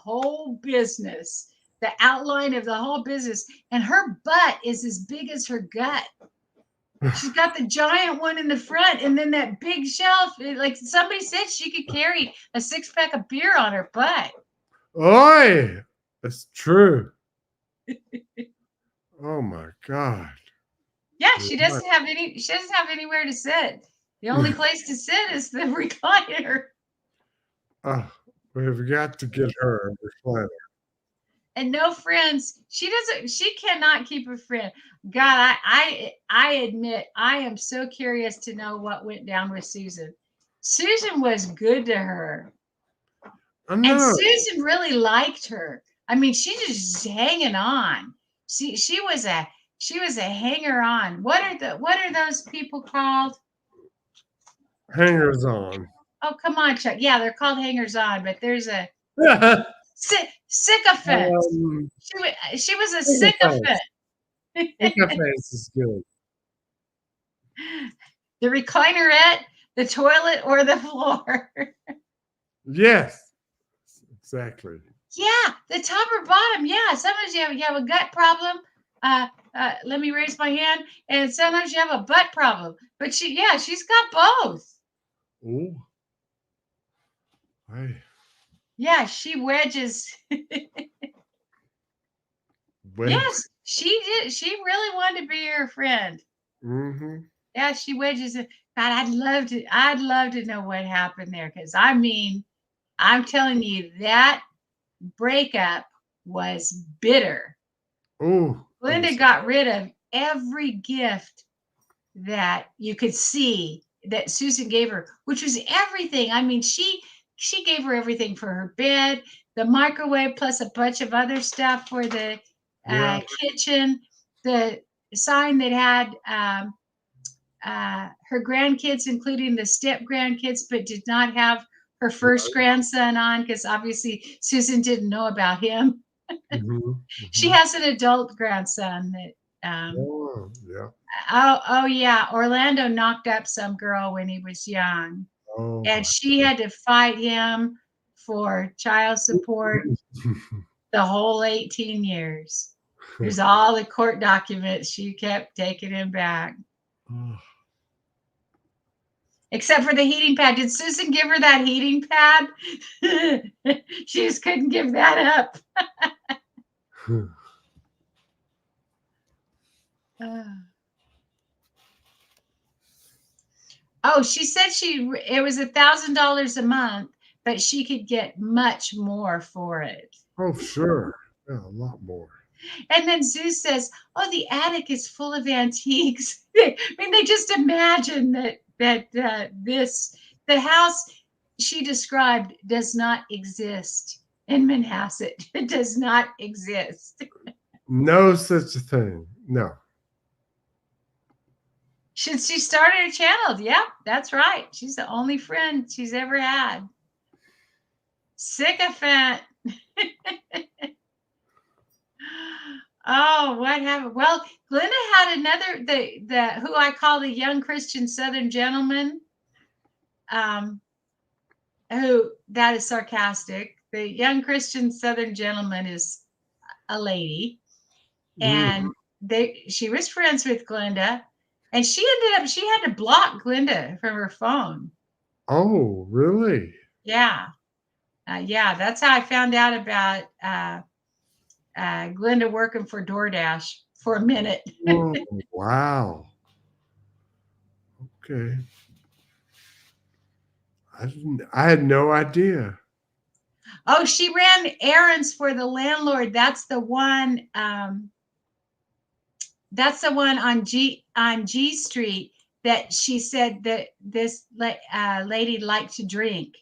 whole business, the outline of the whole business, and her butt is as big as her gut. She's got the giant one in the front, and then that big shelf. Like somebody said, she could carry a 6-pack of beer on her butt. Oi! That's true. Oh my God. Yeah, she doesn't have anywhere to sit. The only place to sit is the recliner. Oh, we've got to get her a recliner. And no friends. She cannot keep a friend. God, I admit I am so curious to know what went down with Susan. Susan was good to her. I And know. Susan really liked her. I mean, she just hanging on. She was a hanger on. What are those people called? Hangers on. Oh, come on, Chuck. Yeah, they're called hangers on, but there's a sycophant. She was a sycophant. Sycophant is good. The reclinerette, the toilet, or the floor. Yes, exactly. Yeah, the top or bottom. Yeah, sometimes you have a gut problem. Let me raise my hand. And sometimes you have a butt problem. But she's got both. Oh. Hey. Yeah, she wedges. Yes, she did. She really wanted to be your friend. Mm-hmm. Yeah, she wedges it. God, I'd love to know what happened there. Because I mean, I'm telling you, that breakup was bitter. Oh. Glenda got rid of every gift that you could see that Susan gave her, which was everything. I mean, she gave her everything for her bed, the microwave, plus a bunch of other stuff for the Yeah. kitchen, the sign that had her grandkids, including the step grandkids, but did not have her first grandson on because obviously Susan didn't know about him. She has an adult grandson that Oh, yeah. oh yeah, Orlando knocked up some girl when he was young, Oh, and she had to fight him for child support the whole 18 years. There's all the court documents. She kept taking him back. oh. Except for the heating pad. Did Susan give her that heating pad? She just couldn't give that up. Oh, she said it was $1,000 a month, but she could get much more for it. Oh, sure. Yeah, a lot more. And then Zeus says, "Oh, the attic is full of antiques." I mean, they just imagine that the house she described does not exist in Manhasset. It does not exist. No such a thing. No. Since she started a channel, yep, that's right. She's the only friend she's ever had. Sycophant. Oh, what happened? Well, Glenda had another the who I call the young Christian Southern gentleman. Who that is sarcastic. The young Christian Southern gentleman is a lady, and she was friends with Glenda, and she had to block Glenda from her phone. Oh, really? Yeah, yeah. That's how I found out about Glenda working for DoorDash for a minute. Oh, wow. Okay. I had no idea. Oh, she ran errands for the landlord. That's the one. That's the one on G Street that she said that this lady liked to drink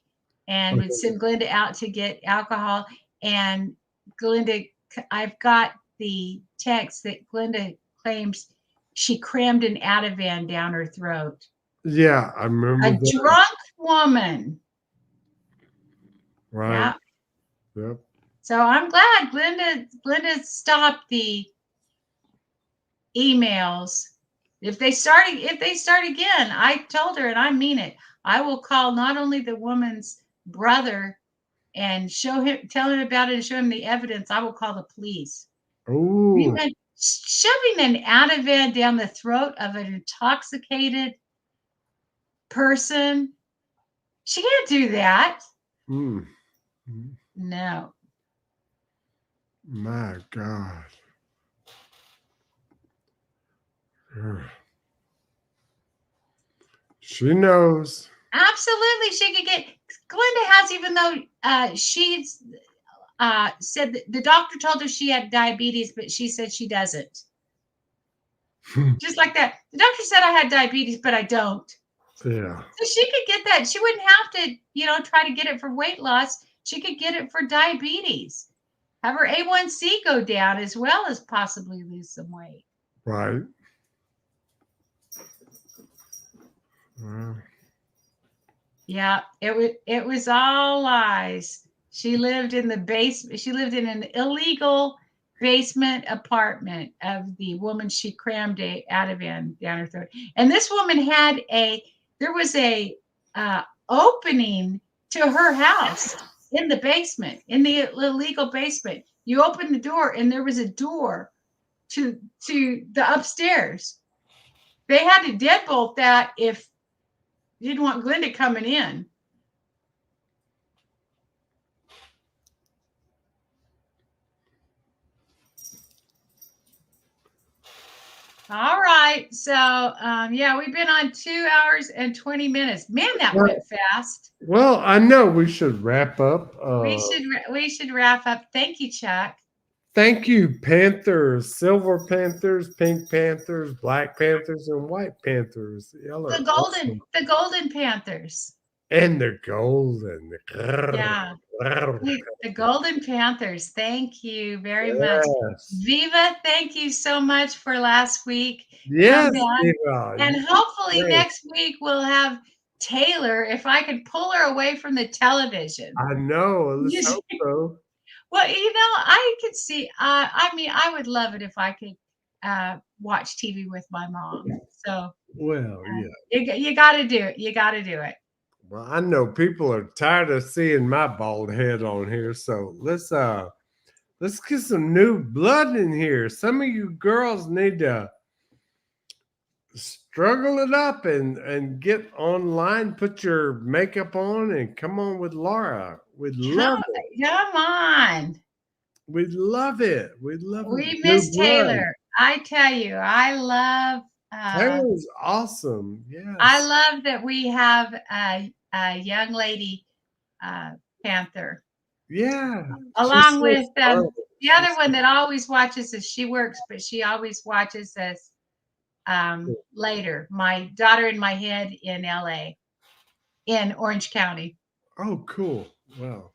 and would send Glenda out to get alcohol. And Glenda, I've got the text that Glenda claims she crammed an Ativan down her throat. Yeah, I remember A that. drunk woman. Right. Yeah. Yep. So I'm glad Glenda stopped the emails. If they start again, I told her, and I mean it, I will call not only the woman's brother and tell him about it and show him the evidence, I will call the police. Oh. Shoving an Ativan down the throat of an intoxicated person, she can't do that. No. My God. She knows. Absolutely, she could get. Glenda has, even though she's said that the doctor told her she had diabetes, but she said she doesn't. Just like that. The doctor said I had diabetes, but I don't. Yeah. So she could get that. She wouldn't have to, try to get it for weight loss. She could get it for diabetes. Have her A1C go down as well as possibly lose some weight. Right. Well. Yeah, it was all lies. She lived in the basement. She lived in an illegal basement apartment of the woman she crammed a Ativan down her throat. And this woman there was a opening to her house in the basement, in the illegal basement. You open the door and there was a door to the upstairs. They had to deadbolt that if you didn't want Glenda coming in. All right. So, yeah, we've been on 2 hours and 20 minutes. Man, that went fast. Well, I know we should wrap up. We should wrap up. Thank you, Chuck. Thank you, Panthers, silver Panthers, pink Panthers, black Panthers, and white Panthers. Y'all are awesome. The Golden Panthers. And they're golden. Yeah. The Golden Panthers. Thank you very much. Yes. Viva, thank you so much for last week. Yes, Come back. Eva. And hopefully Great. next week we'll have Taylor, if I can pull her away from the television. I know. Let's hope so. Well, I could see, I mean, I would love it if I could watch TV with my mom. So, Well, yeah. you got to do it. You got to do it. Well, I know people are tired of seeing my bald head on here, so let's get some new blood in here. Some of you girls need to struggle it up and get online, put your makeup on, and come on with Laura. We'd love it. Come on. We'd love it. We'd love it. We miss Taylor. I tell you, I love Taylor's awesome. Yeah. I love that we have a young lady Panther. Yeah. Along with the other one that always watches us. She works, but she always watches us later. My daughter in my head in LA, in Orange County. Oh, cool. Wow.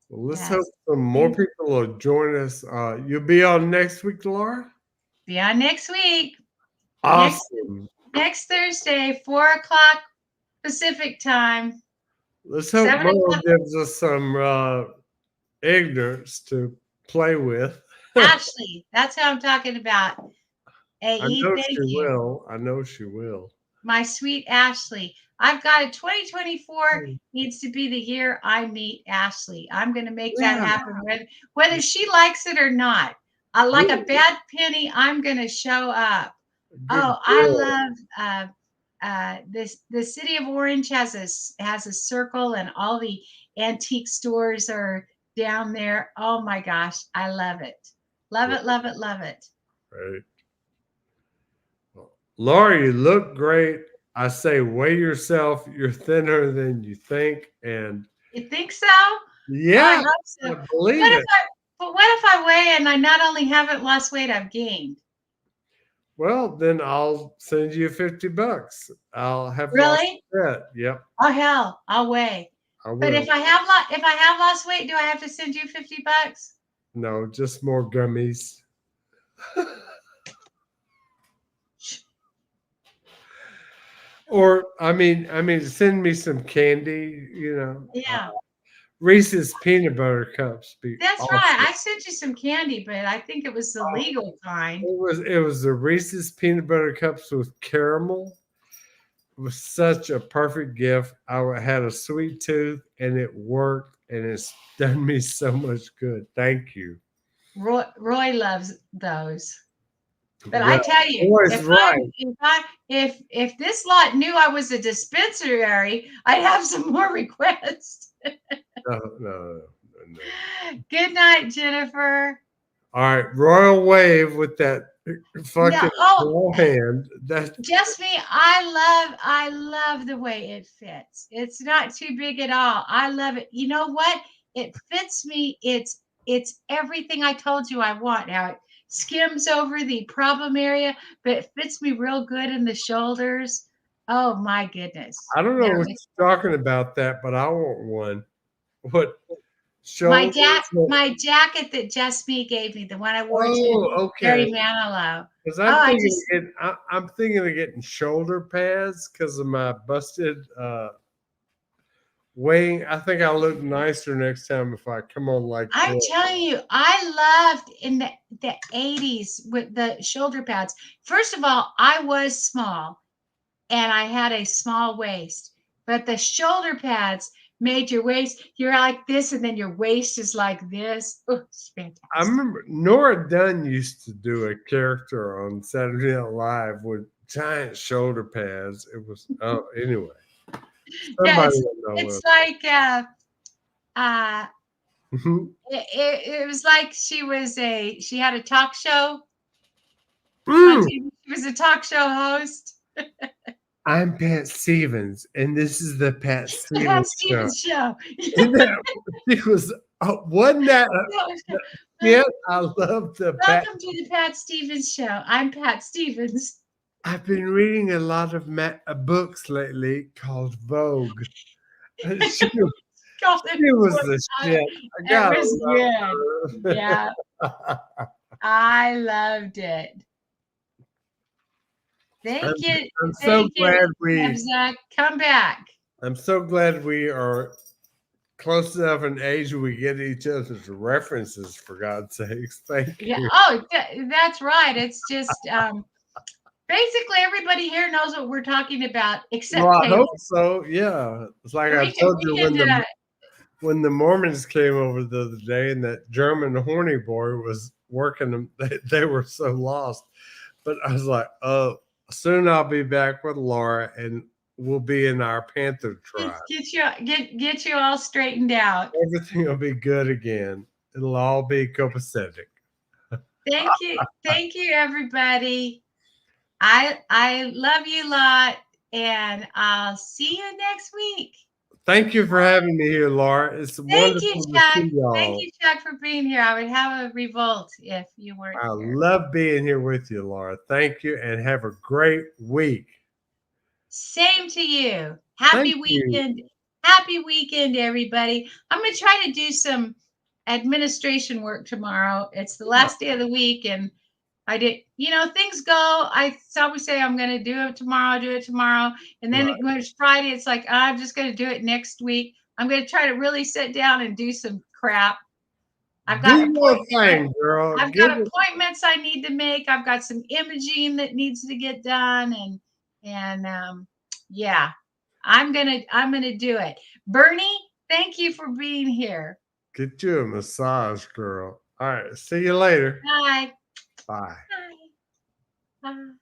Well, let's Yes. hope some more people will join us. You'll be on next week, Laura? Be on next week. Awesome. Next Thursday, 4:00 Pacific time. Let's hope 7 Mo o'clock. gives us some ignorance to play with. Ashley, that's how I'm talking about. Hey, I know thank she you. will. I know she will. My sweet Ashley. I've got it. 2024 needs to be the year I meet Ashley. I'm going to make that happen, whether she likes it or not. Like a bad penny, I'm going to show up. I love this. The city of Orange has a circle, and all the antique stores are down there. Oh my gosh, I love it. Love it, love it, love it. Right. Well, Laura, you look great. I say, weigh yourself. You're thinner than you think. And You think so? yeah, I hope so. I believe What it. if I weigh and I not only haven't lost weight, I've gained? Well, then I'll send you $50. I'll have Really? lost that. Yep. Oh hell, I'll weigh. I will. But if I have lost weight, do I have to send you $50? No, just more gummies. Or I mean, send me some candy. Yeah, Reese's peanut butter cups. that's awesome. right. I sent you some candy, but I think it was the legal kind. It was the Reese's peanut butter cups with caramel. It was such a perfect gift. I had a sweet tooth, and it worked, and it's done me so much good. Thank you. Roy loves those. But Yeah, I tell you, Roy's right. if this lot knew I was a dispensary, I'd have some more requests. No. Good night, Jennifer. All right, royal wave with that fucking hand. That Just me. I love the way it fits. It's not too big at all. I love it. You know what? It fits me. It's everything I told you I want. How it skims over the problem area, but it fits me real good in the shoulders. Oh my goodness. I don't know There what it is. you're talking about that, but I want one. What? My shoulders? jacket that Just Me gave me, the one I wore Oh, to okay. Gary Manilow. Because Oh, I'm thinking of getting shoulder pads because of my busted wing. I think I'll look nicer next time if I come on like I'm this. telling you, I loved in the 80s with the shoulder pads. First of all, I was small and I had a small waist, but the shoulder pads made your waist, you're like this, and then your waist is like this. Oh, it's fantastic. I remember Nora Dunn used to do a character on Saturday Night Live with giant shoulder pads. It was anyway. Yeah, Somebody will know it's it. like Mhm. it was like she had a talk show on Mm. TV. She was a talk show host. I'm Pat Stevens, and this is the Pat The Pat Stevens show. Stevens show. It was Oh, wasn't that? Yeah, I love the Pat. Welcome to the Pat Stevens Show. I'm Pat Stevens. I've been reading a lot of books lately called Vogue. She Call it was the shit. I It gotta was love good. her. Yeah, I loved it. Thank you. I'm so glad Zach. Come back. I'm so glad we are close enough in age we get each other's references, for God's sakes. Thank Yeah. you. Oh, that's right. It's just basically everybody here knows what we're talking about, except Well, I Taylor. hope so. Yeah. It's like I We told you can, when the Mormons came over the other day and that German horny boy was working them, they were so lost. But I was like, oh, soon I'll be back with Laura and we'll be in our Panther tribe. get you all straightened out. Everything will be good again. It'll all be copacetic. Thank you, everybody. I love you a lot, and I'll see you next week. Thank you for having me here, Laura. It's Thank you, wonderful to Chuck. see y'all. Thank you, Chuck, for being here. I would have a revolt if you weren't I here. love being here with you, Laura. Thank you, and have a great week. Same to you. Happy weekend. Happy weekend, everybody. I'm going to try to do some administration work tomorrow. It's the last day of the week, and I did, things go. I always say I'm going to do it tomorrow. And then when it's Friday, it's like, I'm just going to do it next week. I'm going to try to really sit down and do some crap. I've got appointments I need to make. I've got some imaging that needs to get done. And yeah, I'm going to do it. Bernie, thank you for being here. Get you a massage, girl. All right. See you later. Bye. Bye. Bye. Bye.